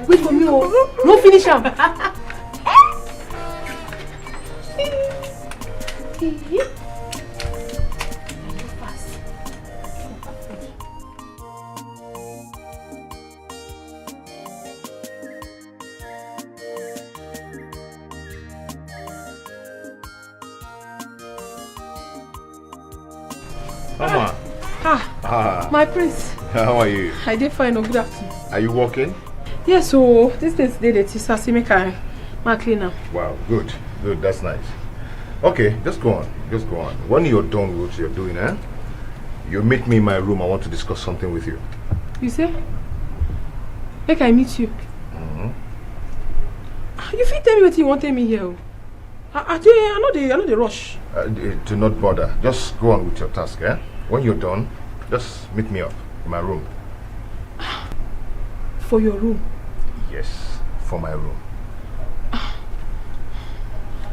Wait for me, oh. No finish am. Mama. My prince. How are you? I did fine. Good afternoon. Are you working? Yes, so this is the teacher. See, make I clean now. Wow, good. That's nice. Okay, just go on. When you're done with what you're doing, you meet me in my room. I want to discuss something with you. You say? Make I meet you. You fit tell me what you want to tell me here. I know the rush. Do not bother. Just go on with your task, When you're done, just meet me up in my room. For your room? Yes, for my room.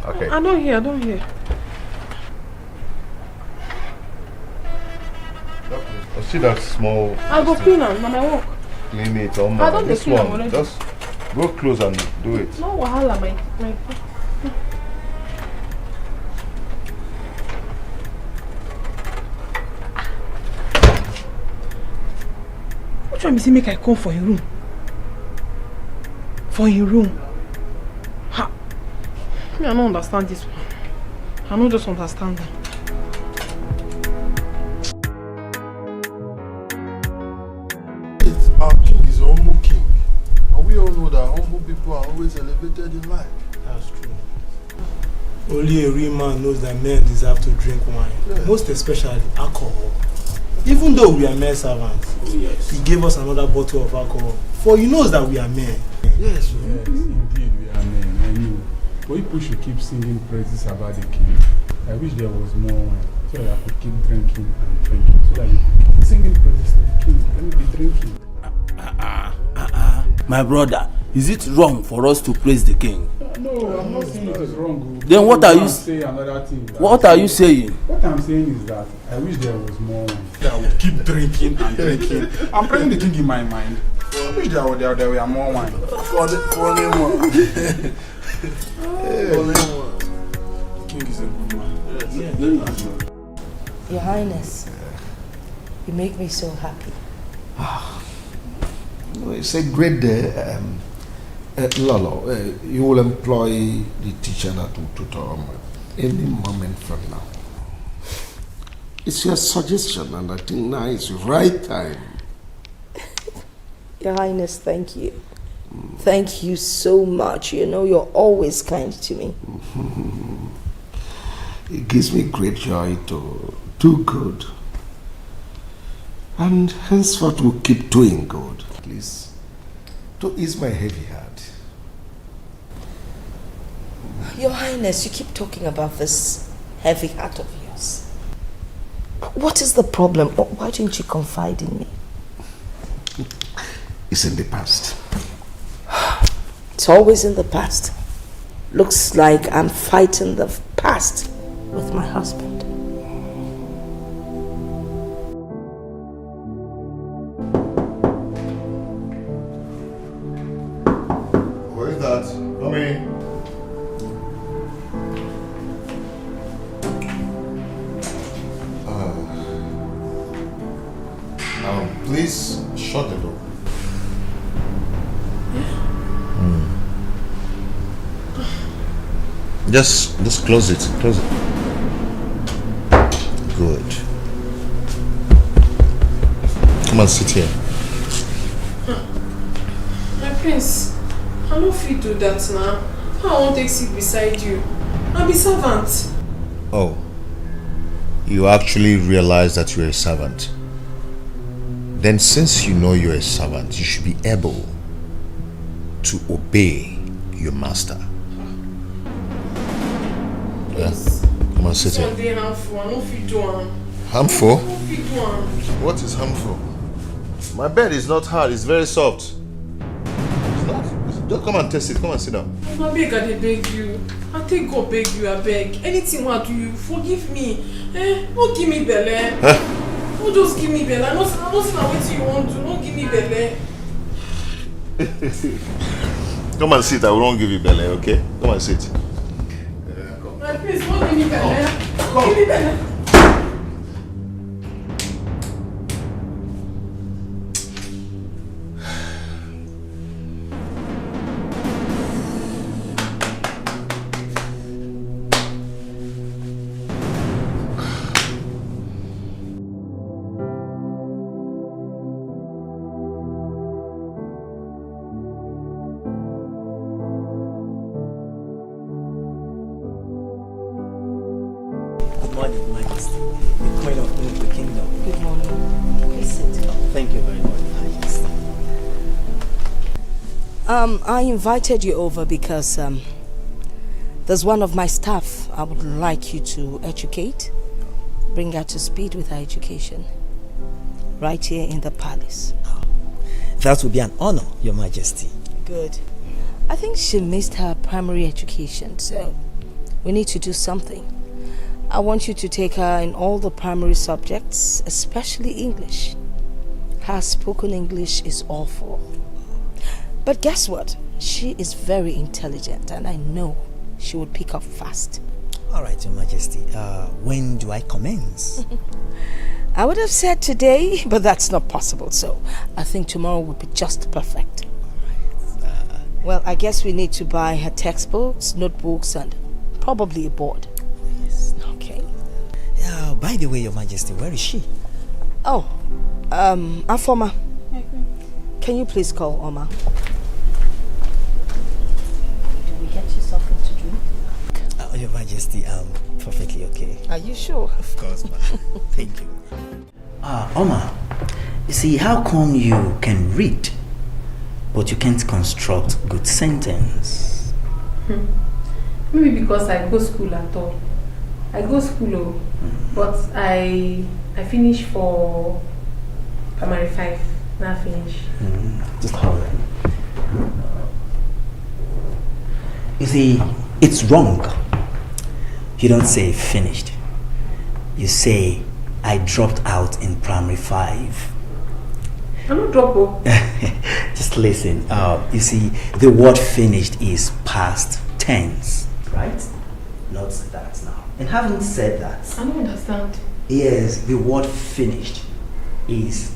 Okay. I don't hear. See that small... I'll go clean am, na my work. Clean it, I don't this clean am one. already. Just go close and do it. No wahala, my. Which one be say make I come for your room? For your room? Ha! Me, I don't understand this one. I don't just understand them. Our king is a humble king. And we all know that humble people are always elevated in life. That's true. Only a real man knows that men deserve to drink wine. Yeah. Most especially alcohol. Even though we are men servants, he gave us another bottle of alcohol. For he knows that we are men. Yes, indeed we are men. I know. But people should keep singing praises about the king. I wish there was more wine so that I could keep drinking and drinking. So that you could keep singing praises to the king and be drinking. My brother, is it wrong for us to praise the king? No, I'm not saying it is wrong. Then what are you saying? Another thing. What are you saying? What I'm saying is that I wish there was more wine. That I would keep drinking and drinking. I'm praising the king in my mind. I wish there were more wine. For the one. King is a good man. Yes. Your Highness, you make me so happy. It's a great day. Lolo, you will employ the teacher to tutor any moment from now. It's your suggestion, and I think now is the right time. Your Highness, thank you. Thank you so much. You know, you're always kind to me. It gives me great joy to do good. And henceforth we'll keep doing good. At least to ease my heavy heart. Your Highness, you keep talking about this heavy heart of yours. What is the problem? Why didn't you confide in me? It's in the past. It's always in the past. Looks like I'm fighting the past with my husband. Who is that? Come in. Please shut the door. Just close it. Close it. Good. Come and sit here. My prince, I don't fit do that now. I won't take seat beside you. I'll be servant. Oh. You actually realize that you're a servant. Then since you know you're a servant, you should be able to obey your master. Yes. Come on, sit here. Sunday harmful. I don't fit do one. Harmful? I don't fit do one. What is harmful? My bed is not hard, it's very soft. It's not. Just come and test it. Come and sit down. I beg, I beg you. I take God beg you, I beg. Anything I do you, forgive me. Don't give me belly. Don't just give me belly. I don't see what you want to. Don't give me belly. Come and sit, I won't give you belly, okay? Come and sit. My prince, don't give me belly. Give me belly. I invited you over because there's one of my staff I would like you to educate, bring her to speed with her education, right here in the palace. That would be an honor, Your Majesty. Good. I think she missed her primary education, so we need to do something. I want you to take her in all the primary subjects, especially English. Her spoken English is awful. But guess what? She is very intelligent and I know she would pick up fast. All right, Your Majesty. When do I commence? I would have said today, but that's not possible. So I think tomorrow would be just perfect. Well, I guess we need to buy her textbooks, notebooks, and probably a board. Yes. Okay. By the way, Your Majesty, where is she? Oh, Afoma. Can you please call Oma? Do we get you something to drink? Your Majesty, I'm perfectly okay. Are you sure? Of course, ma'am. Thank you. Oma, you see, how come you can read, but you can't construct good sentence? Maybe because I go school at all. I go school, but I finish for primary 5. Now finish. Just hold on. You see, it's wrong. You don't say finished. You say, I dropped out in primary 5. I'm not drop. Just listen. You see, the word finished is past tense, right? Not that now. And having said that, I don't understand. yes, the word finished is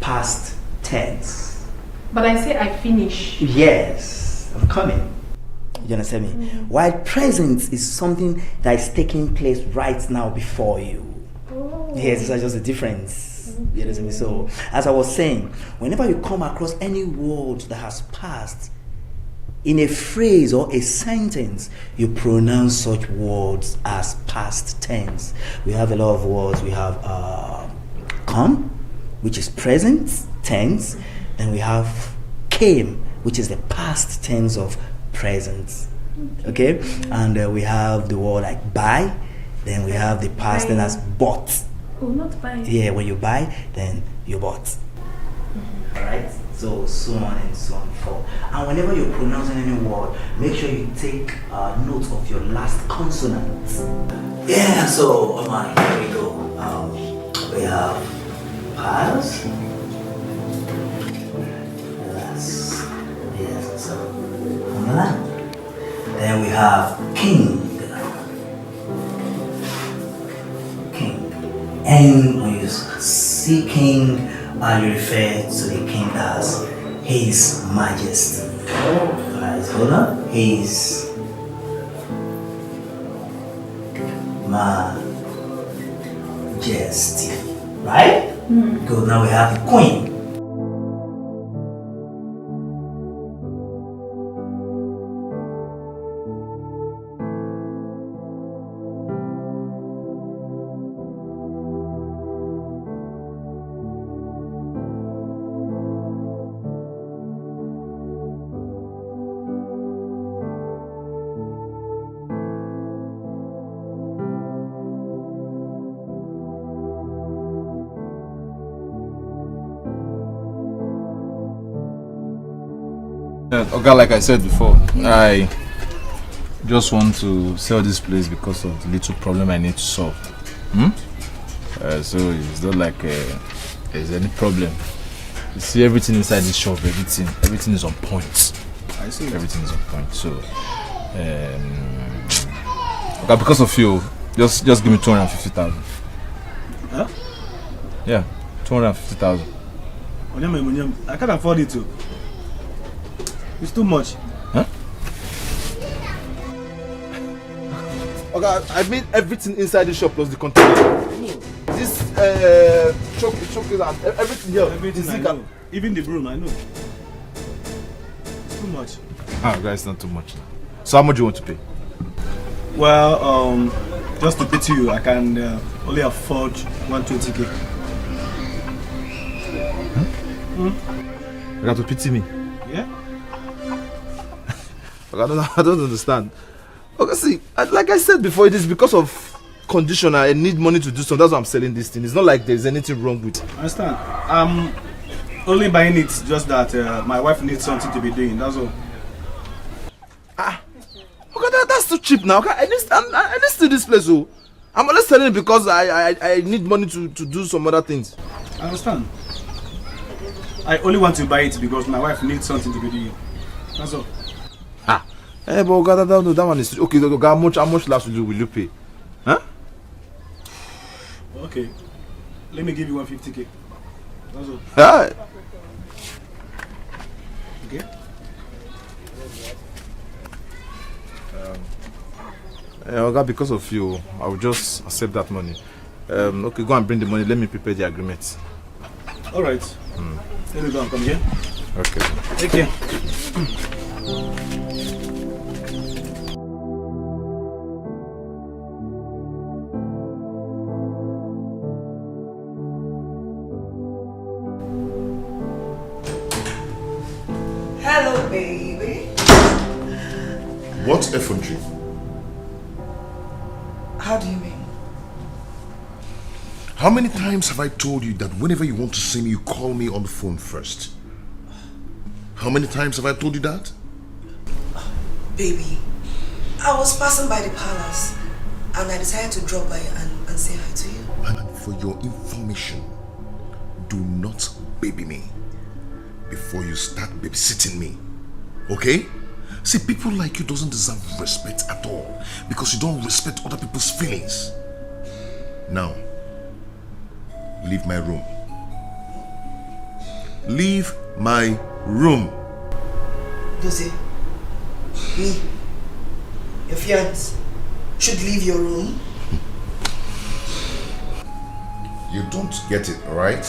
past tense. But I say I finish. Yes, I'm coming. You understand me? While presence is something that is taking place right now before you. Yes, there's just a difference. You understand me? So, as I was saying, whenever you come across any word that has passed in a phrase or a sentence, you pronounce such words as past tense. We have a lot of words. We have come, which is present tense. Then we have came, which is the past tense of present. Okay? And we have the word like buy. Then we have the past tense as bought. Oh, not buy. Yeah, when you buy, then you bought. Alright? So on and so on forth. And whenever you're pronouncing any word, make sure you take note of your last consonant. Yeah, so here we go. We have past. Yes, so on the line. Then we have king. And when you see king, you refer to the king as His Majesty. Alright, hold on. His Majesty. Right? Good. Now we have the queen. Okay, like I said before, I just want to sell this place because of the little problem I need to solve. So it's not like there's any problem. You see everything inside this shop, everything is on point. I see. Everything is on point. So, okay, because of you, just give me 250,000. Huh? Yeah, 250,000. I can't afford it too. It's too much. Huh? Okay, I mean everything inside the shop plus the container. This chocolate and everything here. Everything I know. Even the broom, I know. It's too much. Ah, guys, not too much now. So how much do you want to pay? Well, just to pity you, I can only afford 120k. You got to pity me? Yeah? I don't understand. Okay, see, like I said before, it is because of condition. I need money to do something. That's why I'm selling this thing. It's not like there's anything wrong with it. I understand. I'm only buying it just that my wife needs something to be doing. That's all. Okay, that's too cheap now. Okay, I need to see this place. Oh, I'm only selling it because I need money to do some other things. I understand. I only want to buy it because my wife needs something to be doing. That's all. Hey, but that one is okay. How much last will you pay? Huh? Okay. Let me give you 150k. That's all. Yeah. Okay. Okay, because of you, I will just accept that money. Okay, go and bring the money. Let me prepare the agreement. All right. Let me go and come here. Okay. Take care. Hello, baby. What effrontery? How do you mean? How many times have I told you that whenever you want to see me, you call me on the phone first? How many times have I told you that? Baby, I was passing by the palace and I decided to drop by and say hi to you. And for your information, do not baby me before you start babysitting me. Okay? See, people like you doesn't deserve respect at all because you don't respect other people's feelings. Now, leave my room. Leave my room. Dozie, Me, your fiance, should leave your room? You don't get it, right?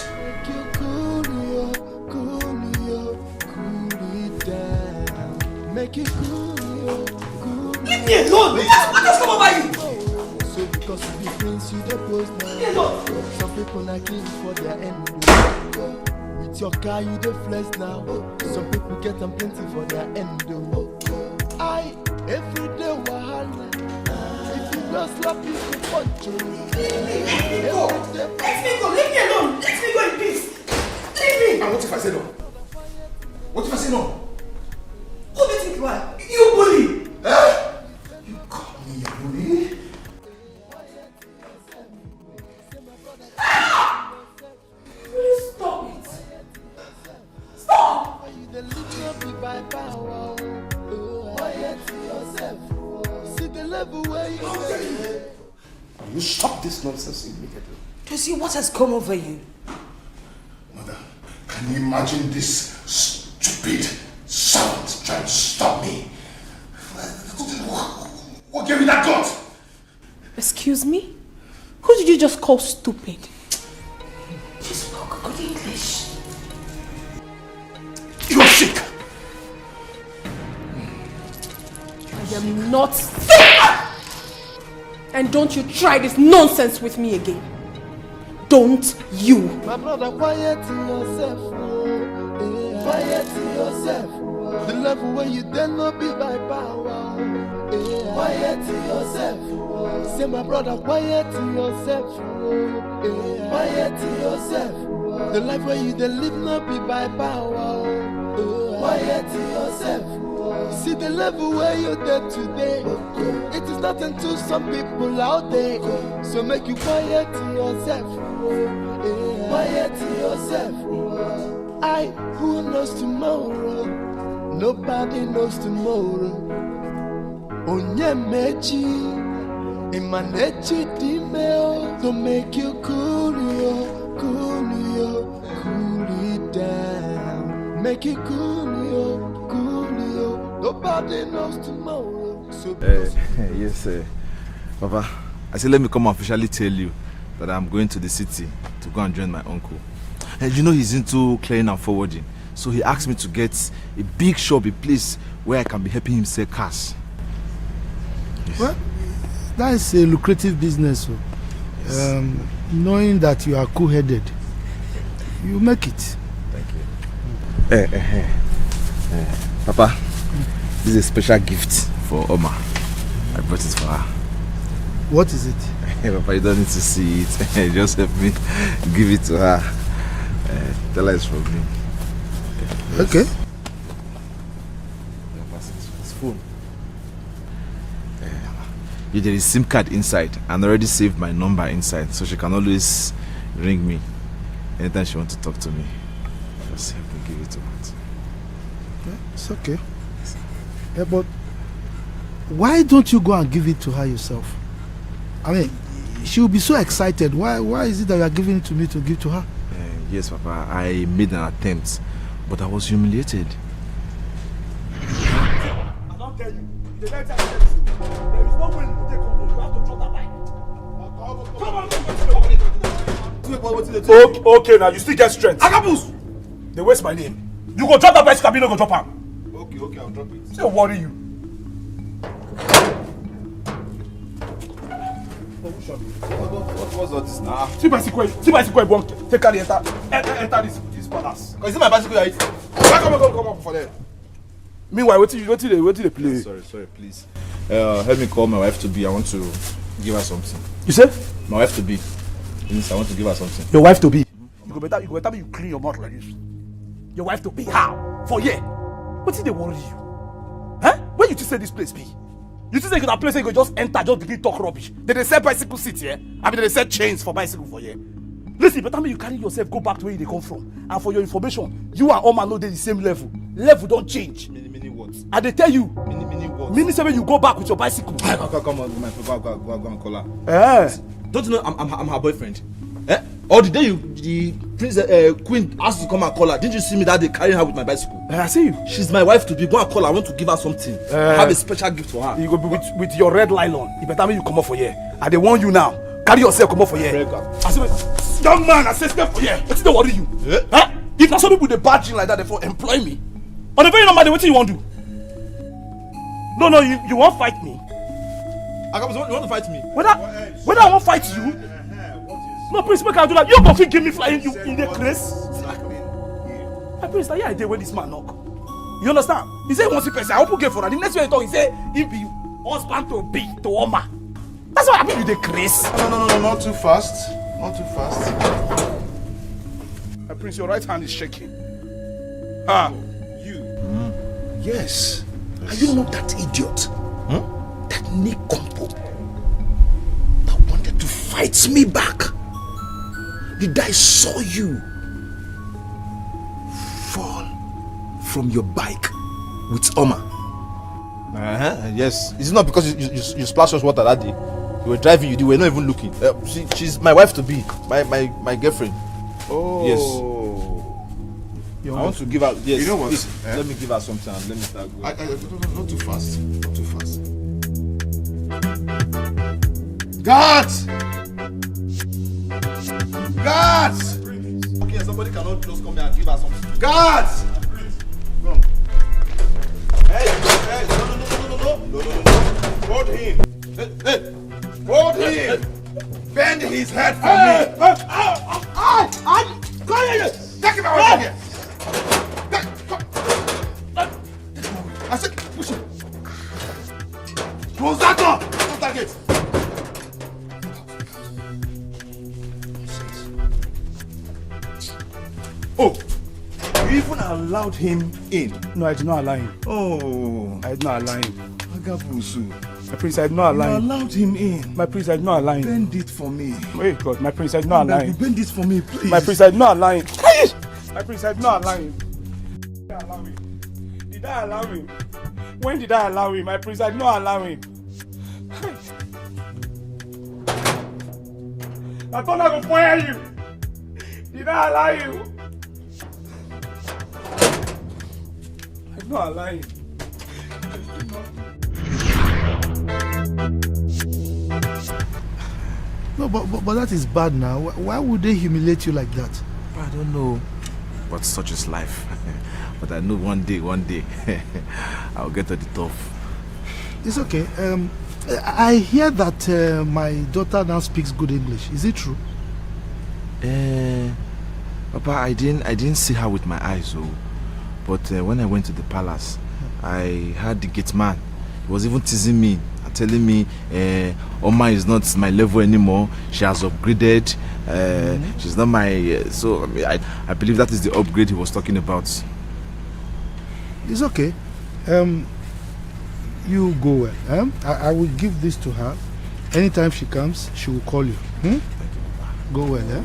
Make it cool, leave me alone! What has come over you? So because you be prince, you the post now. Some people not king for their end. With your car, you the flex now. Some people get them plenty for their end. I every day wahala. If you just slap you, you punch you. Let me go! Let me go! Leave me alone! Let me go in peace! Leave me! And what if I say no? What if I say no? Who do you think you are? You bully! Eh? You call me a bully? Please stop it! Stop! See the level where you are. You stop this nonsense immediately. To see what has come over you. Mother, can you imagine this stupid servant trying to stop me? What gave you that gut? Excuse me? Who did you just call stupid? She spoke good English. You're sick! I am not sick! And don't you try this nonsense with me again. Don't you. My brother, quiet to yourself. Oh. Quiet to yourself. The level where you dare not be by power. Quiet to yourself. Say my brother, quiet to yourself. Quiet to yourself. The life where you dare live not be by power. Quiet to yourself. See the level where you're there today. It is nothing to some people out there. So make you quiet to yourself. Quiet to yourself. I who knows tomorrow? Nobody knows tomorrow. Onyemechi, Imanechi Dimeo, to make you cool it down. Make it cool yo. Nobody knows tomorrow. So yes, Papa. I said, let me come officially tell you that I'm going to the city to go and join my uncle. And you know he's into clearing and forwarding. So he asked me to get a big shop, a place where I can be helping him sell cars. Yes. Well, that is a lucrative business. Yes. Knowing that you are cool-headed, you make it. Thank you. Papa, this is a special gift for Oma. I brought it for her. What is it? Papa, you don't need to see it. Just help me give it to her. Tell her it's from me. Okay. It's phone. There is SIM card inside and I already saved my number inside, so she can always ring me anytime she wants to talk to me. Just help me give it to her. Yeah, it's okay. Yeah, but why don't you go and give it to her yourself? I mean, she will be so excited. Why is it that you are giving it to me to give to her? Yes, Papa. I made an attempt, but I was humiliated. I don't tell you. The next time there is no way you take control. You have to drop that bike. Come on. Okay, now you still get strength. Agabus! They waste my name. You go drop that bicycle, you no go drop am. Okay, I'll drop it. Say worry you. What's all this now? See bicycle, you won't take carry enter this palace. Is it my bicycle you Come on for there. Meanwhile, what they play? Sorry, please. Help me call my wife to be. I want to give her something. You say? My wife to be. Means I want to give her something. Your wife to be? You go better you clean your mouth like this. Your wife to be how? For yeah. What did they worry you? Huh? Where you just say this place be? You just say that place where you go just enter, just begin talk rubbish. They sell bicycle seats here. I mean they sell chains for bicycle for here. Listen, but you carry yourself, go back to where they come from. And for your information, you and Oma know they the same level. Level don't change. Mini what? And they tell you. Mini what? Mini say when you go back with your bicycle. Come on, go and call her. Eh? Don't you know I'm her boyfriend? Eh? Or the day the queen asked to come and call her, didn't you see me that day carrying her with my bicycle? I see you. She's my wife to be. Go and call her. I want to give her something. I have a special gift for her. You go be with your red nylon. You better make you come up for here. I dey warn you now. Carry yourself come up for here. I say, young man, I say step for here. What's the worry you? Huh? If na some people dey badging like that, therefore employ me. On the very normal day, what you want to do? No, you won't fight me. You want to fight me? Whether I won't fight you? No, Prince, make I do that. You go fit give me flying you in the grace. My Prince, now I did when this man knock. You understand? He say he wants to person. I open gate for her. The next way he talk, he say he be husband to be to Oma. That's what happened with the grace. No, not too fast. Not too fast. My Prince, your right hand is shaking. Yes. Are you not that idiot? That Nick Compo that wanted to fight me back? Did I saw you fall from your bike with Oma? Yes. It's not because you splashed us water that day. You were driving, you were not even looking. She's my wife to be, my girlfriend. Oh. Yes. I want to give her. Yes. You know what? Please, let me give her something and let me start going. Not too fast. Not too fast. Guards! Guards! Okay, somebody cannot just come here and give her something. Guards! Come. Hey, no. Hold him. Hey. Hold him. Bend his head for me. Come here. Take him out of here. I said, push him. Close that door. Close that gate. Oh, you even allowed him in? No, I did not allow him. Oh, I did not allow him. Agabusu. My Prince, I did not allow him. You allowed him in. My Prince, I did not allow him. Bend it for me. Wait, God, my Prince, I did not allow him. Bend it for me, please. My Prince, I did not allow him. My Prince, I did not allow him. Did I allow him? When did I allow him? My Prince, I did not allow him. I thought I would fire you. Did I allow you? I did not allow him. No, but that is bad now. Why would they humiliate you like that? I don't know. But such is life. But I know one day, I'll get to the top. It's okay. I hear that my daughter now speaks good English. Is it true? Papa, I didn't see her with my eyes, though. But when I went to the palace, I heard the gate man. He was even teasing me, telling me Oma is not my level anymore. She has upgraded. She's not my... so I believe that is the upgrade he was talking about. It's okay. You go well. I will give this to her. Anytime she comes, she will call you. Go well,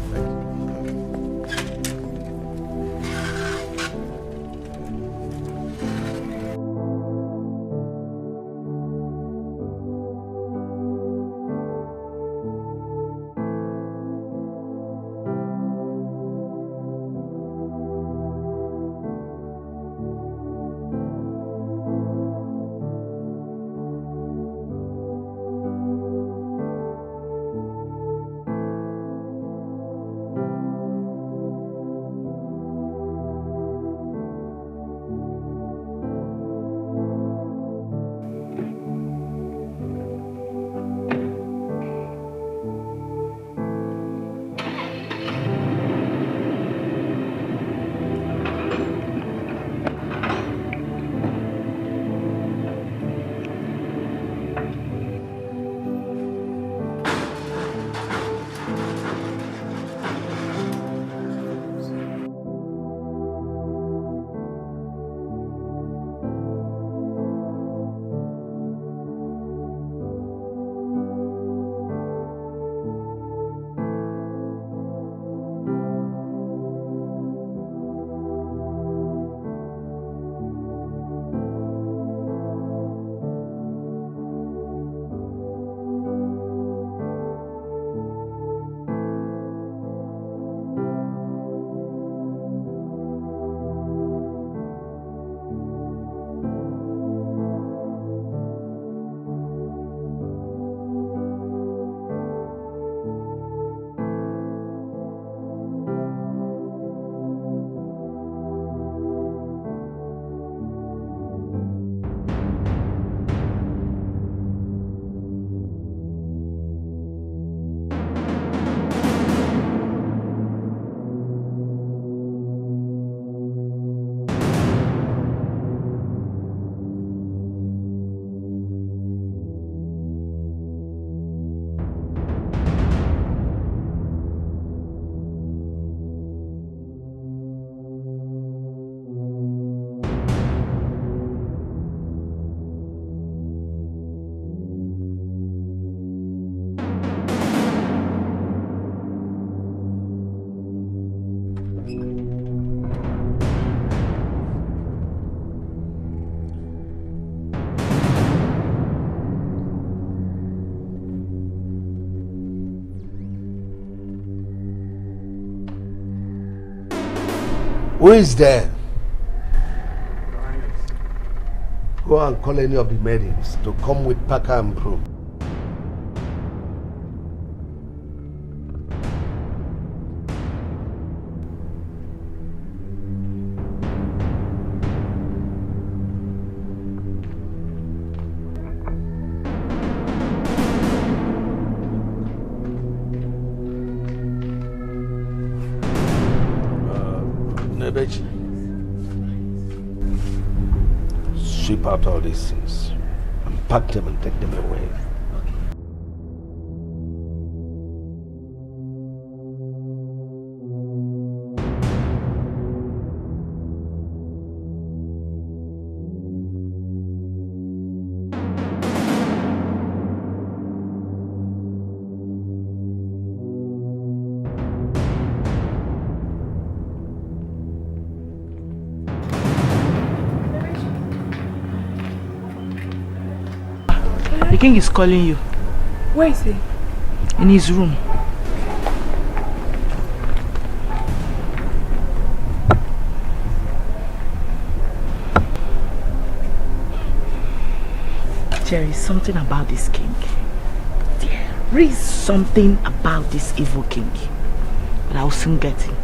Who is there? Go and call any of the maidens to come with packer and broom. Sweep out all these things and pack them and take them away. The king is calling you. Where is he? In his room. There is something about this king. There is something about this evil king. But I'll soon get him.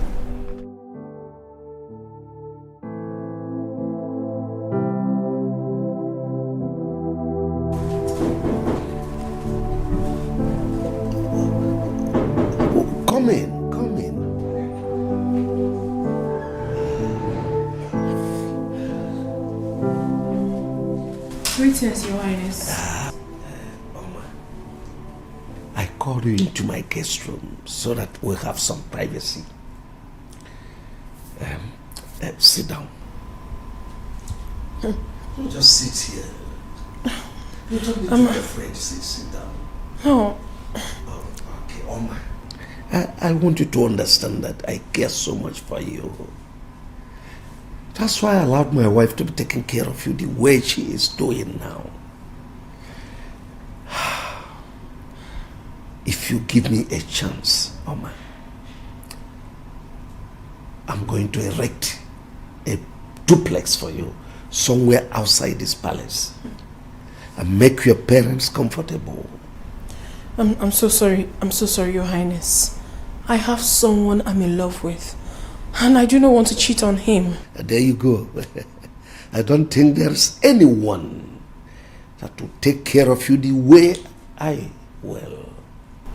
Greetings, Your Highness. I called you into my guest room so that we'll have some privacy. Sit down. Don't just sit here. You don't need to be afraid to sit down. No. Oh, okay, Oma. I want you to understand that I care so much for you. That's why I allowed my wife to be taking care of you the way she is doing now. If you give me a chance, Oma, I'm going to erect a duplex for you somewhere outside this palace and make your parents comfortable. I'm so sorry. I'm so sorry, Your Highness. I have someone I'm in love with. And I do not want to cheat on him. There you go. I don't think there's anyone that will take care of you the way I will.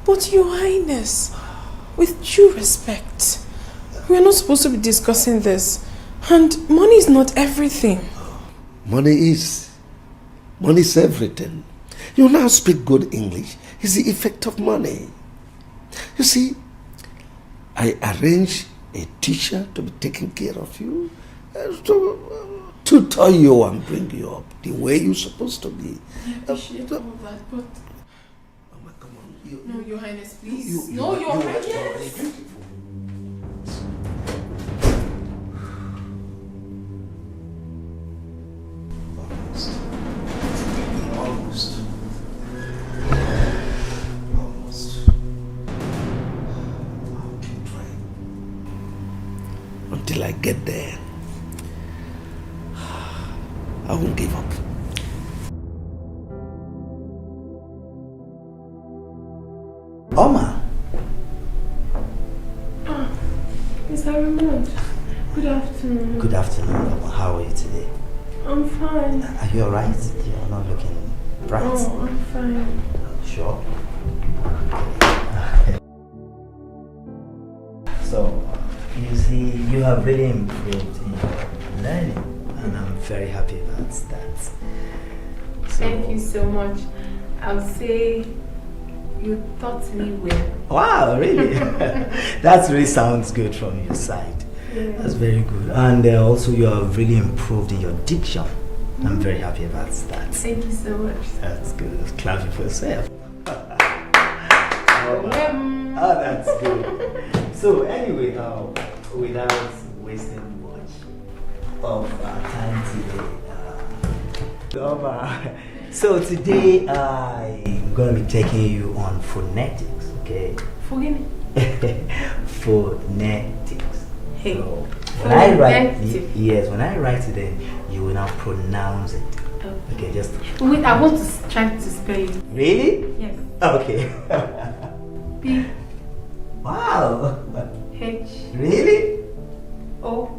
But Your Highness, with due respect, we are not supposed to be discussing this. And money is not everything. Money is. Money is everything. You now speak good English. It's the effect of money. You see, I arrange a teacher to be taking care of you, to tutor you and bring you up the way you're supposed to be. I appreciate all that, but... Mama, come on. No, Your Highness, please. No, Your Highness. Almost. Until I get there, I won't give up. Oma. Mr. Raymond, good afternoon. Good afternoon, Oma. How are you today? I'm fine. Are you alright? You're not looking bright. Oh, I'm fine. Sure. So, you see, you have really improved in your learning, and I'm very happy about that. So, thank you so much. I'll say you taught me well. Wow, really? That really sounds good from your side. Yeah. That's very good. And also, you have really improved in your diction. I'm very happy about that. Thank you so much. That's good. Clap it for yourself. Oh, that's good. So anyway, without wasting much of our time today, so today I'm going to be taking you on phonetics, okay? Forgive me. Phonetics. Hey. So, When I write, Effective. yes, when I write it, then you will now pronounce it. Okay, just. Wait, I want to try to spell it. Really? Yes. Okay. P. Wow. H. Really? O.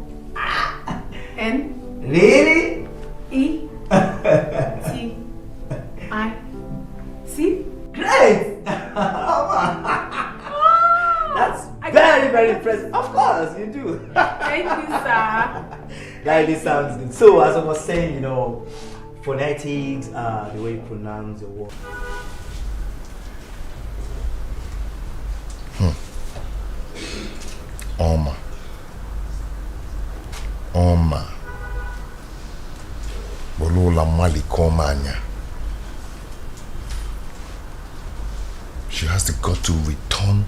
N. Really? E. T. I. C. Great! That's very, very impressive. Of course, you do. Thank you, sir. That really sounds good. So, as I was saying, phonetics, the way you pronounce the word. Oma. Oma. Bolola Mali Komanya. She has the gut to return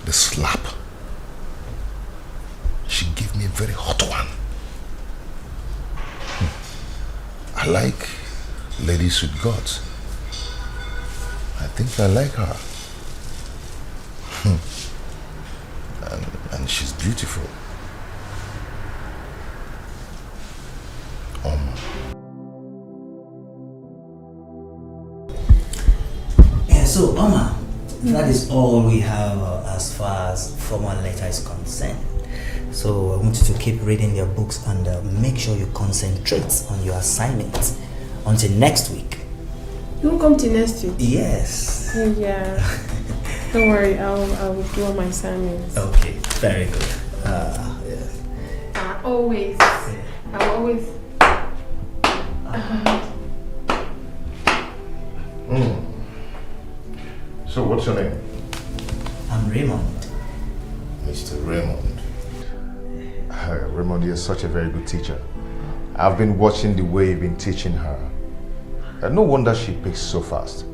the slap. She gave me a very hot one. I like ladies with guts. I think I like her. And she's beautiful. Yeah, so Oma, that is all we have as far as formal letter is concerned. So I want you to keep reading your books and make sure you concentrate on your assignments until next week. You won't come to next week? Yes. Yeah. Don't worry, I will do all my assignments. Okay, very good. Always. I always. So what's your name? I'm Raymond. Mr. Raymond. Raymond, you're such a very good teacher. I've been watching the way you've been teaching her. No wonder she picks so fast.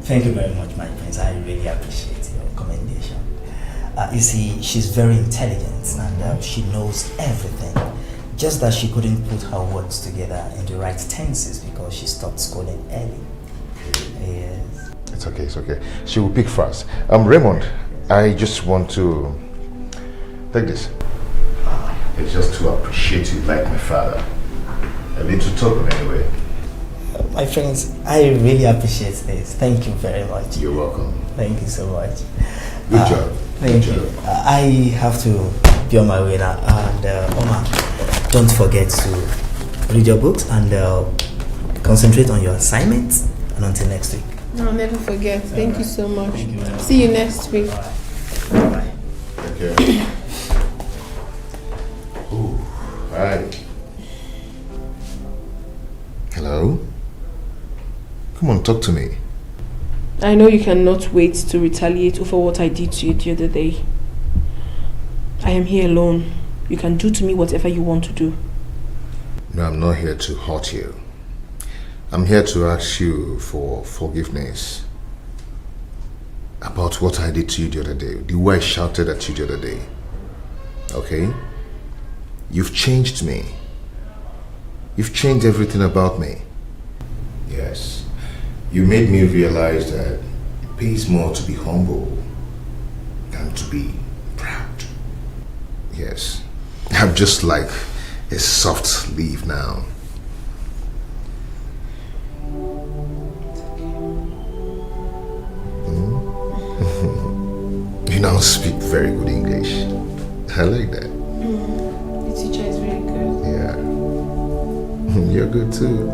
Thank you very much, my friends. I really appreciate your commendation. You see, she's very intelligent and she knows everything. Just that she couldn't put her words together in the right tenses because she stopped schooling early. Yes. It's okay, it's okay. She will pick fast. Raymond, I just want to take this. It's just to appreciate you like my father. A little token anyway. My friends, I really appreciate this. Thank you very much. You're welcome. Thank you so much. Good job. Thank you. I have to be on my way now. And Oma, don't forget to read your books and concentrate on your assignments. And until next week. I'll never forget. Thank you so much. See you next week. Bye. Take care. Ooh, hi. Hello? Come on, talk to me. I know you cannot wait to retaliate over what I did to you the other day. I am here alone. You can do to me whatever you want to do. No, I'm not here to hurt you. I'm here to ask you for forgiveness about what I did to you the other day, the way I shouted at you the other day. Okay? You've changed me. You've changed everything about me. Yes. You made me realize that it pays more to be humble than to be proud. Yes. I'm just like a soft leaf now. You now speak very good English. I like that. The teacher is very good. Yeah. You're good too.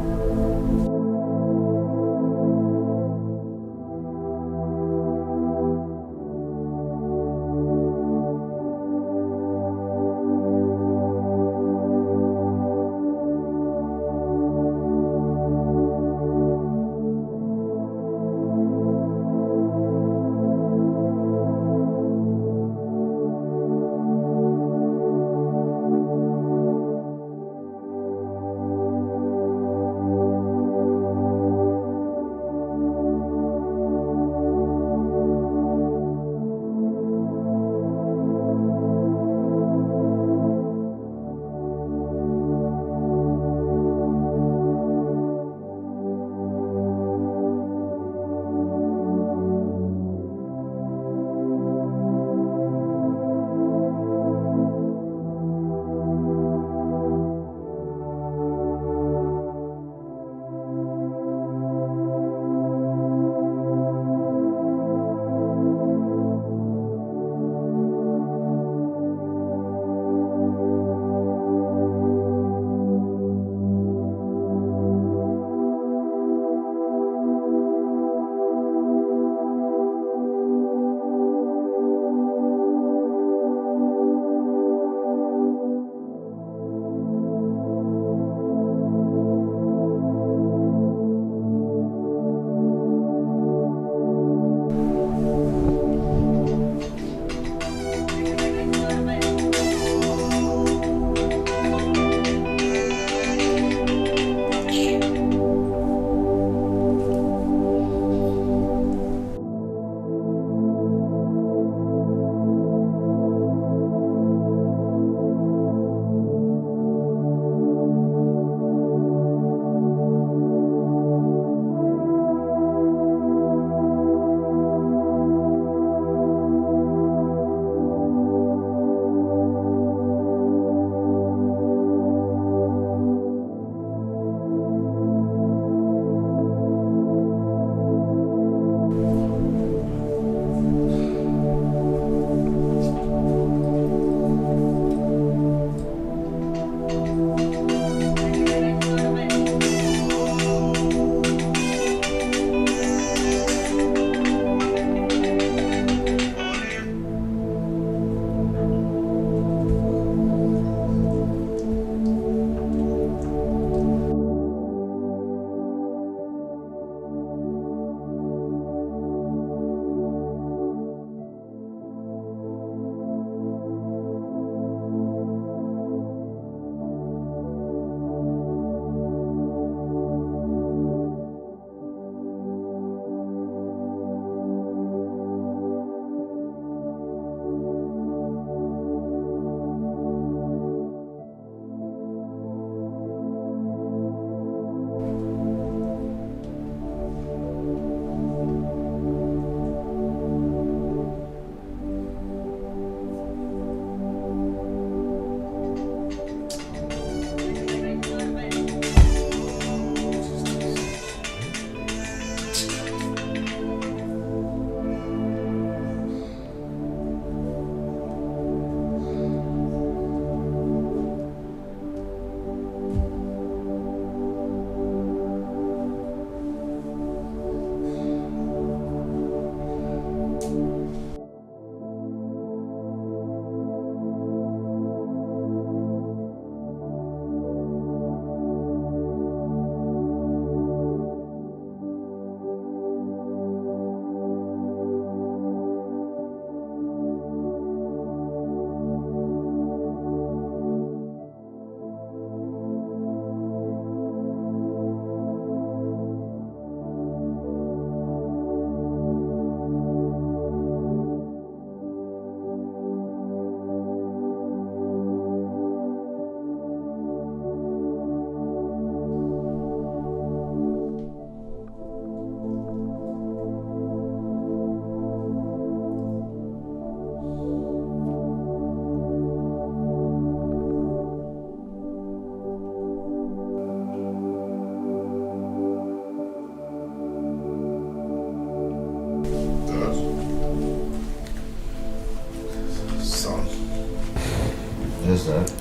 Yes, Dad.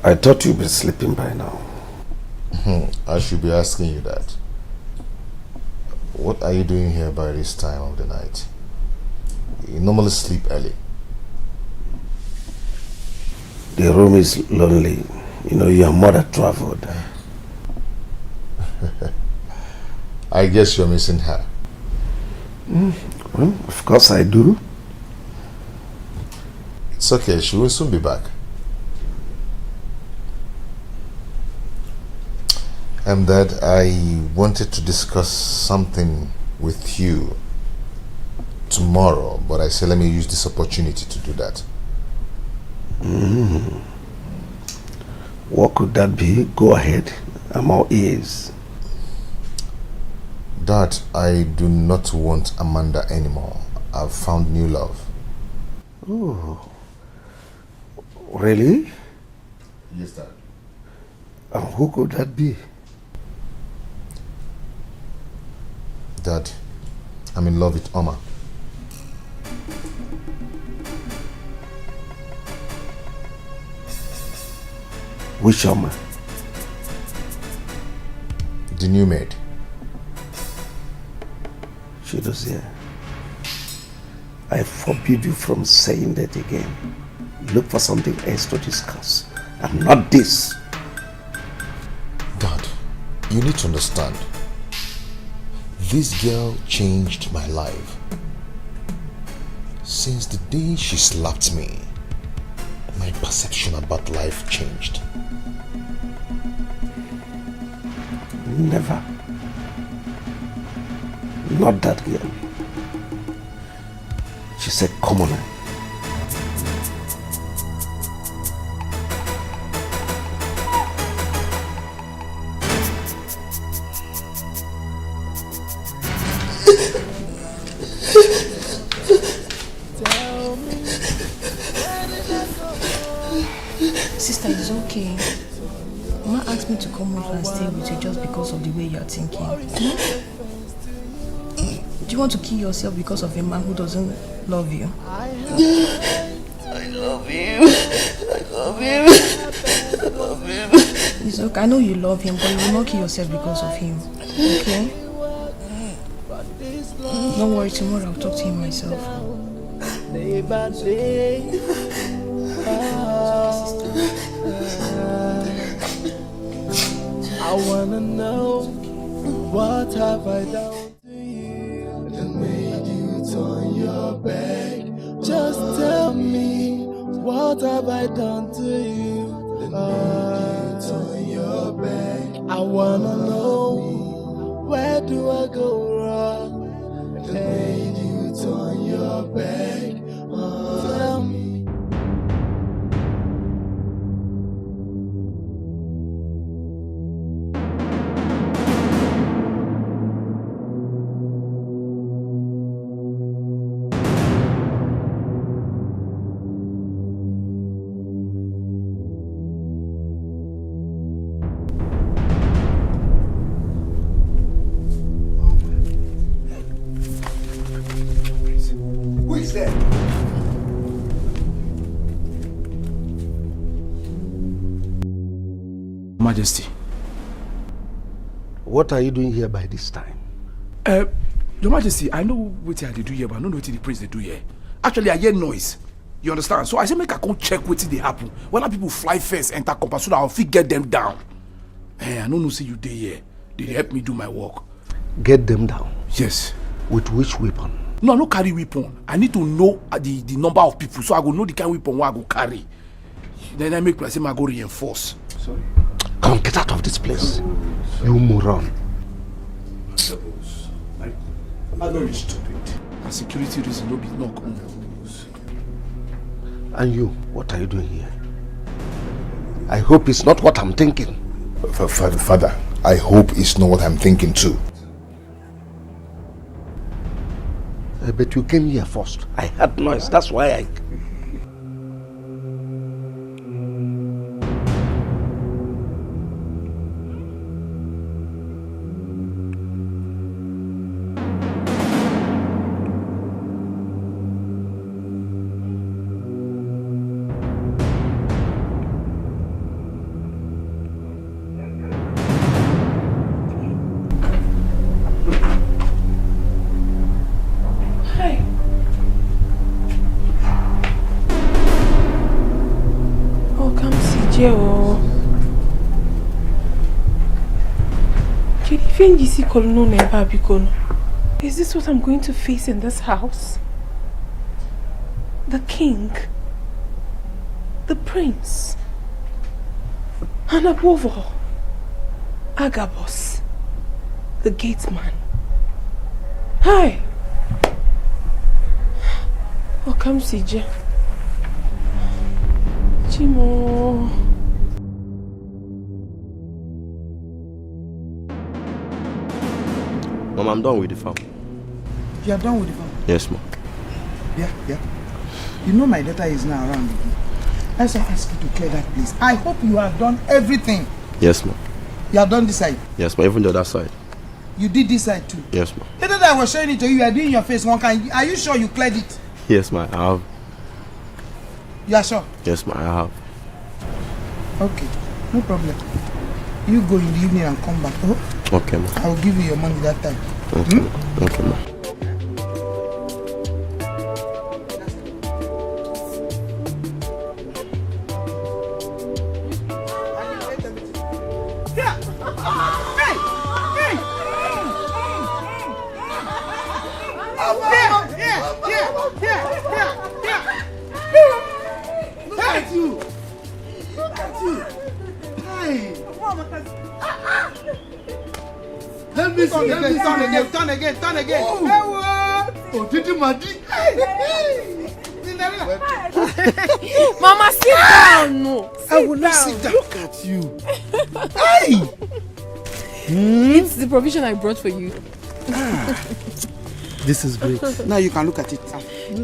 I thought you'd be sleeping by now. I should be asking you that. What are you doing here by this time of the night? You normally sleep early. The room is lonely. You know, your mother traveled. I guess you're missing her. Well, of course I do. It's okay, she will soon be back. Dad, I wanted to discuss something with you tomorrow, but I said let me use this opportunity to do that. What could that be? Go ahead. I'm all ears. Dad, I do not want Amanda anymore. I've found new love. Oh. Really? Yes, Dad. And who could that be? Dad, I'm in love with Oma. Which Oma? The new maid. Chidozie, I forbid you from saying that again. Look for something else to discuss, and not this. Dad, you need to understand. This girl changed my life. Since the day she slapped me, my perception about life changed. Never. Not that girl. She's a commoner. Sister, it's okay. Mama asked me to come over and stay with you just because of the way you're thinking. Do you want to kill yourself because of a man who doesn't love you? I love you. I love you. I love you. It's okay. I know you love him, but you will not kill yourself because of him. Okay? Don't worry, tomorrow I'll talk to him myself. Day by day. I wanna know, what have I done to you that made you turn your back? Just tell me, what have I done to you that made you turn your back? I wanna know, where do I go wrong that made you turn your back? Tell me. Who is there? Majesty. What are you doing here by this time? Your Majesty, I know what they do here, but I don't know what the prince they do here. Actually, I hear noise. You understand? So I say make I come check what they happen. When people fly first, enter compass, so that I'll fit get them down. I don't know see you there here. They help me do my work. Get them down? Yes. With which weapon? No, I no carry weapon. I need to know the number of people, so I go know the kind of weapon I go carry. Then I make like say I go reinforce. Sorry. Come, get out of this place. You moron. I know you're stupid. For security reason, no be no come. And you, what are you doing here? I hope it's not what I'm thinking. Father, I hope it's not what I'm thinking too. But you came here first. I heard noise, that's why I... Is this what I'm going to face in this house? The king, the prince, and above all, Agabus, the gatesman. Hi! Oh, come see, Chimo. Mom, I'm done with the farm. You are done with the farm? Yes, Mom. Yeah. You know my daughter is now around again. Let's ask you to clear that place. I hope you have done everything. Yes, Mom. You have done this side? Yes, Mom. Even the other side. You did this side too? Yes, Mom. The other day I was showing it to you, you are doing your face one kind. Are you sure you cleared it? Yes, Mom. I have. You are sure? Yes, Mom. I have. Okay, no problem. You go in the evening and come back. Oh? Okay, Mom. I will give you your money that time. Okay, okay, Mom. Turn again. Oh, did you Madi? Mama, sit down. No, I will not sit down. Look at you. Hey! It's the provision I brought for you. This is great. Now you can look at it.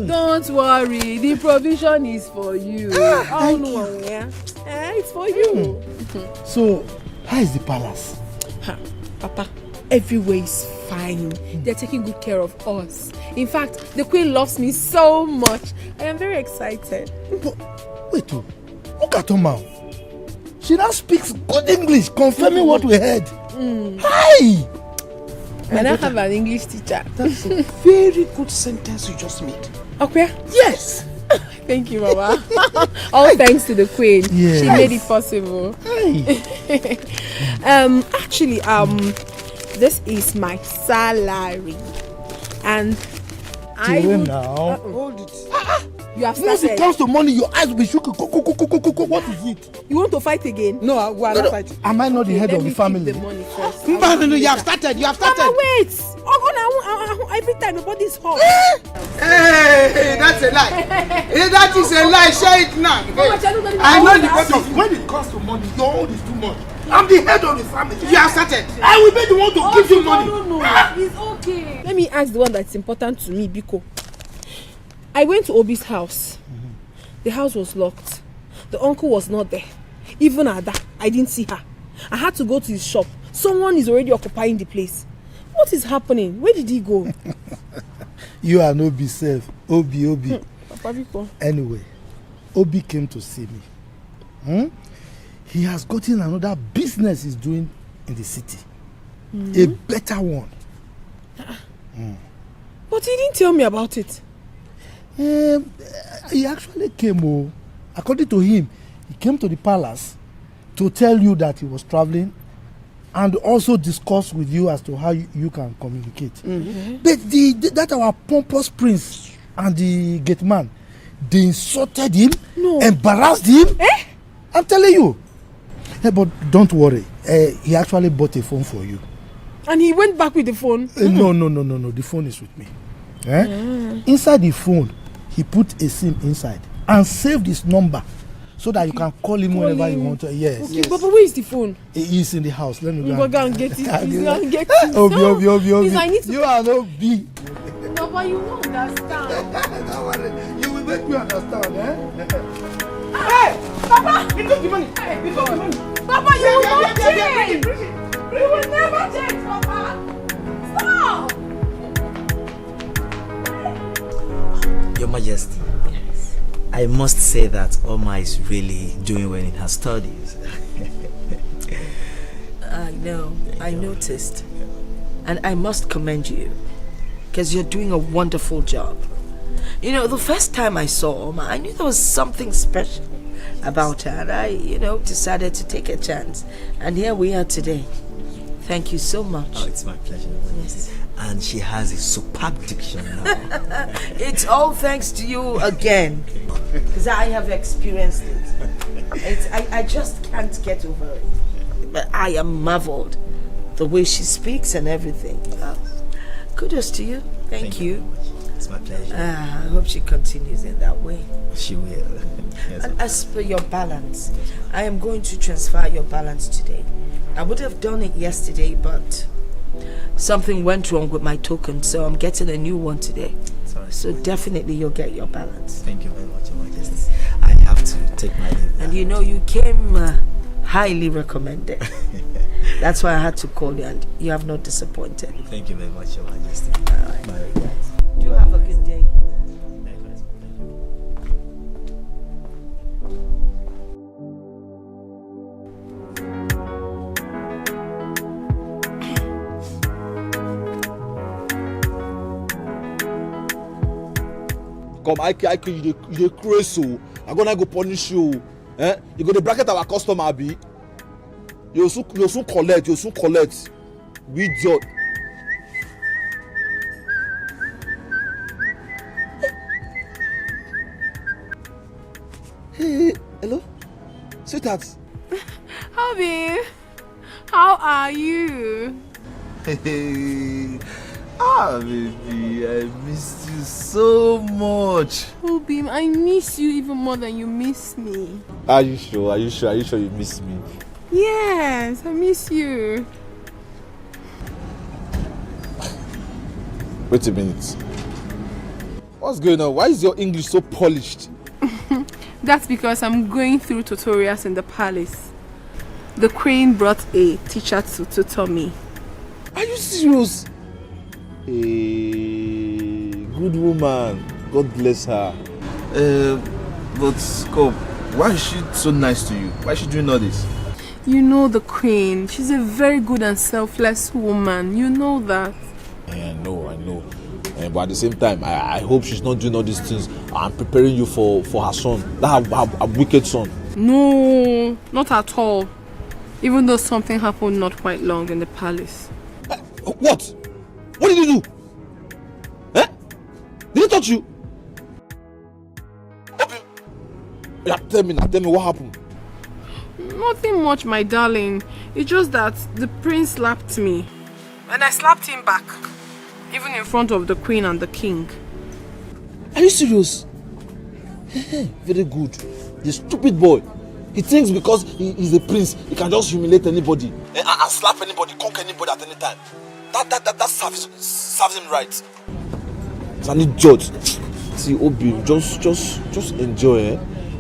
Don't worry, the provision is for you. Oh no, yeah. It's for you. So, how is the palace? Papa, everywhere is fine. They're taking good care of us. In fact, the queen loves me so much. I am very excited. Wait, look at her mouth. She now speaks good English, confirming what we heard. Hi! I now have an English teacher. That's a very good sentence you just made. Okay? Yes! Thank you, Mama. All thanks to the queen. Yes. She made it possible. Actually, this is my salary. And I will now. Hold it. You have Once started. it comes to money, your eyes will be shook. What is it? You want to fight again? No, we are not fighting. Am I not the head Let of me the family? keep the money first. No, you have started. Mama, wait. Every time nobody's home. Hey, that's a lie. That is a lie. Share it now. I know the point of When it comes to money, your own is too much. I'm the head of the family. You have started. I will be the one to give you money. No. It's okay. Let me ask the one that's important to me, Biko. I went to Obi's house. The house was locked. The uncle was not there. Even Ada, I didn't see her. I had to go to his shop. Someone is already occupying the place. What is happening? Where did he go? You are Obi self. Obi. Papa Biko. Anyway, Obi came to see me. He has gotten another business he's doing in the city. A better one. But he didn't tell me about it. He actually came. According to him, he came to the palace to tell you that he was traveling and also discuss with you as to how you can communicate. But that our pompous prince and the gate man, they insulted him, embarrassed him. I'm telling you. But don't worry, he actually bought a phone for you. And he went back with the phone? No, the phone is with me. Inside the phone, he put a SIM inside and saved his number so that you can call him whenever you want to. Yes. Okay, but where is the phone? He is in the house. Let me go and get it. Please go and get it. Obi. Please, I need to... You are no B. No, but you won't understand. Don't worry. You will make me understand, Hey! Papa! He took the money. He took the money. Papa, you will not change. You will never change, Papa. Stop! Your Majesty, I must say that Oma is really doing well in her studies. I know, I noticed. And I must commend you, because you're doing a wonderful job. You know, the first time I saw Oma, I knew there was something special about her, and I, decided to take a chance. And here we are today. Thank you so much. Oh, it's my pleasure. Yes. And she has a superb diction now. It's all thanks to you again. Because I have experienced it. I just can't get over it. But I am marveled. The way she speaks and everything. Kudos to you. Thank you. It's my pleasure. I hope she continues in that way. She will. Yes, And as per your balance, I am going to transfer your balance today. I would have done it yesterday, but something went wrong with my token, so I'm getting a new one today. Sorry. So definitely you'll get your balance. Thank you very much, Your Majesty. I have to take my leave. And you know, you came highly recommended. That's why I had to call you, and you have not disappointed. Thank you very much, Your Majesty. All right. My regards. Do have a good day. Come, I you crazy so. I'm gonna go punish you. You go to bracket our customer, be. You soon collect. We idiot. Hey, hello, sweetheart. Hubby, how are you? Hey, baby, I missed you so much. Oh, babe, I miss you even more than you miss me. Are you sure? Are you sure you miss me? Yes, I miss you. Wait a minute. What's going on? Why is your English so polished? That's because I'm going through tutorials in the palace. The queen brought a teacher to tutor me. Are you serious? Hey, good woman. God bless her. But come, why is she so nice to you? Why is she doing all this? You know the queen. She's a very good and selfless woman. You know that. I know. But at the same time, I hope she's not doing all these things and preparing you for her son. Her wicked son. No, not at all. Even though something happened not quite long in the palace. What? What did you do? Did he touch you? Yeah, tell me what happened. Nothing much, my darling. It's just that the prince slapped me. And I slapped him back. Even in front of the queen and the king. Are you serious? Very good. The stupid boy. He thinks because he's a prince, he can just humiliate anybody and slap anybody, conquer anybody at any time. That serves him right. He's an idiot. See, Obi, just enjoy,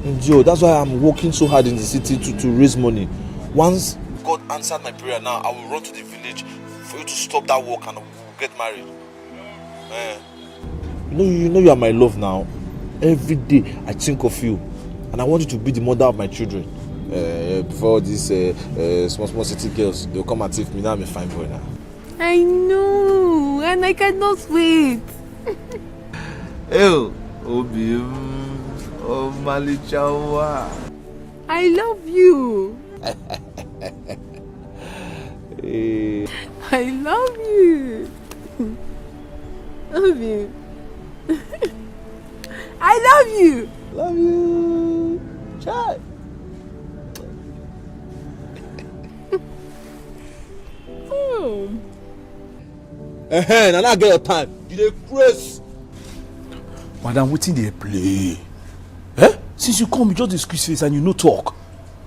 Enjoy. That's why I'm working so hard in the city to raise money. Once God answered my prayer now, I will run to the village for you to stop that work and we'll get married. You know you are my love now. Every day I think of you. And I want you to be the mother of my children. Before these small city girls, they'll come and take me. Now I'm a fine boy now. I know, and I cannot wait. Hey, Obi, oh Malichawa. I love you. Hey. I love you. Love you. I love you. Love you. Child. Oh. Now get your time. You dey craze. Madam, wetin dey play? Since you come, you just dey squeeze face and you no talk.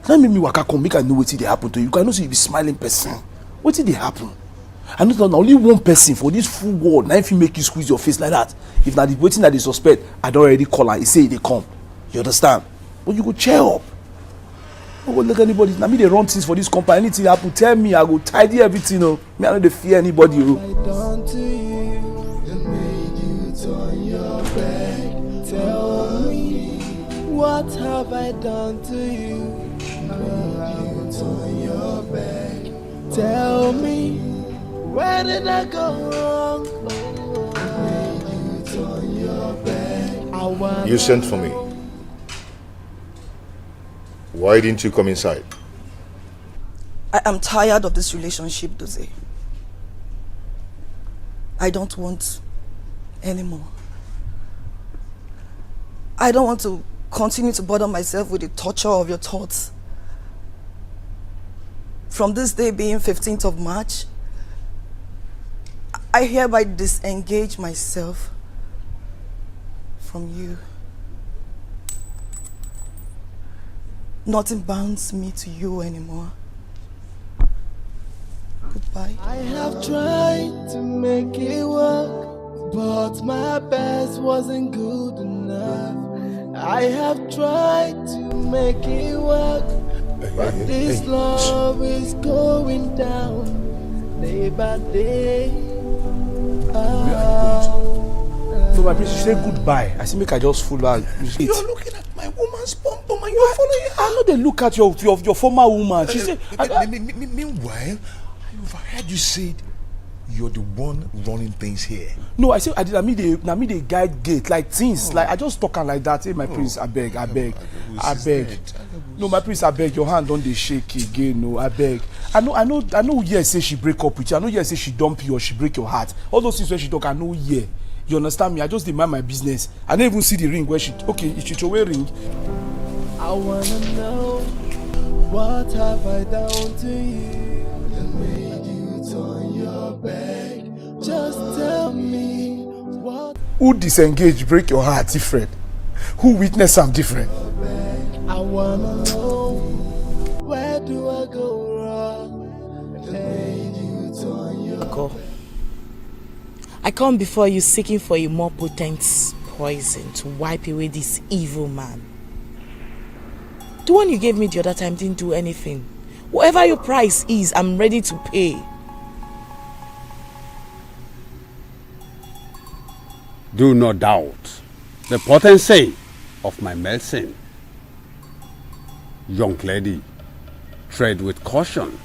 Now make me waka come, make I know wetin dey happen to you. You can know say you be smiling person. Wetin dey happen? I know that only one person for this full world now if you make you squeeze your face like that. If na the waiting that they suspect, I don't already call her. He say they come. You understand? But you go cheer up. No go let anybody. Now me they run things for this company. Anything happen, tell me. I go tidy everything. Me I don't fear anybody. Done to you and made you turn your back. Tell me, what have I done to you? Made you turn your back. Tell me, where did I go wrong? Made you turn your back. You sent for me. Why didn't you come inside? I am tired of this relationship, Dozie. I don't want anymore. I don't want to continue to bother myself with the torture of your thoughts. From this day being 15th of March, I hereby disengage myself from you. Nothing binds me to you anymore. Goodbye. I have tried to make it work, but my best wasn't good enough. I have tried to make it work, but this love is going down day by day. No, my prince, you say goodbye. I say make I just follow her. You're looking at my woman's pom-pom and you're following her. I know they look at your former woman. She said. Meanwhile, I overheard you said you're the one running things here. No, I said I did. I mean the guide gate like things. Like I just talk her like that. Hey, my prince, I beg. No, my prince, I beg. Your hand don't they shake again? No, I beg. I know. Yes, say she break up with you. I know. Yes, say she dump you or she break your heart. All those things when she talk, I know. Yeah, you understand me? I just demand my business. I don't even see the ring where she. Okay, she throw away ring. I wanna know what have I done to you that made you turn your back? Just tell me what. Who disengage break your heart different? Who witness am different? I wanna know where do I go wrong that made you turn your Go. I come before you seeking for a more potent poison to wipe away this evil man. The one you gave me the other time didn't do anything. Whatever your price is, I'm ready to pay. Do not doubt the potency of my medicine. Young lady, tread with caution.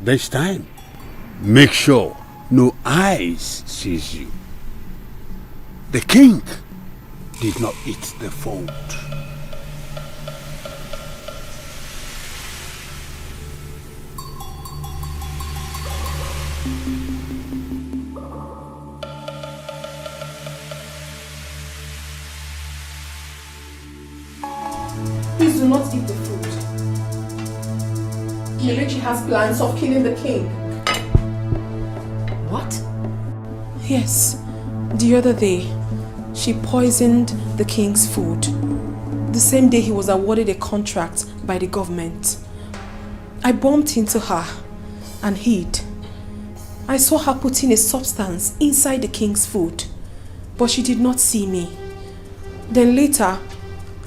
This time, make sure no eyes sees you. The king did not eat the food. Please do not eat the food. Kelechi has plans of killing the king. What? Yes. The other day, she poisoned the king's food. The same day he was awarded a contract by the government. I bumped into her and hid. I saw her putting a substance inside the king's food, but she did not see me. Then later,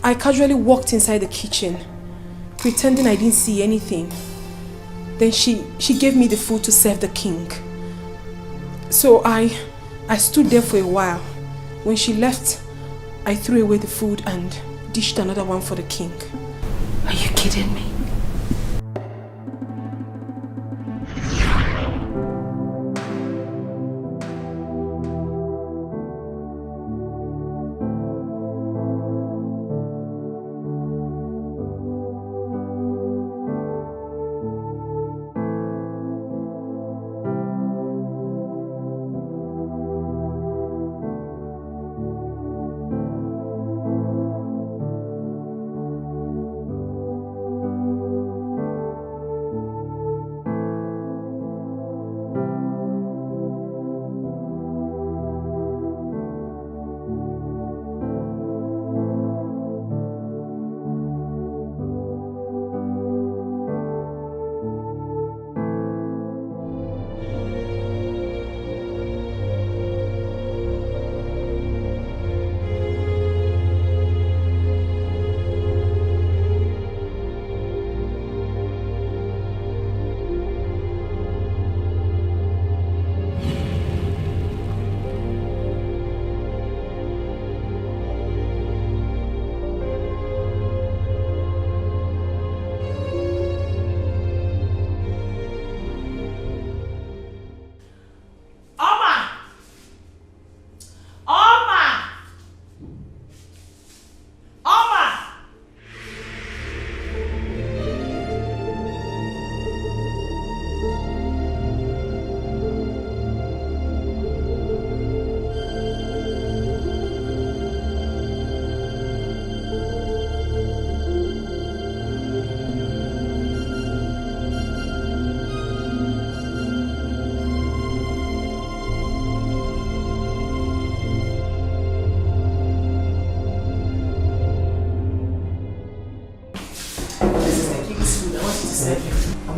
I casually walked inside the kitchen, pretending I didn't see anything. Then she gave me the food to serve the king. So I stood there for a while. When she left, I threw away the food and dished another one for the king. Are you kidding me?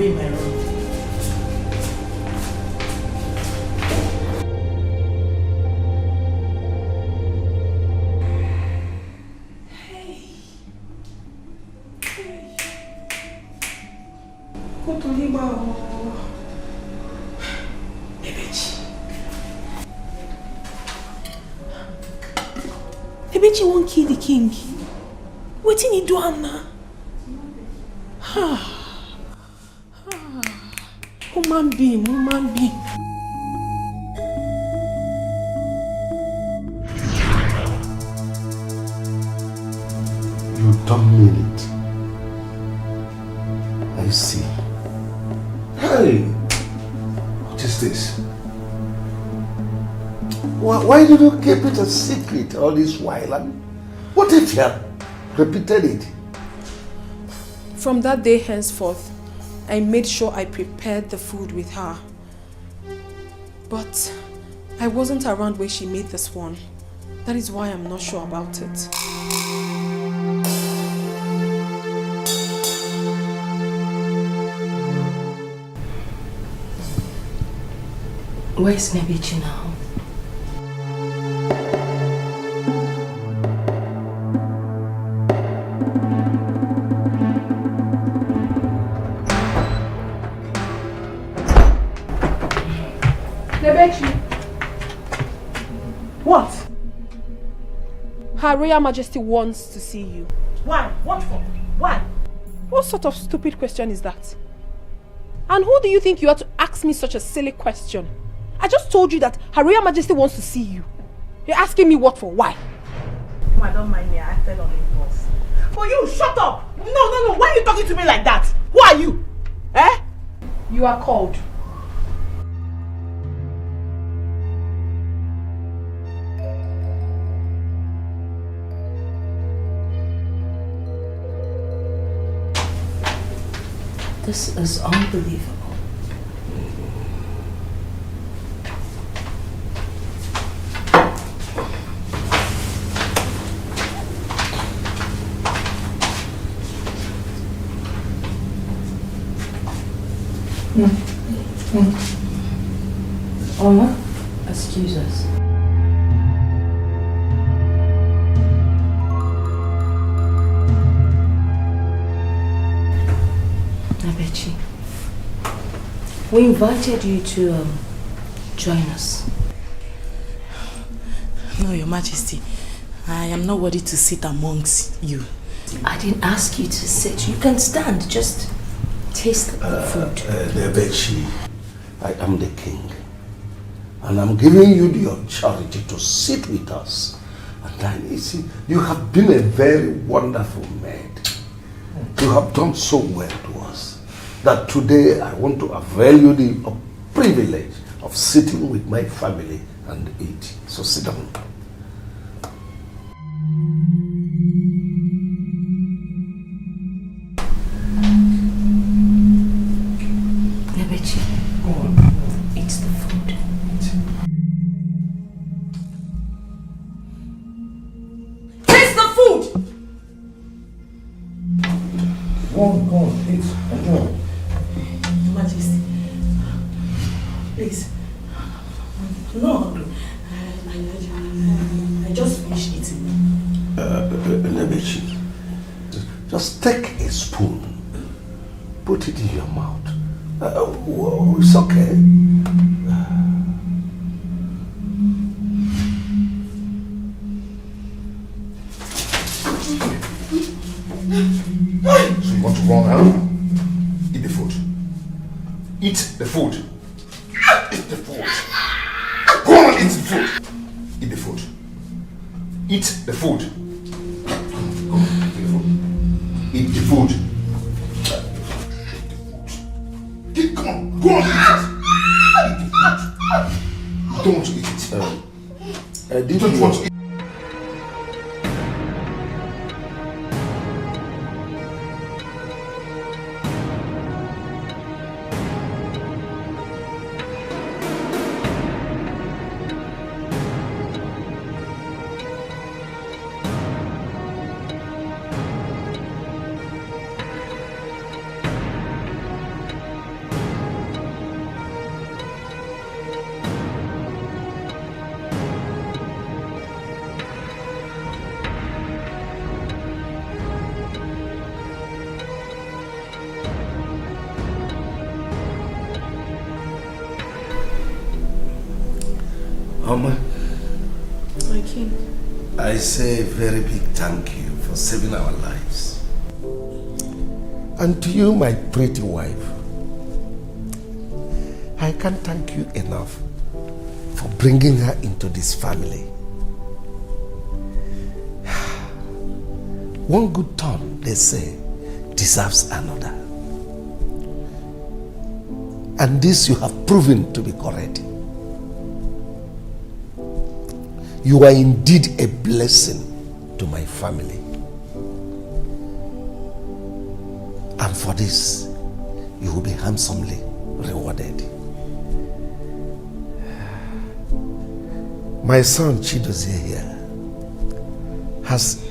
be in my room. Ebechi won't kill the king. Wetin he do am now? Human being. You don't mean it. I see. Hey, what is this? Why did you keep it a secret all this while? And what if you had repeated it? From that day henceforth, I made sure I prepared the food with her. But I wasn't around when she made this one. That is why I'm not sure about it. Where's Nebechi now? What? Her Royal Majesty wants to see you. Why? What for? Why? What sort of stupid question is that? And who do you think you are to ask me such a silly question? I just told you that Her Royal Majesty wants to see you. You're asking me what for? Why? I don't mind me, I acted on impulse. For you, shut up! No, why are you talking to me like that? Who are you? Eh? You are called. This is unbelievable. Oma, excuse us. Nebechi, we invited you to join us. No, Your Majesty. I am not worthy to sit amongst you. I didn't ask you to sit. You can stand. Just taste the food. Nebechi, I am the king. And I'm giving you the authority to sit with us. And then, you see, you have been a very wonderful maid. You have done so well to us that today I want to avail you the privilege of sitting with my family and eat. So sit down. Nebechi, go on. Eat the food. Taste the food! Go on, eat. Enjoy. Your Majesty, please. No, I just finished eating. Nebechi, just take a spoon, put it in your mouth. It's okay. So you want to run out? Eat the food. Eat the food. Eat the food. Go on, eat the food. Eat the food. Eat the food. Eat the food. Come on, go on, eat it. Eat the food. You don't want to eat it. You don't want to eat it. Oma, My king. I say a very big thank you for saving our lives. And to you, my pretty wife, I can't thank you enough for bringing her into this family. One good turn, they say, deserves another. And this you have proven to be correct. You are indeed a blessing to my family. And for this, you will be handsomely rewarded. My son Chidozie here has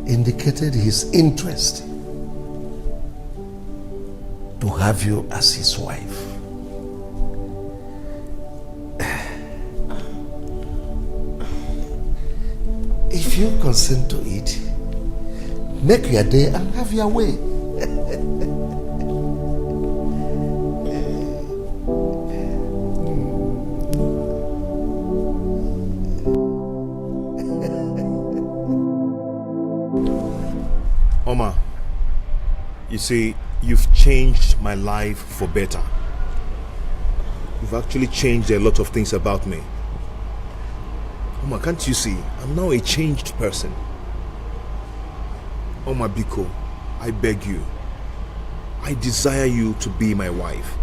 indicated his interest to have you as his wife. If you consent to it, make your day and have your way. Oma, you see, you've changed my life for better. You've actually changed a lot of things about me. Oma, can't you see? I'm now a changed person. Oma Biko, I beg you. I desire you to be my wife.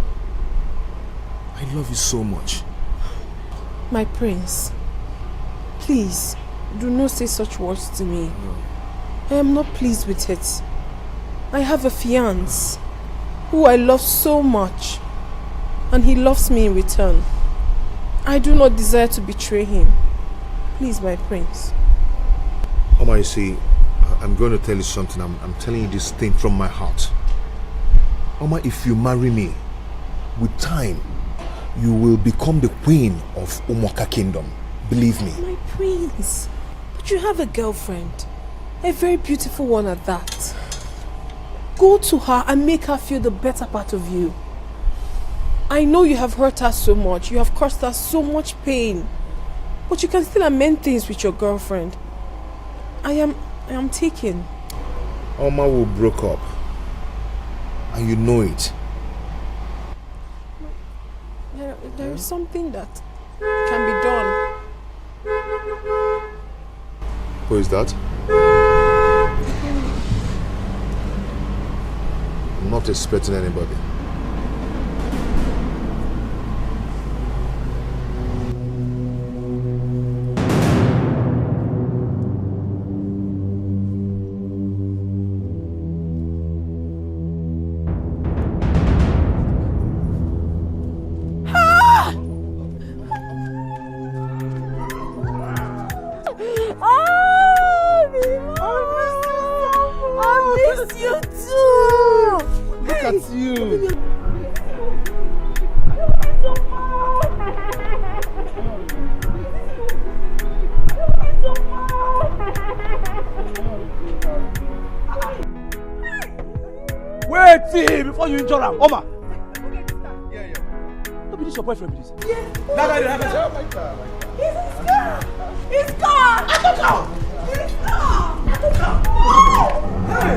I love you so much. My prince, please, do not say such words to me. I am not pleased with it. I have a fiancé who I love so much, and he loves me in return. I do not desire to betray him. Please, my prince. Oma, you see, I'm going to tell you something. I'm telling you this thing from my heart. Oma, if you marry me, with time, you will become the queen of Umoka Kingdom. Believe me. My prince, but you have a girlfriend. A very beautiful one at that. Go to her and make her feel the better part of you. I know you have hurt her so much. You have caused her so much pain. But you can still amend things with your girlfriend. I am taken. Oma will broke up. And you know it. There is something that can be done. Who is that? I'm not expecting anybody. Before you injure him, Oma. Don't be this your boyfriend, please. Yeah. No, oh my God. He's gone. I took out. He's gone. I took out. Hey.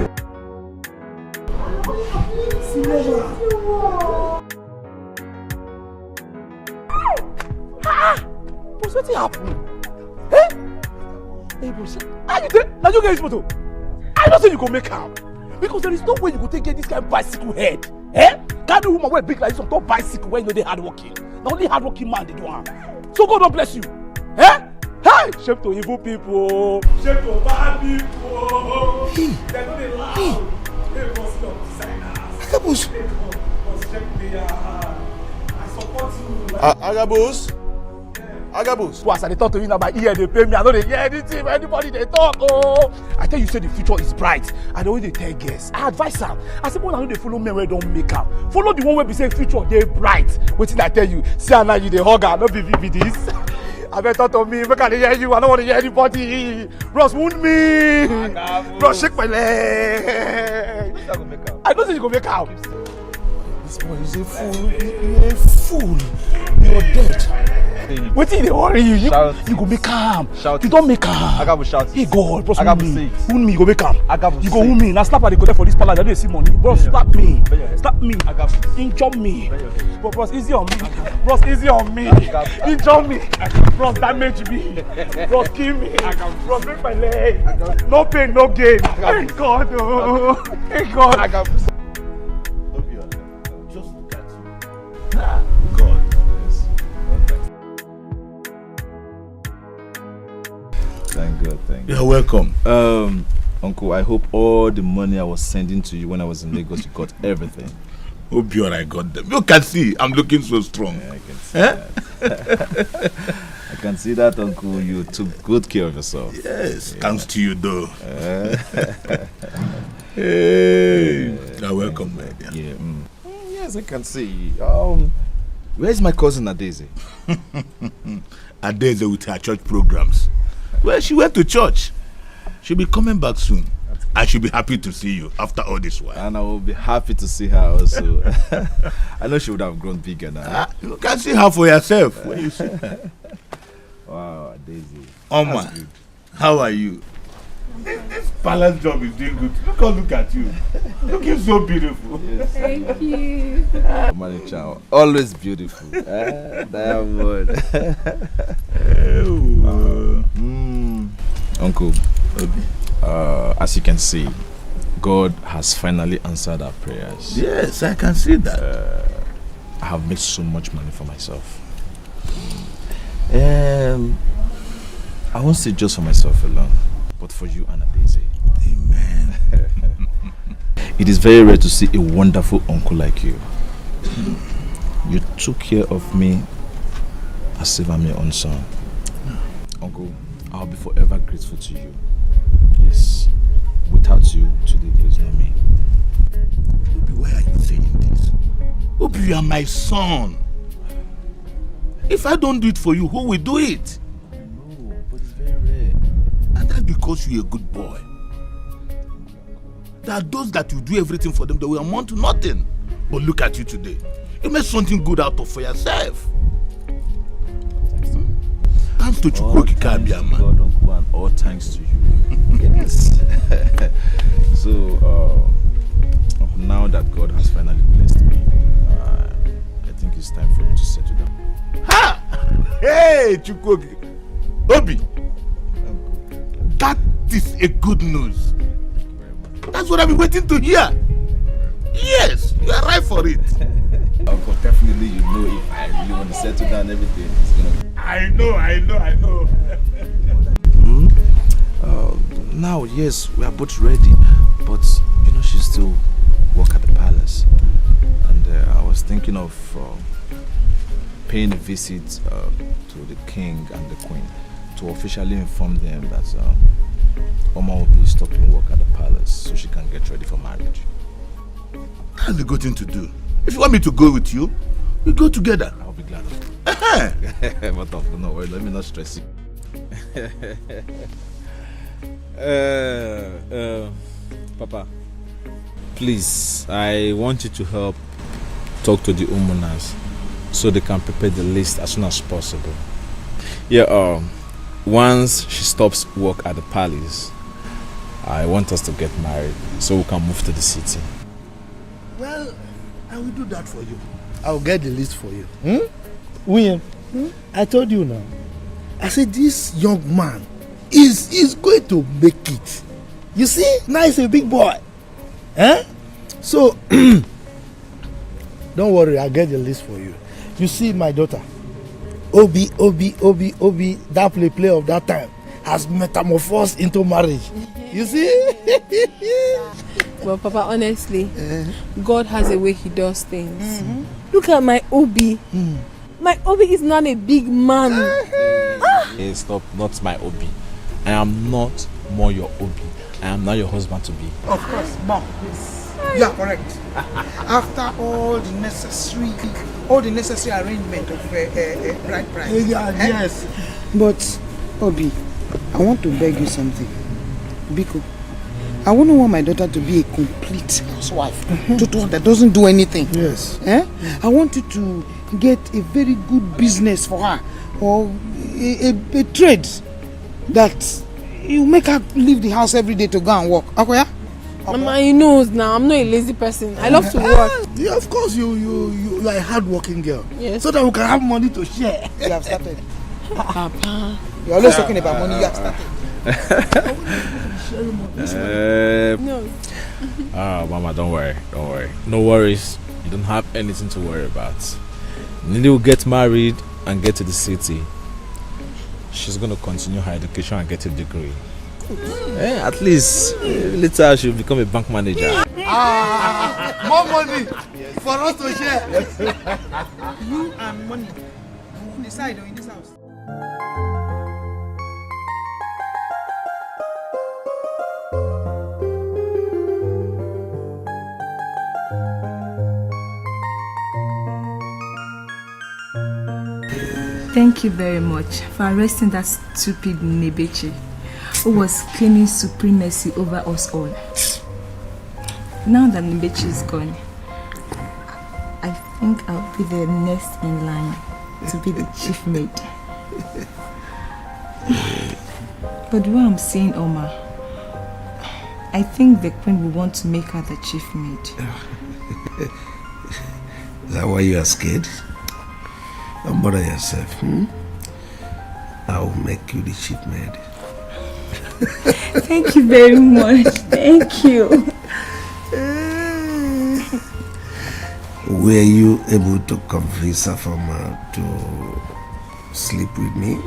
What's what happened? Eh? Hey, boss. Are you there? Now you get this photo. I don't think you can make out. Because there is no way you could take this kind of bicycle head. Eh? Can't do woman wear big like this on top bicycle when you know they hard working. The only hard working man they do have. So God don't bless you. Eh? Hey! Shame to evil people. Shame to bad people. They're not allowed. They must not designers. Agabus. I support you. Agabus. Agabus. Once I talk to you now, my ear they pay me. I don't hear anything. Anybody they talk. Oh, I tell you, say the future is bright. I don't they tell guests. I advise them. I say, when I know they follow me where don't make up. Follow the one where we say future they bright. Wait till I tell you. See now you the hugger, not be this. I better talk to me. Make I hear you. I don't want to hear anybody. Ross wound me. Ross shake my leg. I don't think you go make out. This boy is a fool. You're a fool. You're dead. Wetin dey worry you? Shout. You go make am. Shout. You don make am. Agabu shout. Hey God, bros Agabu wound me. say. Wound me, you go make am. Agabu you go say. wound me. Na slap I dey go there for this palace. I don't see money. Bros, slap me. Slap me. Agabu. Injure me. Bros, easy on me. Bros, easy on me. Injure me. Bros, damage me. Bros, kill me. Bros, break my leg. No pain, no gain. Thank God. Oh. Thank God. Just look at you. God. Yes. Thank God, thank God. You're welcome. Uncle, I hope all the money I was sending to you when I was in Lagos, you got everything. Obio, I got them. You can see, I'm looking so strong. Yeah, I can see that. I can see that, Uncle. You took good care of yourself. Yes, thanks to you, though. Hey, you're welcome, man. Yeah. Yes, I can see. Where's my cousin Adeze? Adeze with her church programs. Well, she went to church. She'll be coming back soon. I should be happy to see you after all this while. And I will be happy to see her also. I know she would have grown bigger now. You can see her for yourself when you see her. Wow, Daisy. Oma, how are you? This palace job is doing good. Look at you. Looking so beautiful. Yes. Thank you. Manicha, always beautiful. Diamond. Uncle, as you can see, God has finally answered our prayers. Yes, I can see that. I have made so much money for myself. I won't say just for myself alone, but for you and Adeze. Amen. It is very rare to see a wonderful uncle like you. You took care of me as if I'm your own son. Uncle, I'll be forever grateful to you. Yes. Without you, today there is no me. Obi, why are you saying this? Obi, you are my son. If I don't do it for you, who will do it? No, but it's very rare. And that's because you're a good boy. There are those that you do everything for them, they will amount to nothing. But look at you today. You made something good out of for yourself. Thanks to Chukwokika Abiyama. God, Uncle, and all thanks to you. Yes. So, now that God has finally blessed me, I think it's time for me to settle down. Ha! Hey, Chukwokika. Obi. That is a good news. That's what I've been waiting to hear. Yes, you are right for it. Uncle, definitely you know if I really want to settle down everything, it's gonna be... I know. Now, yes, we are both ready, but you know, she still work at the palace. And I was thinking of paying a visit to the king and the queen to officially inform them that Oma will be stopping work at the palace so she can get ready for marriage. That's a good thing to do. If you want me to go with you, we go together. I'll be glad of it. But no worry, let me not stress you. Papa, please, I want you to help talk to the Umunas so they can prepare the list as soon as possible. Yeah, once she stops work at the palace, I want us to get married so we can move to the city. Well, I will do that for you. I will get the list for you. William, I told you now. I said this young man is going to make it. You see, now he's a big boy. So, don't worry, I'll get the list for you. You see my daughter, Obi, that play of that time has metamorphosed into marriage. You see? Well, Papa, honestly, God has a way he does things. Look at my Obi. My Obi is not a big man. Hey, stop, not my Obi. I am not more your Obi. I am now your husband to be. Of course, Mom, please. You are correct. After all the necessary arrangement of bride price. Yes. But, Obi, I want to beg you something. Biko, I wouldn't want my daughter to be a complete housewife. That doesn't do anything. Yes. I want you to get a very good business for her or a trade that you make her leave the house every day to go and work. Akoya? Mama, you know now, I'm not a lazy person. I love to work. Yeah, of course, you are a hard-working girl. Yes. So that we can have money to share. You have started. Papa. You're always talking about money. You have started. No. Mama, don't worry. No worries. You don't have anything to worry about. Nili will get married and get to the city. She's going to continue her education and get a degree. At least later she'll become a bank manager. More money for us to share. You and money. Decide in this house. Thank you very much for arresting that stupid Nebechi who was claiming supremacy over us all. Now that Nebechi is gone, I think I'll be the next in line to be the chief maid. But what I'm saying, Omar, I think the queen will want to make her the chief maid. Is that why you are scared? Don't bother yourself. I'll make you the chief maid. Thank you very much. Thank you. Were you able to convince her to sleep with me?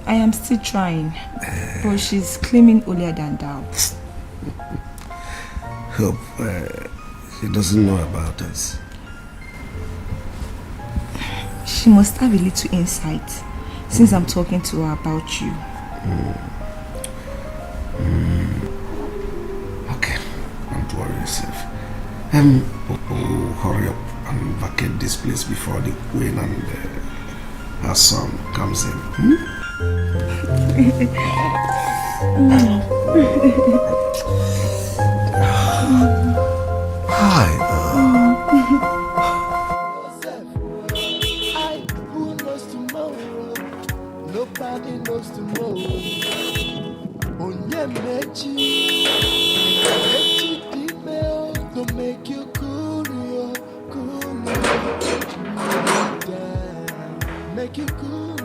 I am still trying, but she's claiming holier than thou. Hope she doesn't know about us. She must have a little insight since I'm talking to her about you. Okay, don't worry yourself. Hurry up and vacate this place before the queen and her son comes in. Hi. Nobody knows tomorrow. Onye mechi email to make you cool, make you cool.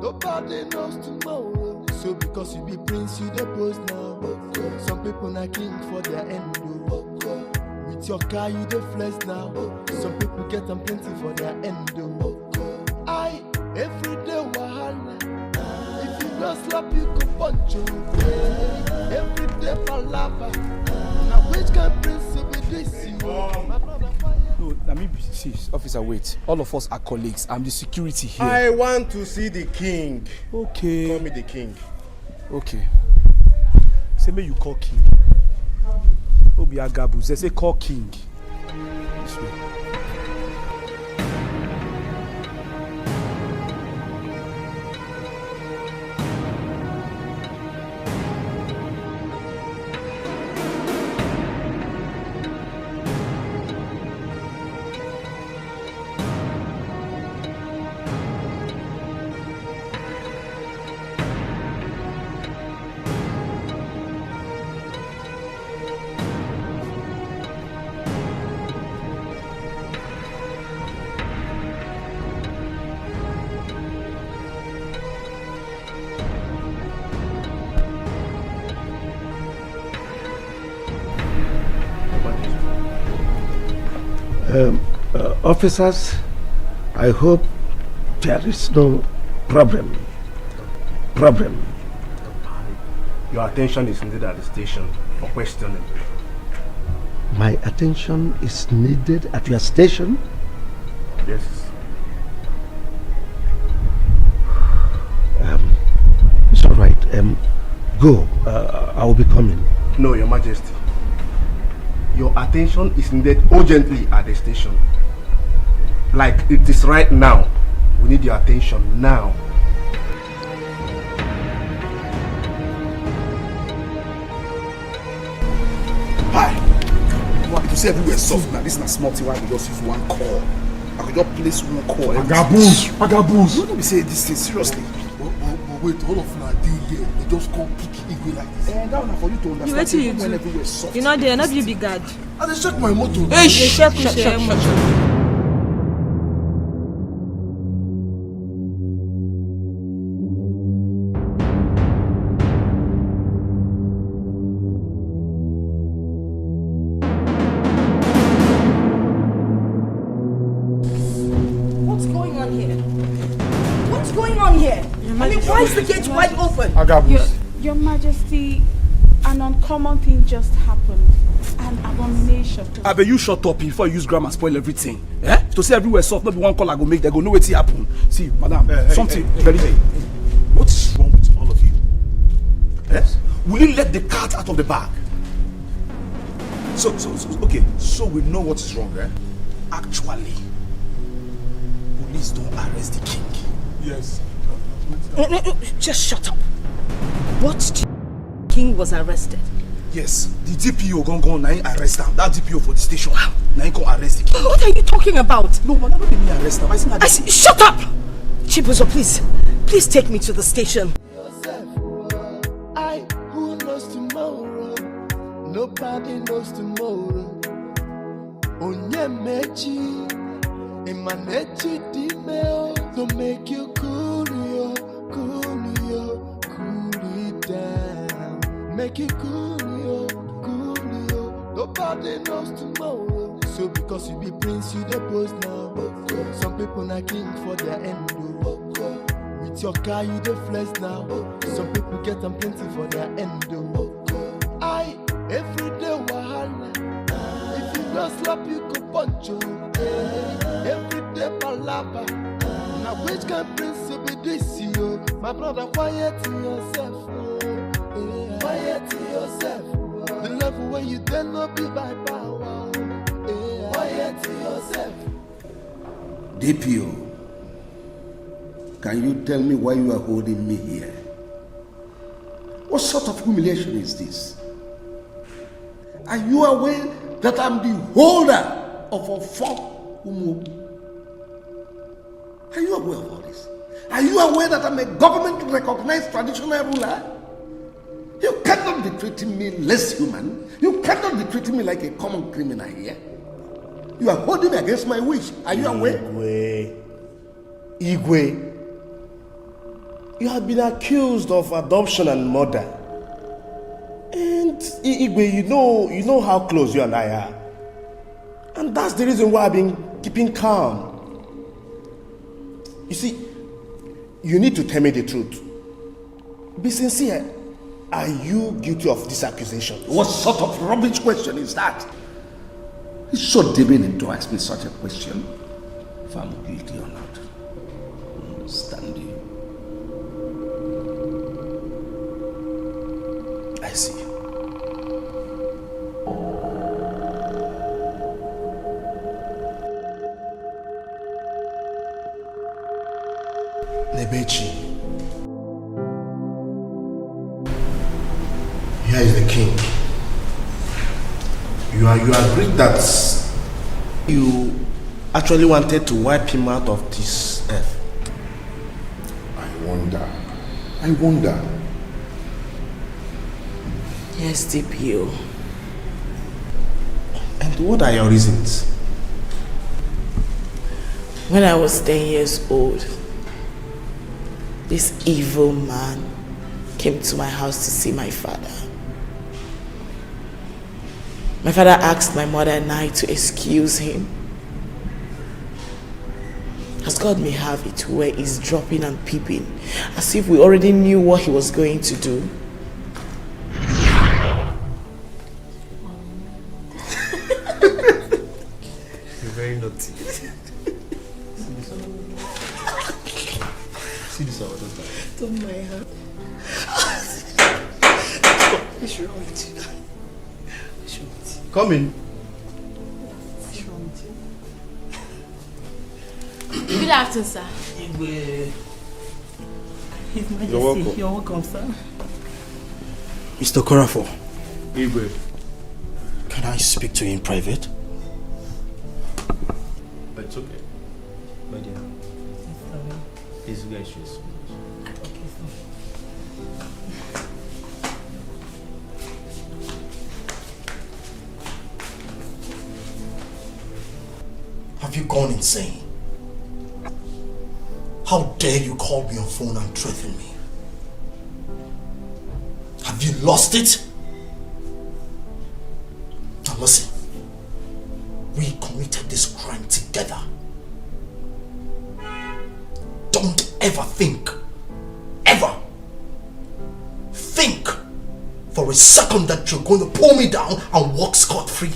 Nobody knows tomorrow. So because you be prince, you the post now. Some people not king for their end. With your car, you the flex now. Some people get them plenty for their end. Every day wahala. If you don't slap, you can punch you. Every day palava. Now which kind of prince will be this? No, let me see, officer, wait. All of us are colleagues. I'm the security here. I want to see the king. Okay. Call me the king. Okay. Say me you call king. Obi Agabu. They say call king. This way. Officers, I hope there is no problem. Your attention is needed at the station for questioning. My attention is needed at your station? Yes. It's all right. Go. I will be coming. No, Your Majesty. Your attention is needed urgently at the station. Like it is right now. We need your attention now. Hi. You want to say everywhere soft now. This is not small thing. Why we just use one call? I could just place one call. Agaboos. You don't be saying this thing seriously. But wait, all of them deal there. They just come pick Igwe like this. And that one for you to understand. What you when do? everywhere soft. You know there, not you be God. And they check my motor. Hey, shut. Why is the gate wide open? Your Majesty, an uncommon thing just happened. An abomination. I bet you shut up before you use grammar spoil everything. Eh? To say everywhere soft, not be one call I go make, they go know what happen. See, madam, something very. What is wrong with all of you? Yes? Will you let the cat out of the bag? So okay, so we know what is wrong, eh? Actually, police don't arrest the king. Yes. No, just shut up. What king was arrested? Yes, the DPO gone now arrest him. That DPO for the station. Now he go arrest the king. What are you talking about? No, man, not let me arrest him. I say, shut up! Chibuzo, please take me to the station. Who knows tomorrow? Nobody knows tomorrow. Onyemechi, Emanechi Dimeo, don't make you cool it down. Make you cool yo. Nobody knows tomorrow. So because you be prince, you the boss now. Some people not king for their end. With your car, you the flex now. Some people get them plenty for their end. Every day wahala. If you don't slap, you go punch you. Every day palava. Now which kind prince you be this yo? My brother, quiet yourself. Quiet yourself. The level where you dare not be by power. Quiet yourself. DPO, can you tell me why you are holding me here? What sort of humiliation is this? Are you aware that I'm the holder of a folk Umu? Are you aware of all this? Are you aware that I'm a government-recognized traditional ruler? You cannot be treating me less human. You cannot be treating me like a common criminal here. You are holding me against my wish. Are you aware? Igwe, you have been accused of adoption and murder. And Igwe, you know how close you and I are. And that's the reason why I've been keeping calm. You see, you need to tell me the truth. Be sincere. Are you guilty of this accusation? What sort of rubbish question is that? It's so demeaning to ask me such a question. If I'm guilty or not. I understand you. I see. Nebechi. Here is the king. You agreed that you actually wanted to wipe him out of this earth. I wonder. Yes, DPO. And what are your reasons? When I was 10 years old, this evil man came to my house to see my father. My father asked my mother and I to excuse him. As God may have it, where he's dropping and peeping, as if we already knew what he was going to do. You're very naughty. See this one, Don't mind her. What's wrong with you? Come in. Good afternoon, sir. His Majesty, You're welcome. You're welcome, sir. Mr. Korafo. Igwe. Can I speak to you in private? It's okay. My dear. Please, you guys should. Have you gone insane? How dare you call me on phone and threaten me? Have you lost it? Now listen, we committed this crime together. Don't ever think for a second that you're going to pull me down and walk scot-free.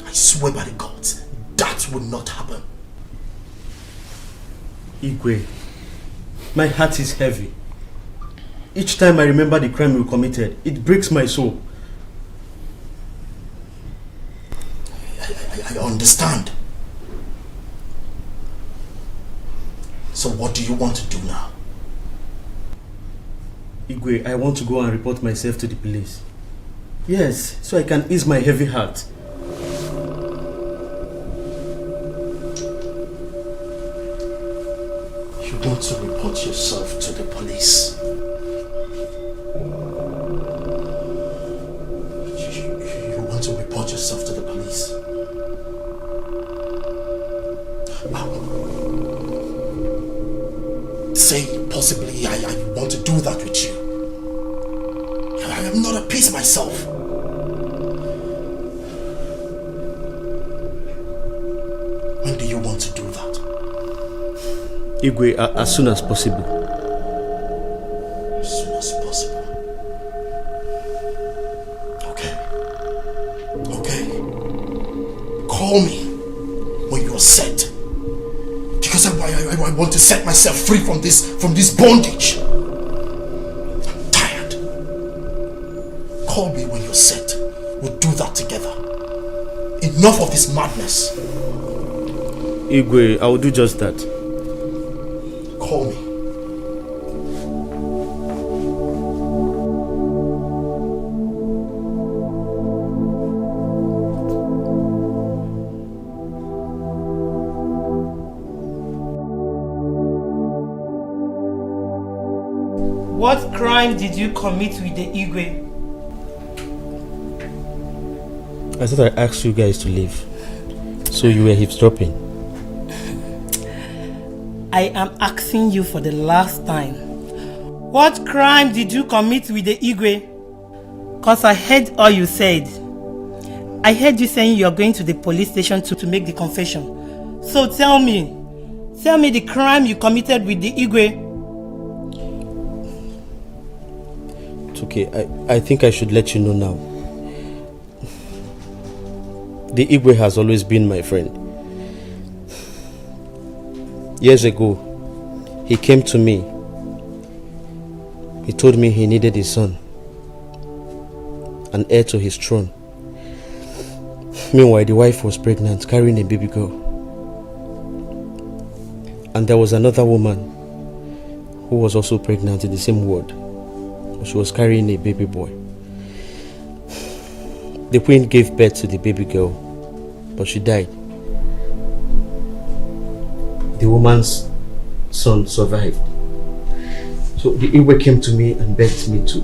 I swear by the gods, that will not happen. Igwe, my heart is heavy. Each time I remember the crime we committed, it breaks my soul. I understand. So what do you want to do now? Igwe, I want to go and report myself to the police. Yes, so I can ease my heavy heart. You want to report yourself to the police? You want to report yourself to the police? Say possibly I want to do that with you. I am not at peace myself. When do you want to do that? Igwe, as soon as possible. As soon as possible. Okay. Call me when you are set. Because I want to set myself free from this bondage. I'm tired. Call me when you're set. We'll do that together. Enough of this madness. Igwe, I will do just that. Call me. What crime did you commit with the Igwe? I thought I asked you guys to leave. So you were eavesdropping. I am asking you for the last time. What crime did you commit with the Igwe? Cause I heard all you said. I heard you saying you're going to the police station to make the confession. So tell me the crime you committed with the Igwe. It's okay, I think I should let you know now. The Igwe has always been my friend. Years ago, he came to me. He told me he needed his son, an heir to his throne. Meanwhile, the wife was pregnant, carrying a baby girl. And there was another woman who was also pregnant in the same ward. She was carrying a baby boy. The queen gave birth to the baby girl, but she died. The woman's son survived. So the Igwe came to me and begged me to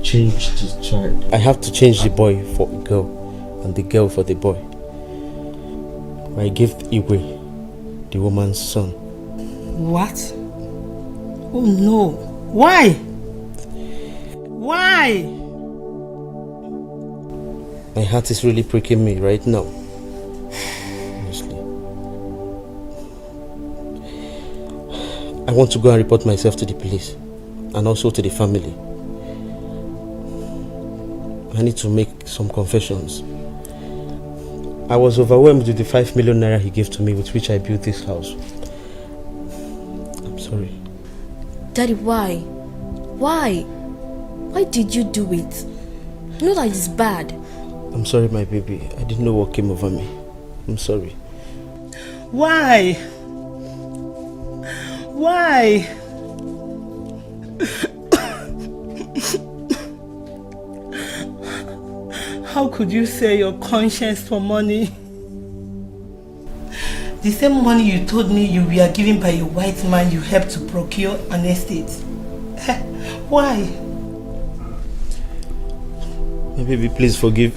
change the child. I have to change the boy for a girl and the girl for the boy. I gave the Igwe the woman's son. What? Oh no. Why? Why? My heart is really pricking me right now. Honestly. I want to go and report myself to the police and also to the family. I need to make some confessions. I was overwhelmed with the 5 million naira he gave to me with which I built this house. I'm sorry. Daddy, why? Why? Why did you do it? You know that it's bad. I'm sorry, my baby. I didn't know what came over me. I'm sorry. Why? Why? How could you sell your conscience for money? The same money you told me you were given by a white man you helped to procure an estate. Why? My baby, please forgive.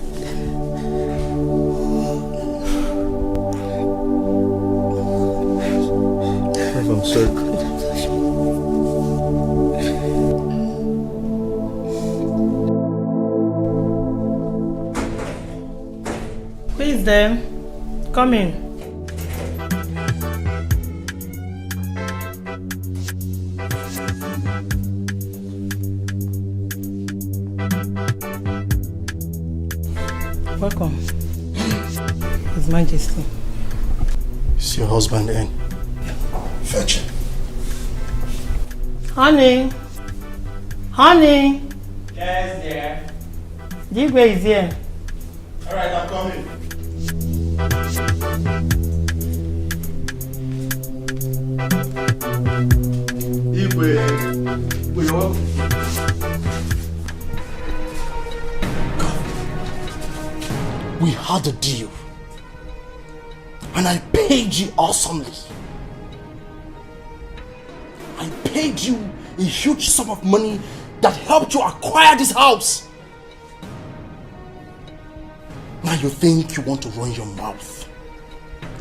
I'm sorry. Who is there? Come in. Welcome, His Majesty. Is your husband in? Fetch him. Honey! Honey! Yes, dear. Digwe is here. Alright, I'm coming. Igwe, you're welcome. We had a deal. And I paid you awesomely. I paid you a huge sum of money that helped you acquire this house. Now you think you want to run your mouth.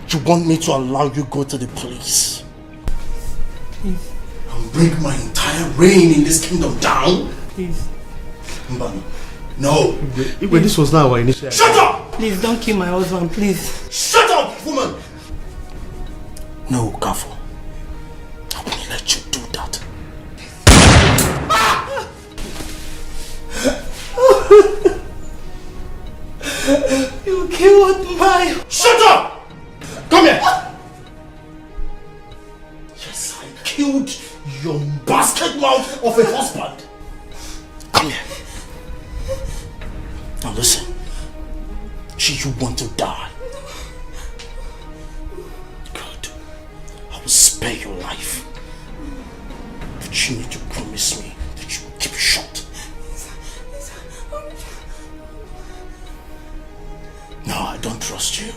You want me to allow you go to the police. Please. And break my entire reign in this kingdom down? Please. Mbano, no. Igwe, this was not our initial. Shut up! Please don't kill my husband, please. Shut up, woman! No, Kafo. I won't let you do that. You killed my... Shut up! Come here! Yes, I killed your basket mouth of a husband. Come here. Now listen. Do you want to die? Good. I will spare your life. But you need to promise me that you will keep it short. No, I don't trust you.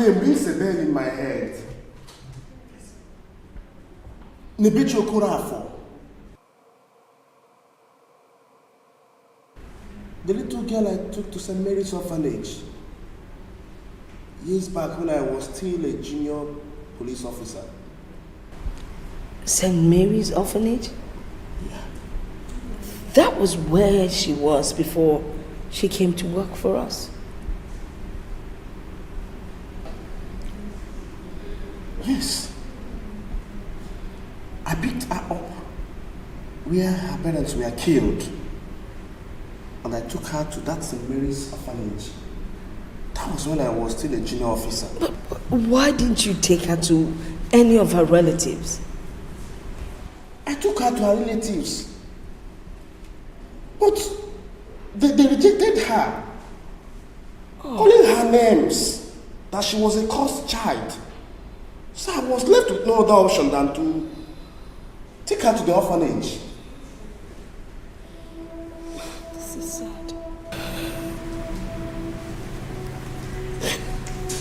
name rings a bell in my head. Nnebechi Okorafor. The little girl I took to St. Mary's orphanage years back when I was still a junior police officer. St. Mary's orphanage? Yeah. That was where she was before she came to work for us. Yes. I picked her up where her parents were killed, and I took her to that St. Mary's orphanage. That was when I was still a junior officer. But why didn't you take her to any of her relatives? I took her to her relatives, but they rejected her, calling her names, that she was a cursed child. So I was left with no other option than to take her to the orphanage. This is sad.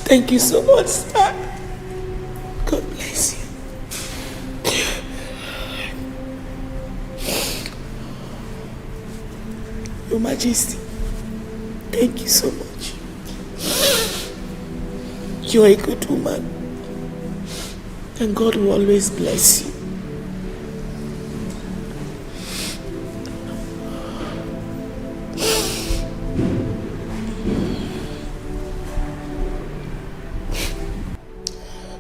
Thank you so much, sir. God bless you. Your Majesty, thank you so much. You're a good woman, and God will always bless you.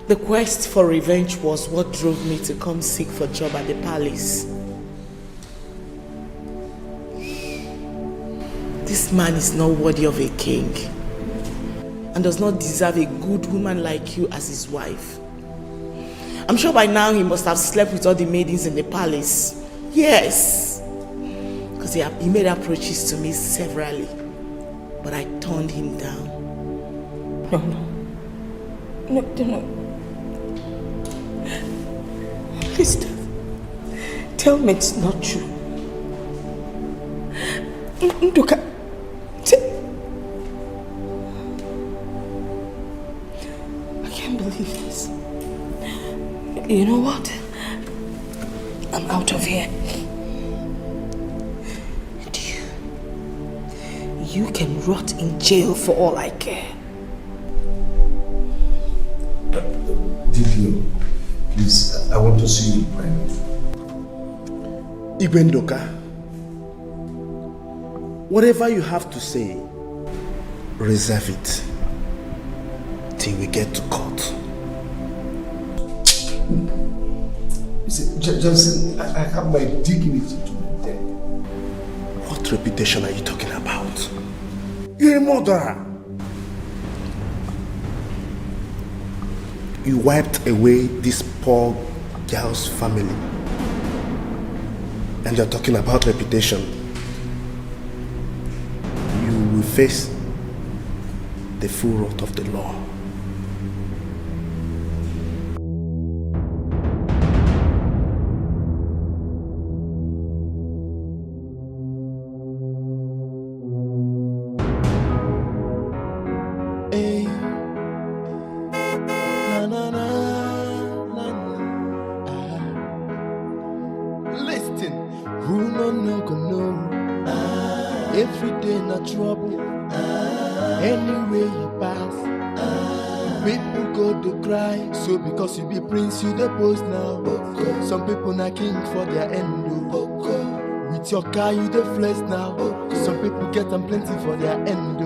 The quest for revenge was what drove me to come seek for a job at the palace. This man is not worthy of a king and does not deserve a good woman like you as his wife. I'm sure by now he must have slept with all the maidens in the palace. Yes, because he made approaches to me severally, but I turned him down. No. Please tell me it's not true. Nduka, I can't believe this. You know what? I'm out of here. And you can rot in jail for all I care. DPO, please, I want to see you in private. Igwe Ndoka, whatever you have to say, reserve it till we get to court. You see, Johnson, I have my dignity to maintain. What reputation are you talking about? You're a murderer. You wiped away this poor girl's family. And you're talking about reputation. You will face the full wrath of the law. Trouble anywhere you pass, people go to cry. So because you be prince, you the post now. Some people not king for their end. With your car, you the flex now. Some people get them plenty for their end.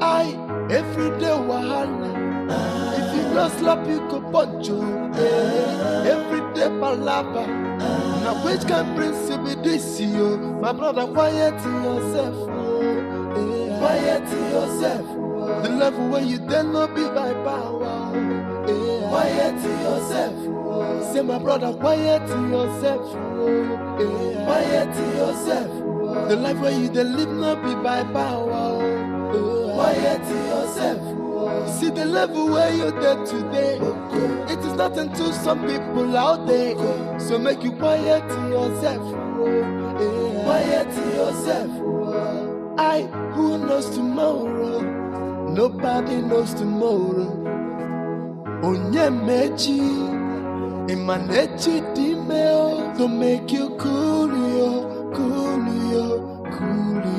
I every day wahala. If you don't slap, you go punch you. Every day palava. Now which can prince you be this you? My brother, quiet yourself. Quiet yourself. The level where you dare not be by power. Quiet yourself. Say my brother, quiet yourself. Quiet yourself. The life where you dare live not be by power. Quiet yourself. See the level where you're there today. It is nothing to some people out there. So make you quiet yourself. Quiet yourself. Who knows tomorrow? Nobody knows tomorrow. Onye mechi, imanechi dimeo to make you cool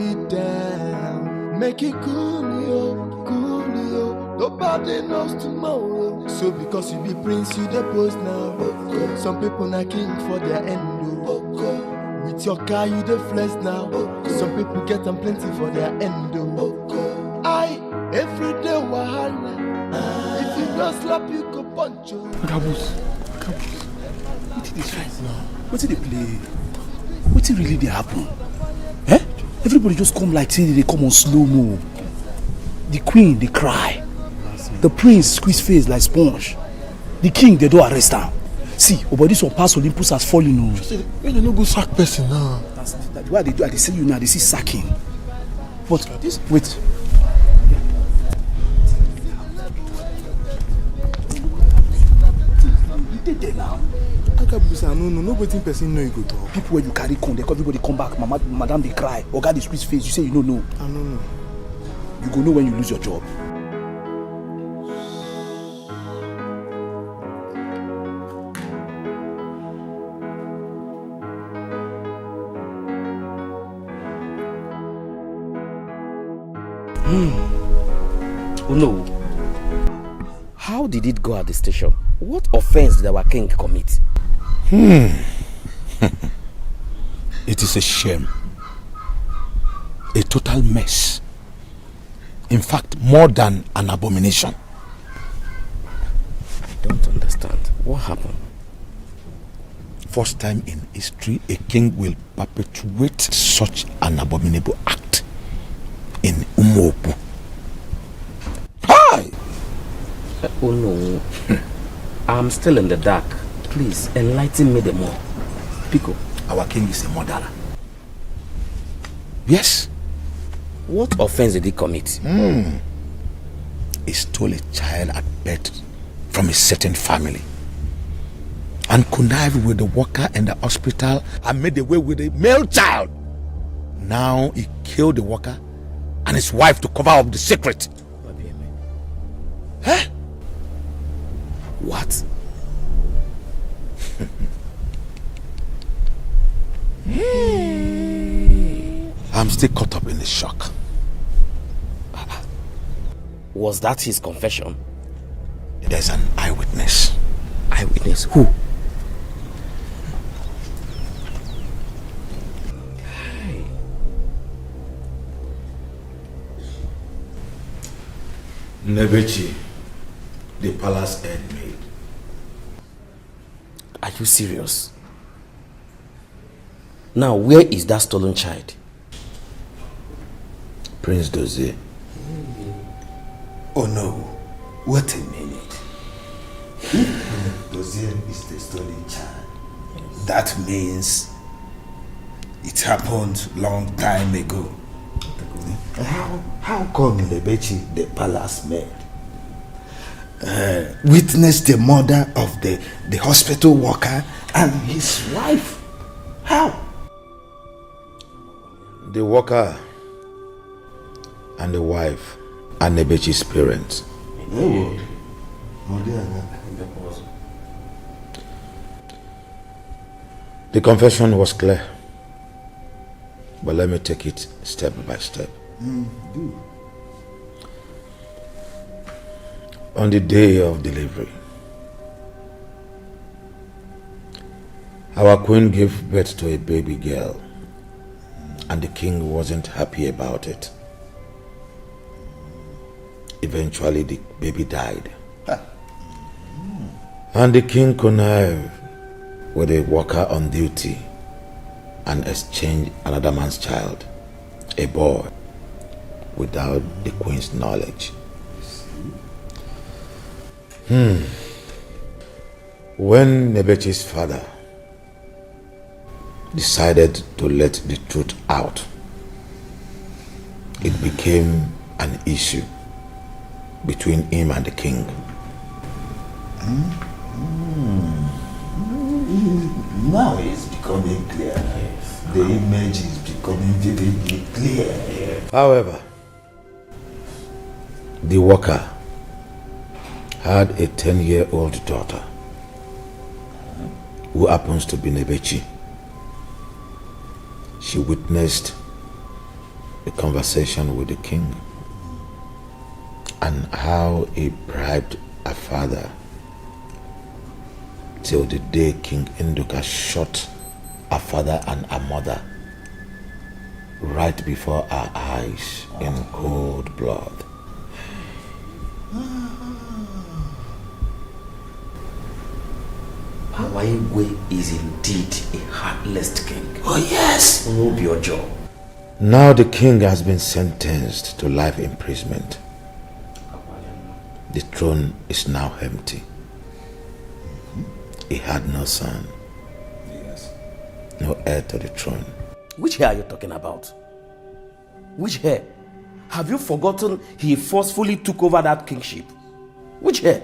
it down. Make you cool it. Nobody knows tomorrow. So because you be prince, you the post now. Some people not king for their end. With your car, you the flex now. Some people get them plenty for their end. Every day wahala. If you don't slap, you go punch you. Agabus, what is this right now? What did they play? What did really happen? Eh? Everybody just come like say they come on slow-mo. The queen, they cry. The prince squeeze face like sponge. The king, they don't arrest him. See, but this one past Olympus has fallen. No. When you no go sack person now. That's what they do. They say you now, they see sacking. But this, wait. There now. No, nobody person know you go talk. People where you carry con, they everybody come back. Madam, they cry. Oga, they squeeze face. You say you don't know. I don't know. You go know when you lose your job. Oh no. How did it go at the station? What offense did our king commit? It is a shame. A total mess. In fact, more than an abomination. I don't understand. What happened? First time in history, a king will perpetuate such an abominable act in Umuopu. Hi! Oh no. I'm still in the dark. Please, enlighten me the more. Pico, our king is a murderer. Yes. What offense did he commit? He stole a child at birth from a certain family and connived with the worker in the hospital and made away with a male child. Now he killed the worker and his wife to cover up the secret. Huh? What? I'm still caught up in the shock. Was that his confession? There's an eyewitness. Eyewitness? Who? Nebechi, the palace head maid. Are you serious? Now, where is that stolen child? Prince Dozie. Oh no, wait a minute. If Dozie is the stolen child, that means it happened long time ago. How come Nebechi, the palace maid, witnessed the murder of the hospital worker and his wife? How? The worker and the wife are Nebechi's parents. The confession was clear, but let me take it step by step. Do. On the day of delivery, our queen gave birth to a baby girl, and the king wasn't happy about it. Eventually, the baby died. And the king connived with a worker on duty and exchanged another man's child, a boy, without the queen's knowledge. When Nebechi's father decided to let the truth out, it became an issue between him and the king. Now it's becoming clear. The image is becoming vividly clear. However, The worker had a 10-year-old daughter who happens to be Nebechi. She witnessed a conversation with the king and how he bribed her father till the day King Nduka shot her father and her mother right before our eyes in cold blood. Igwe is indeed a heartless king. Oh yes! Obiojo. Now the king has been sentenced to life imprisonment. The throne is now empty. He had no son. Yes. No heir to the throne. Which hair are you talking about? Which hair? Have you forgotten he forcefully took over that kingship? Which hair?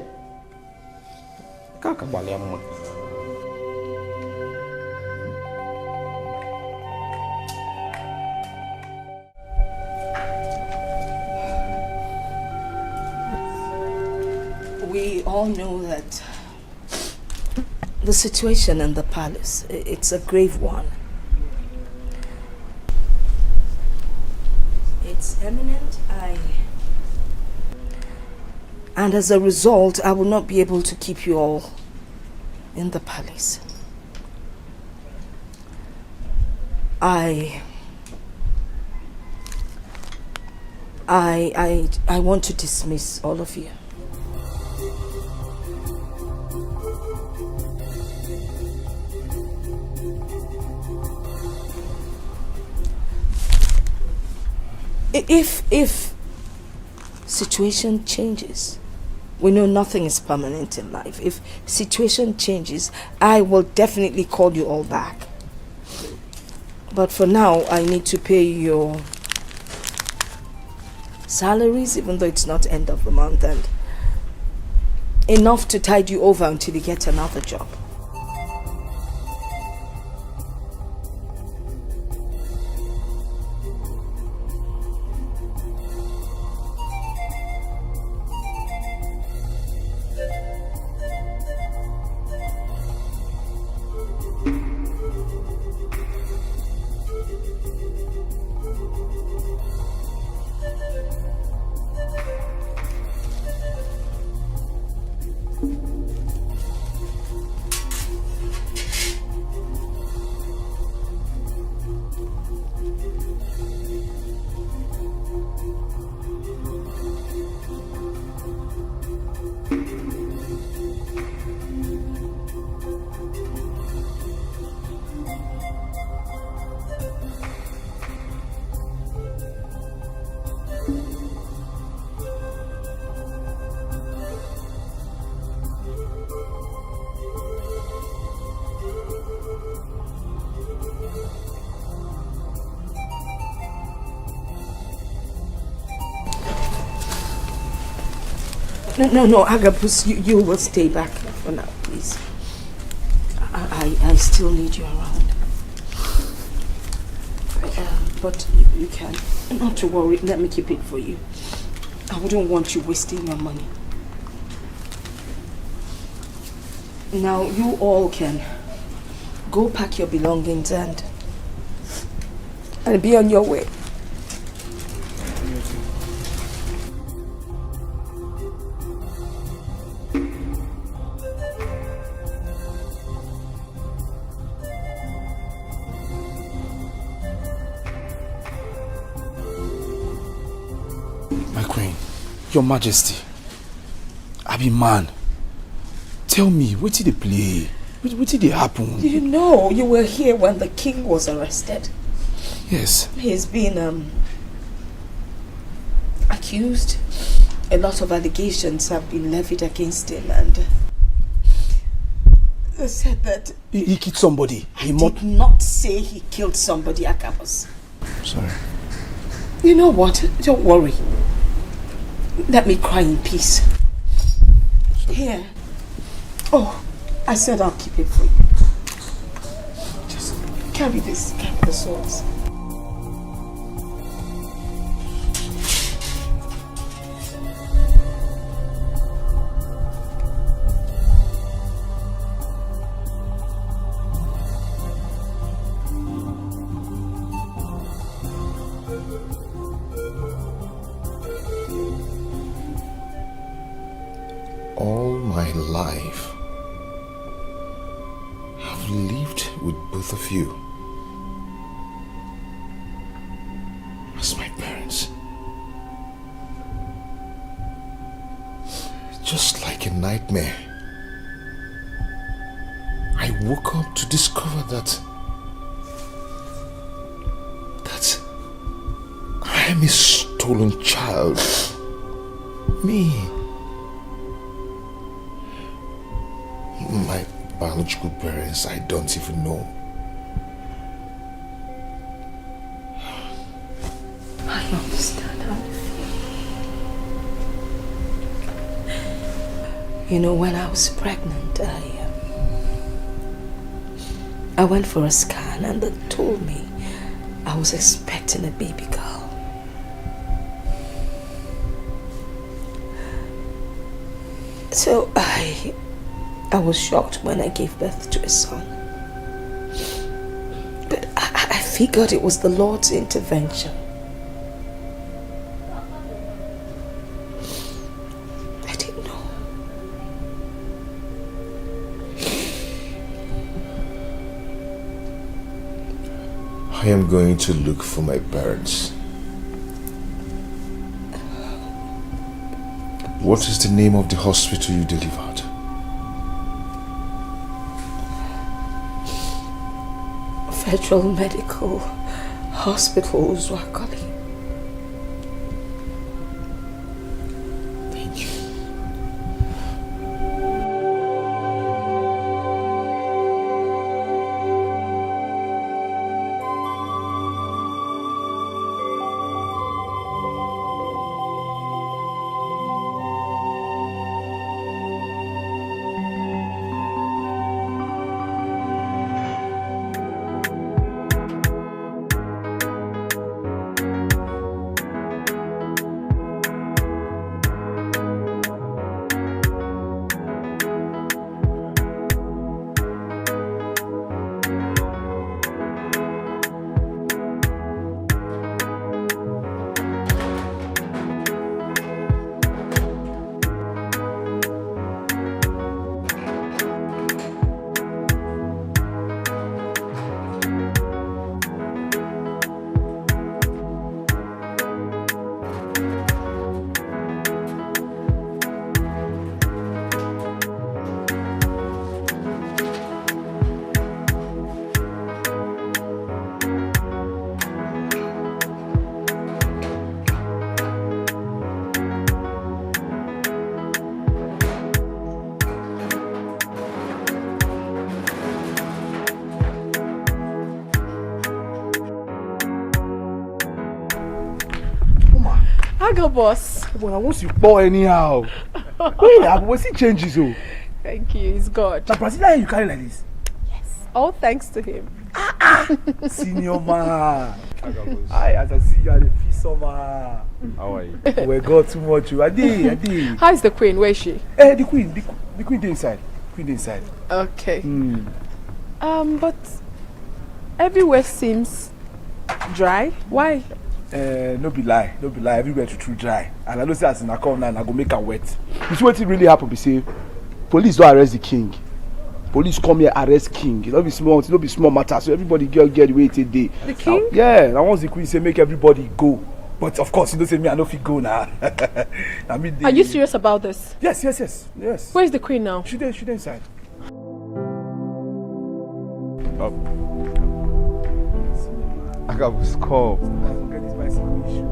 We all know that the situation in the palace, it's a grave one. It's imminent. And as a result, I will not be able to keep you all in the palace. I want to dismiss all of you. If situation changes, we know nothing is permanent in life. If situation changes, I will definitely call you all back. But for now, I need to pay your salaries, even though it's not end of the month, and enough to tide you over until you get another job. No, Agabus, you will stay back for now, please. I still need you around. But you can. Not to worry, let me keep it for you. I wouldn't want you wasting your money. Now, you all can go pack your belongings and be on your way. Your Majesty, I be man. Tell me, what did they play? What did they happen? You know, you were here when the king was arrested. Yes. He's been accused. A lot of allegations have been levied against him, and they said that he killed somebody. He did not say he killed somebody, Agabus. Sorry. You know what? Don't worry. Let me cry in peace. Here. Oh, I said I'll keep it for you. Just carry this, carry the swords. all my life, I've lived with both of you as my parents. Just like a nightmare, I woke up to discover that I am a stolen child. Me. My biological parents, I don't even know. I understand how you feel. You know, when I was pregnant, I went for a scan and they told me I was expecting a baby girl. So I was shocked when I gave birth to a son. But I figured it was the Lord's intervention. I didn't know. I am going to look for my parents. What is the name of the hospital you delivered? Federal Medical Hospital, Uzwakali. Thank you. Aga boss. Well, once you pour anyhow. Wait, I see changes. Oh. Thank you, it's God. Now, Brazilian you carry like this? Yes. All thanks to him. Senior man. As I see you are the fist man. How are you? We got too much. Adi. How is the queen? Where is she? The queen dey inside. Queen dey inside. Okay. But everywhere seems dry. Why? No be lie. Everywhere too dry. And I know say as I come now, I go make her wet. You see what really happen? Be say, police don't arrest the king. Police come here arrest king. It no be small matter. So everybody get the way it dey. The king? Yeah. Now once the queen say make everybody go. But of course, you don't say me I no fit go now. Are you serious about this? Yes. Where is the queen now? She dey inside. AkaGod's call. Forget this bicycle issue.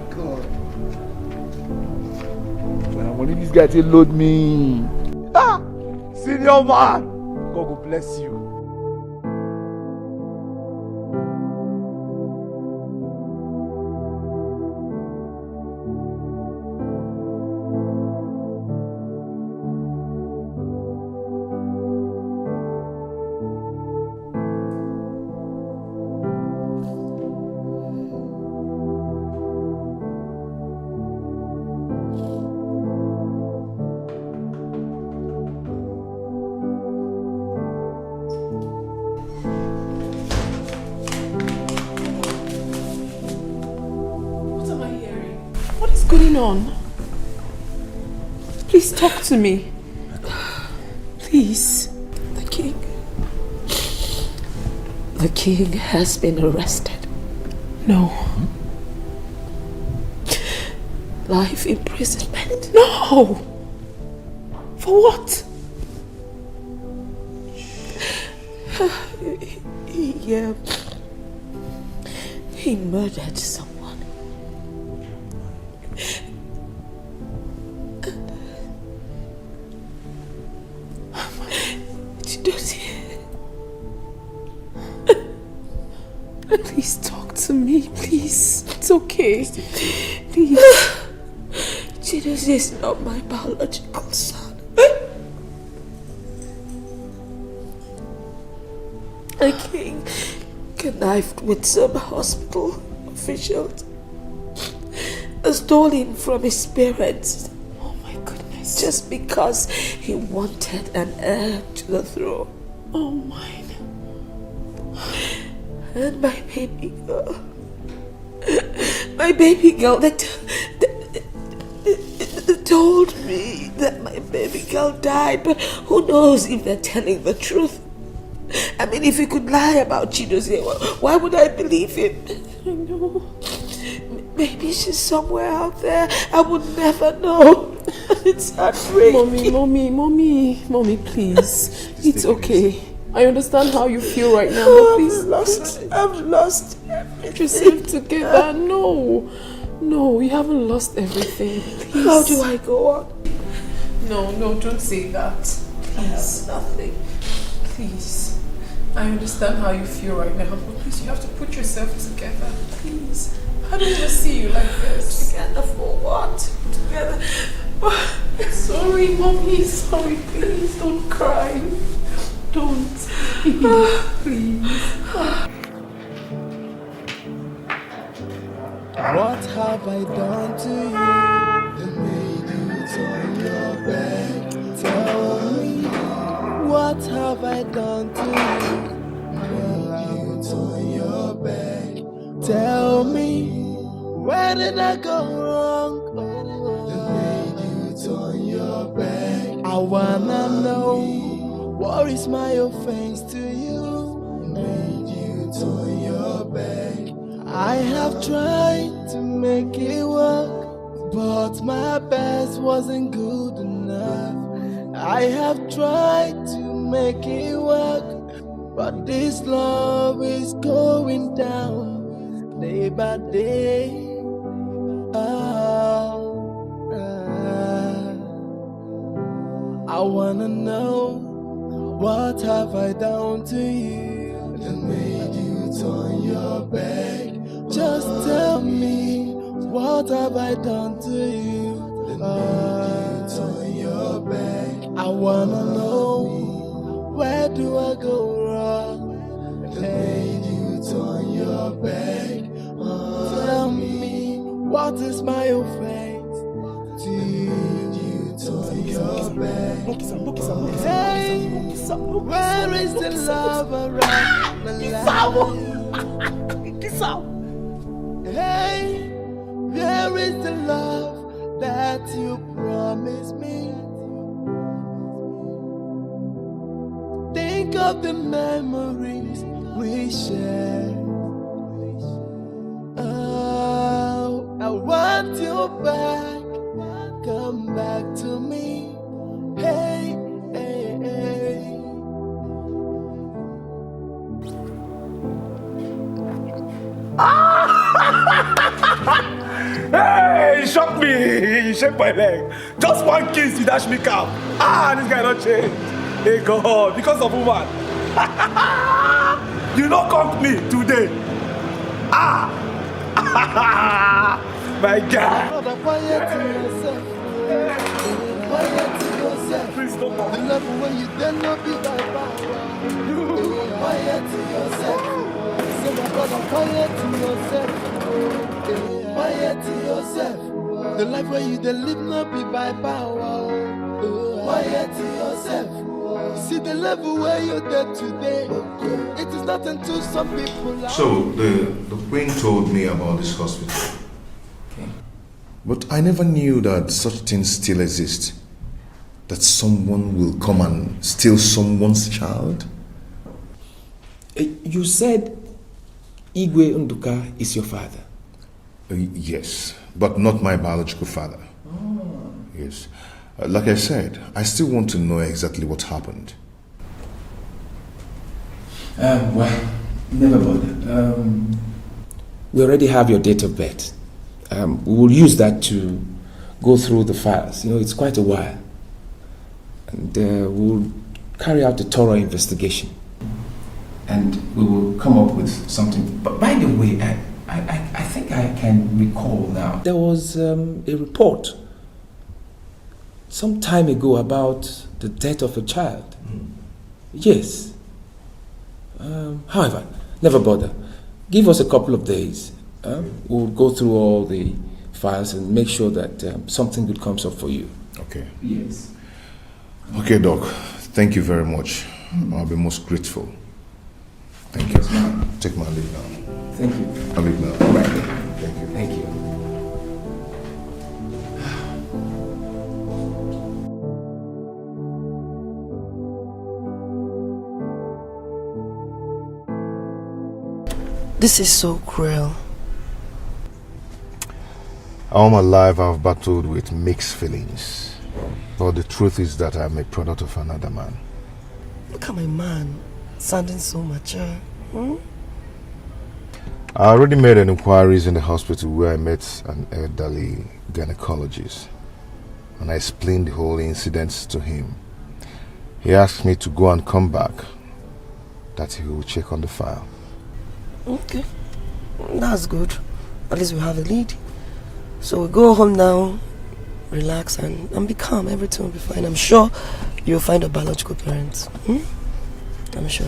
God. When I'm only this guy to load me. Senior man. God will bless you. going on? Please talk to me. Please. The king. The king has been arrested. No. Life imprisonment. No! For what? He murdered someone. Please talk to me, please. It's okay. Please. Chidozie is not my biological son. The king connived with some hospital officials, stole him from his parents. Oh my goodness. Just because he wanted an heir to the throne. Oh mine. And my baby girl, they told me that my baby girl died, but who knows if they're telling the truth. I mean, if he could lie about Chidozie, why would I believe him? I know. Maybe she's somewhere out there. I would never know. It's heartbreaking. Mommy, please. It's okay. I understand how you feel right now, but please. I've lost everything. Get yourself together. No, you haven't lost everything. Please. How do I go on? No, don't say that. Please. I have nothing. Please. I understand how you feel right now, but please, you have to put yourself together. Please. I don't want to see you like this. Together for what? Together. Sorry, Mommy. Sorry, please. Don't cry. Don't. Please. What have I done to you that made you turn your back? Tell me, what have I done to you that made you turn your back? Tell me, where did I go wrong that made you turn your back? I wanna know, what is my offense to you that made you turn your back? I have tried to make it work, but my best wasn't good enough. I have tried to make it work, but this love is going down day by day. I wanna know, what have I done to you that made you turn your back? Just tell me, what have I done to you that made you turn your back? I wanna know, where do I go wrong that made you turn your back? Tell me, what is my offense to you? Turn your back. Hey, where is the love around the light? Hey, where is the love that you promised me? Think of the memories we shared. Oh, I want you back. Come back to me. Hey, hey, hey. Hey, he shocked me. He shake my leg. Just one kiss, he dash me cap. This guy don't change. Hey God, because of woman. You don't come to me today. My God. Please don't come. The love when you dare not be by power. Quiet to yourself. Say my brother, quiet to yourself. Quiet to yourself. The life where you dare live not be by power. Quiet to yourself. See the level where you're there today. It is not until some people are. So the queen told me about this hospital. Okay. But I never knew that such things still exist. That someone will come and steal someone's child. You said Igwe Nduka is your father? Yes, but not my biological father. Oh. Yes. Like I said, I still want to know exactly what happened. Well, never bother. We already have your date of birth. We will use that to go through the files. It's quite a while. And we'll carry out a thorough investigation. And we will come up with something. But by the way, I think I can recall now. There was a report some time ago about the death of a child. Yes. However, never bother. Give us a couple of days. We'll go through all the files and make sure that something good comes up for you. Okay. Yes. Okay, Doc. Thank you very much. I'll be most grateful. Thank you. Take my leave now. Thank you. I'll leave now. Right. Thank you. Thank you. This is so cruel. All my life I've battled with mixed feelings. But the truth is that I'm a product of another man. Look at my man, sounding so mature. I already made an inquiries in the hospital where I met an elderly gynecologist. And I explained the whole incident to him. He asked me to go and come back, that he will check on the file. Okay, that's good. At least we have a lead. So we go home now, relax and be calm. Everything will be fine. I'm sure you'll find a biological parents. I'm sure.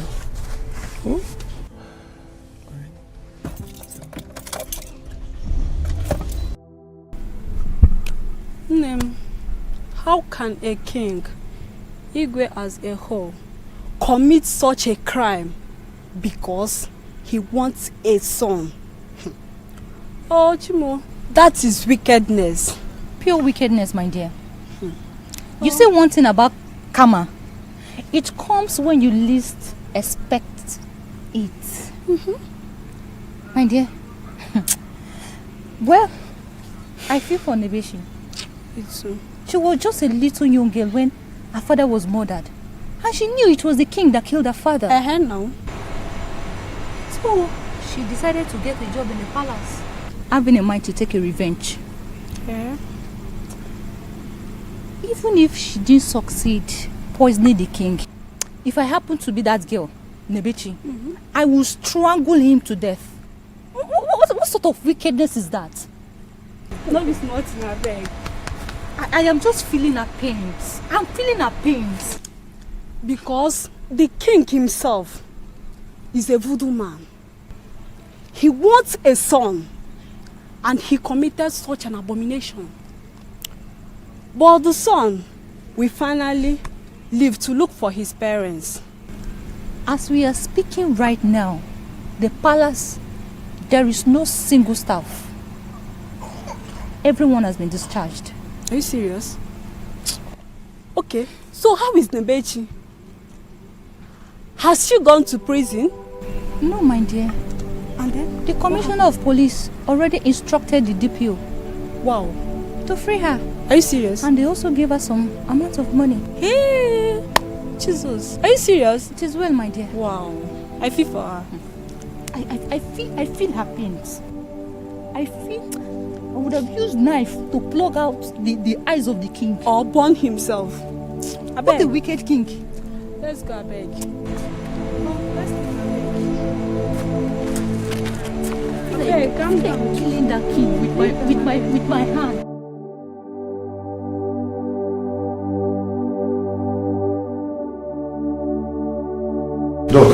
How can a king, Igwe as a whole, commit such a crime because he wants a son? Oh, Chimo, that is wickedness. Pure wickedness, my dear. You say one thing about karma. It comes when you least expect it. My dear. Well, I feel for Nebeshi. She was just a little young girl when her father was murdered. And she knew it was the king that killed her father. No. So she decided to get a job in the palace, having in mind to take a revenge. Yeah. Even if she didn't succeed poisoning the king, if I happen to be that girl, Nebechi, I will strangle him to death. What sort of wickedness is that? No, it's not in her bag. I am just feeling her pains. I'm feeling her pains. Because the king himself is a voodoo man. He wants a son and he committed such an abomination. But the son will finally live to look for his parents. As we are speaking right now, the palace, there is no single staff. Everyone has been discharged. Are you serious? Okay, so how is Nebechi? Has she gone to prison? No, my dear. And then? The commissioner of police already instructed the DPO. Wow. To free her. Are you serious? And they also gave her some amount of money. Hey! Jesus. Are you serious? It is well, my dear. Wow. I feel for her. I feel her pains. I would have used knife to plug out the eyes of the king. Or burn himself. What a wicked king. Let's go, I beg. Hey, calm down. Killing that king with my hand. Doc,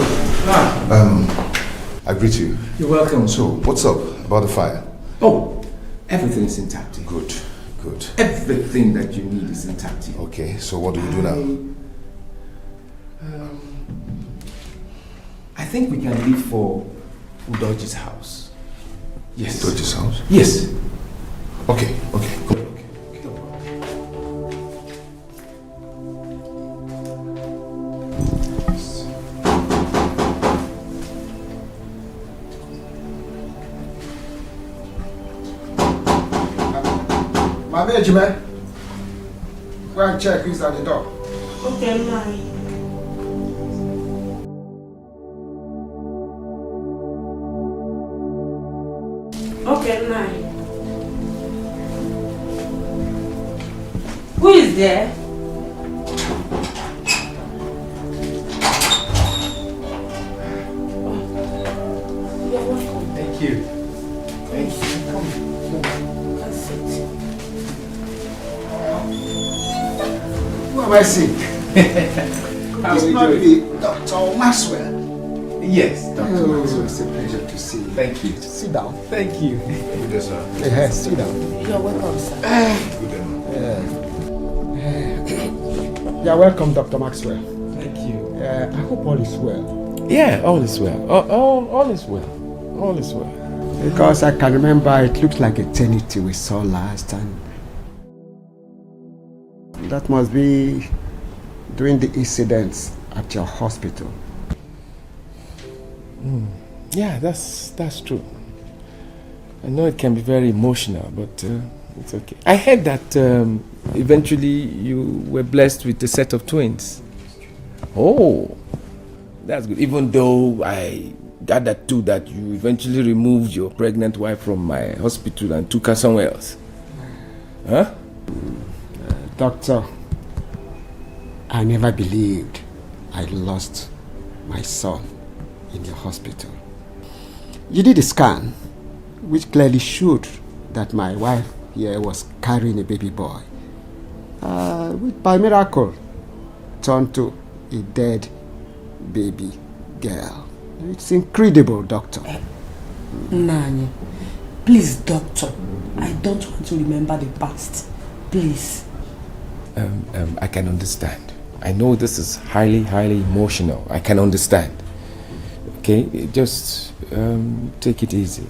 I greet you. You're welcome. So, what's up about the fire? Oh, everything's intact. Good, good. Everything that you need is intact. Okay, so what do we do now? I think we can leave for Udoji's house. Yes. Udoji's house? Yes. Okay. Mama Ejime, go and check who's at the door. Okay, ma'am. Okay, ma'am. Who is there? You're welcome. Thank you. Thank you. Come. Who am I seeing? How It's are you not doing? the Dr. Maxwell. Yes, Dr. Oh, Maxwell. it's a pleasure to see you. Thank you. Sit down. Thank you. Yes, sir. Sit down. You're welcome, sir. You're welcome, Dr. Maxwell. Thank you. I hope all is well. Yeah, all is well. All is well. All is well. Because I can remember it looked like eternity we saw last, and that must be during the incidents at your hospital. Yeah, that's true. I know it can be very emotional, but it's okay. I heard that eventually you were blessed with a set of twins. Oh, that's good. Even though I gathered too that you eventually removed your pregnant wife from my hospital and took her somewhere else. Huh? Doctor, I never believed I lost my son in your hospital. You did a scan which clearly showed that my wife here was carrying a baby boy, which by miracle turned to a dead baby girl. It's incredible, Doctor. Nani, please, Doctor, I don't want to remember the past. Please. I can understand. I know this is highly emotional. I can understand. Okay, just take it easy.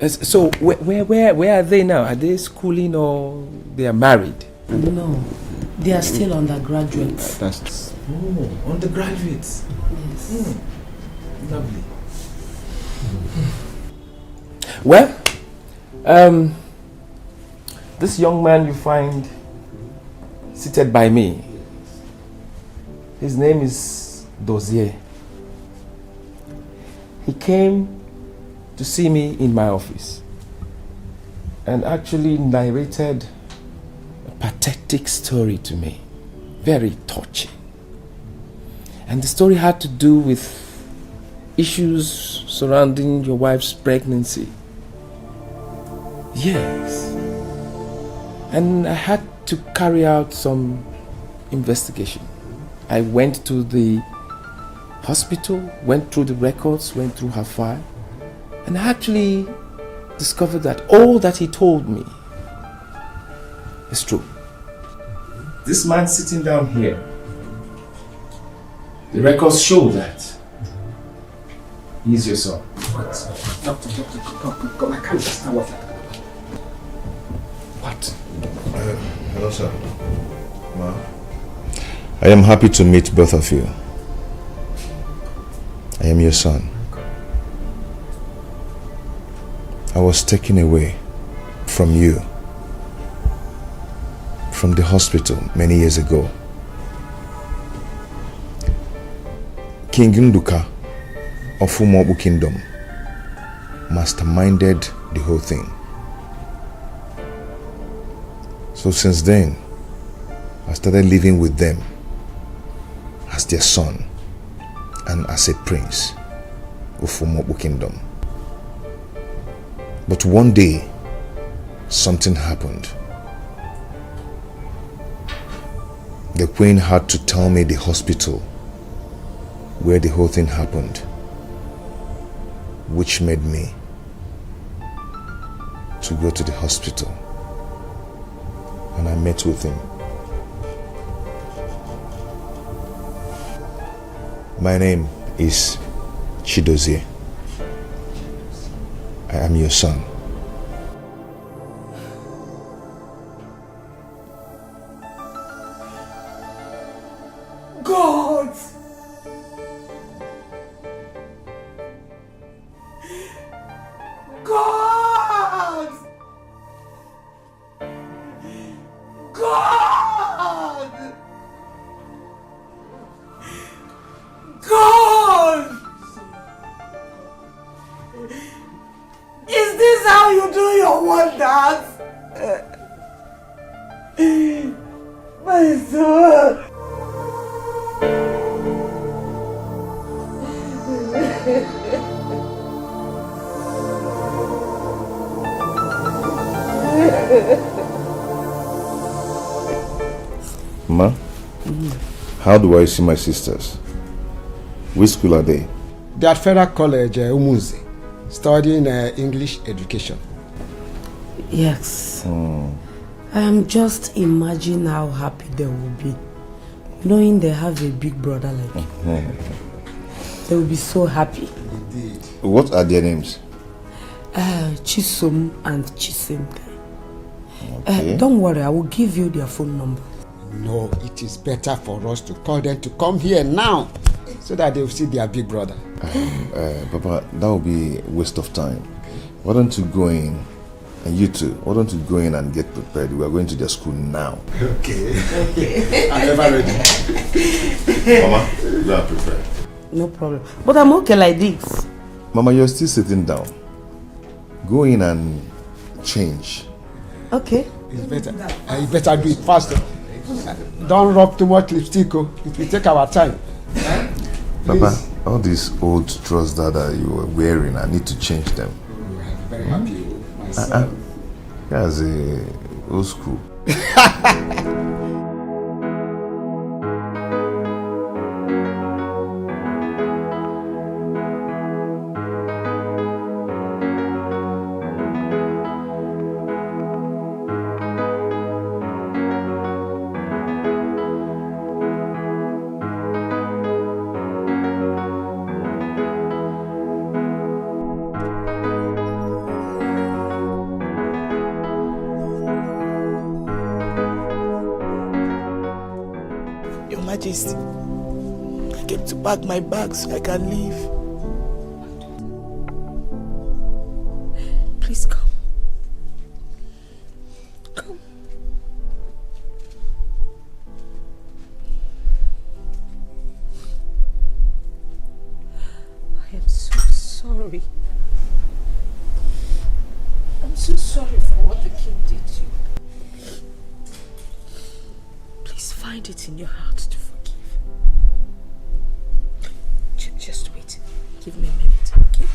So where are they now? Are they schooling or they are married? No, they are still undergraduates. Undergraduates. Yes. Lovely. Well, this young man you find seated by me, his name is Dozier. He came to see me in my office and actually narrated a pathetic story to me, very touching. And the story had to do with issues surrounding your wife's pregnancy. Yes. And I had to carry out some investigation. I went to the hospital, went through the records, went through her file, and I actually discovered that all that he told me is true. This man sitting down here, the records show that he's your son. Doctor, come, I can't understand what happened. What? Hello, sir. Ma. I am happy to meet both of you. I am your son. I was taken away from you, from the hospital many years ago. King Nduka of Umobu Kingdom masterminded the whole thing. So since then, I started living with them as their son and as a prince of Umobu Kingdom. But one day, something happened. The queen had to tell me the hospital where the whole thing happened, which made me to go to the hospital, and I met with him. My name is Chidozie. I am your son. God! God! God! God! Is this how you do your wonders? My son! Ma, how do I see my sisters? Which school are they? They are at Federal College, Umuzi, studying English education. Yes. I am just imagining how happy they will be, knowing they have a big brother like you. They will be so happy. Indeed. What are their names? Chisom and Chisim. Okay. Don't worry, I will give you their phone number. No, it is better for us to call them to come here now, so that they will see their big brother. Papa, that will be a waste of time. Why don't you go in, and you too, why don't you go in and get prepared? We are going to their school now. Okay. I'm ever ready. Mama, you are prepared. No problem. But I'm okay like this. Mama, you're still sitting down. Go in and change. Okay. It's better. You better do it faster. Don't rub too much lipstick. It will take our time. Papa, all these old trousers that you were wearing, I need to change them. I'm very happy. My son. That's a old school. Majesty, I came to pack my bags so I can leave. Please come. Come. I am so sorry. I'm so sorry for what the king did to you. Please find it in your heart to forgive. Just wait. Give me a minute, okay?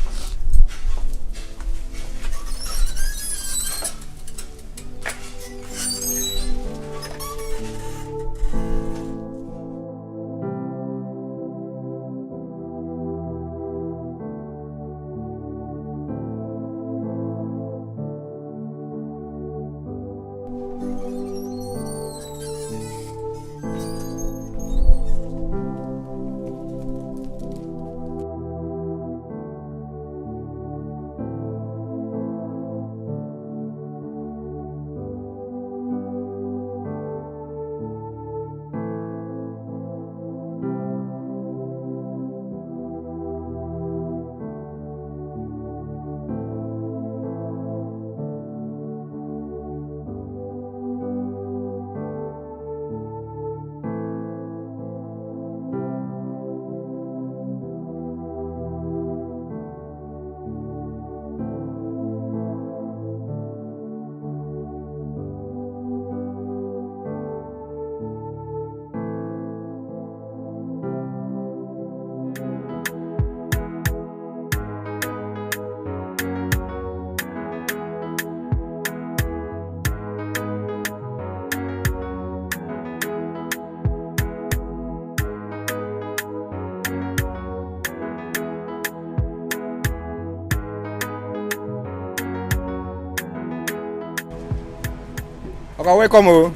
Okay, welcome.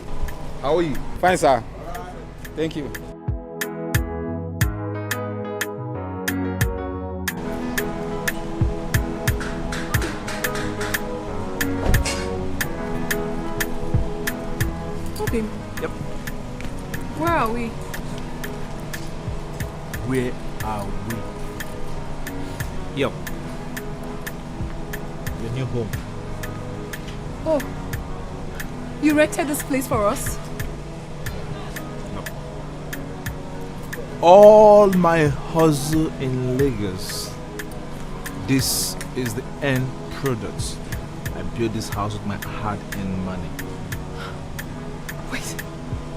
How are you? Fine, sir. Thank you. Okay. Yep. Where are we? Where are we? Yo. Your new home. Oh, you rented this place for us? All my hustle in Lagos. This is the end product. I built this house with my hard-earned money.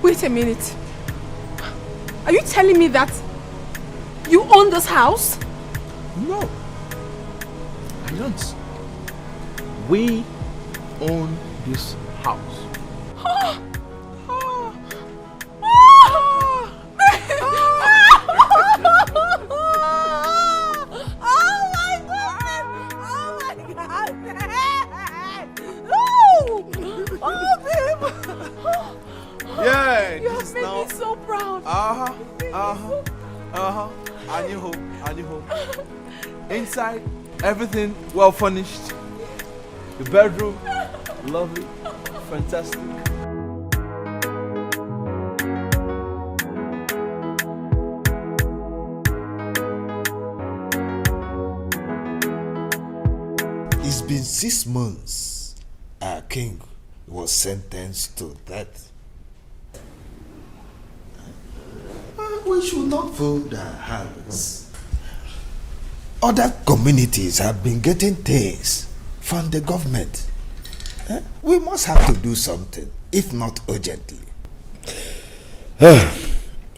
Wait a minute. Are you telling me that you own this house? No, I don't. We own this house. Yeah, you have made me so proud. A new home. Inside, everything well furnished. The bedroom, lovely, fantastic. It's been 6 months. Our king was sentenced to death. We should not fold our hands. Other communities have been getting things from the government. We must have to do something, if not urgently.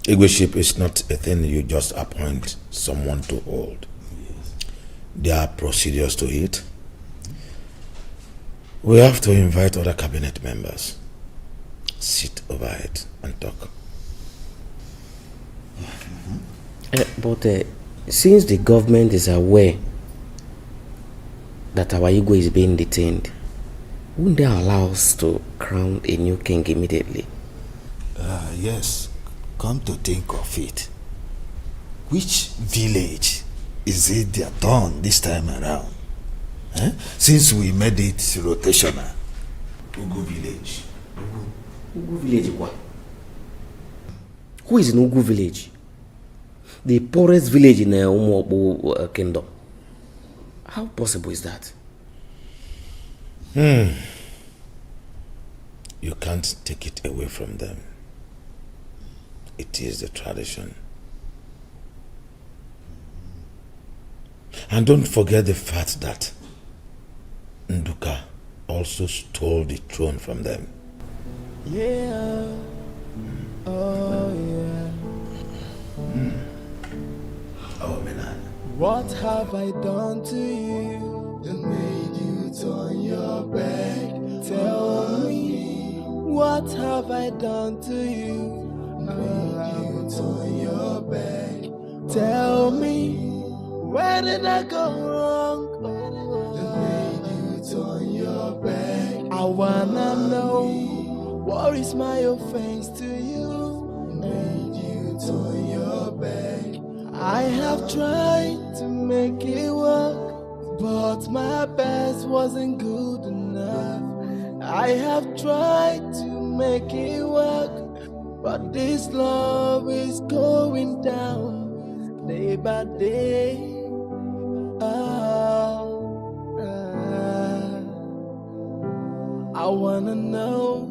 Leadership is not a thing you just appoint someone to hold. There are procedures to it. We have to invite other cabinet members, sit over it and talk. But since the government is aware that our ego is being detained, wouldn't they allow us to crown a new king immediately? Yes, come to think of it. Which village is it their turn this time around? Since we made it rotational. Ugu village. Ugu village what? Who is in Ugu village? The poorest village in Umuobo kingdom. How possible is that? You can't take it away from them. It is the tradition. And don't forget the fact that Nduka also stole the throne from them. Yeah. Oh, yeah. Oh, Milan. What have I done to you that made you turn your back? Tell me, what have I done to you that made you turn your back? Tell me, where did I go wrong? That made you turn your back. I wanna know, what is my offense to you that made you turn your back? I have tried to make it work, but my best wasn't good enough. I have tried to make it work, but this love is going down day by day. I wanna know,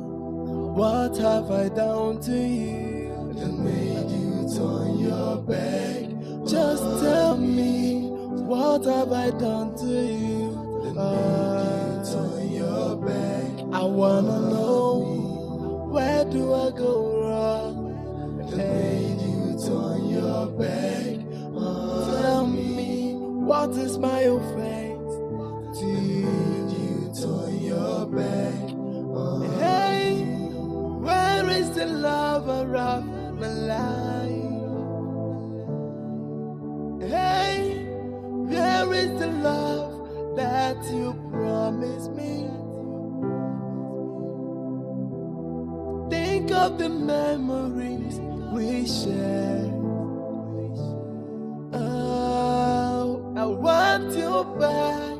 what have I done to you that made you turn your back? Just tell me, what have I done to you that made you turn your back? I wanna know, where do I go wrong that made you turn your back? Tell me, what is my offense to you turn your back? Hey, where is the lover of my life? Hey, where is the love that you promised me? Think of the memories we shared. Oh, I want you back.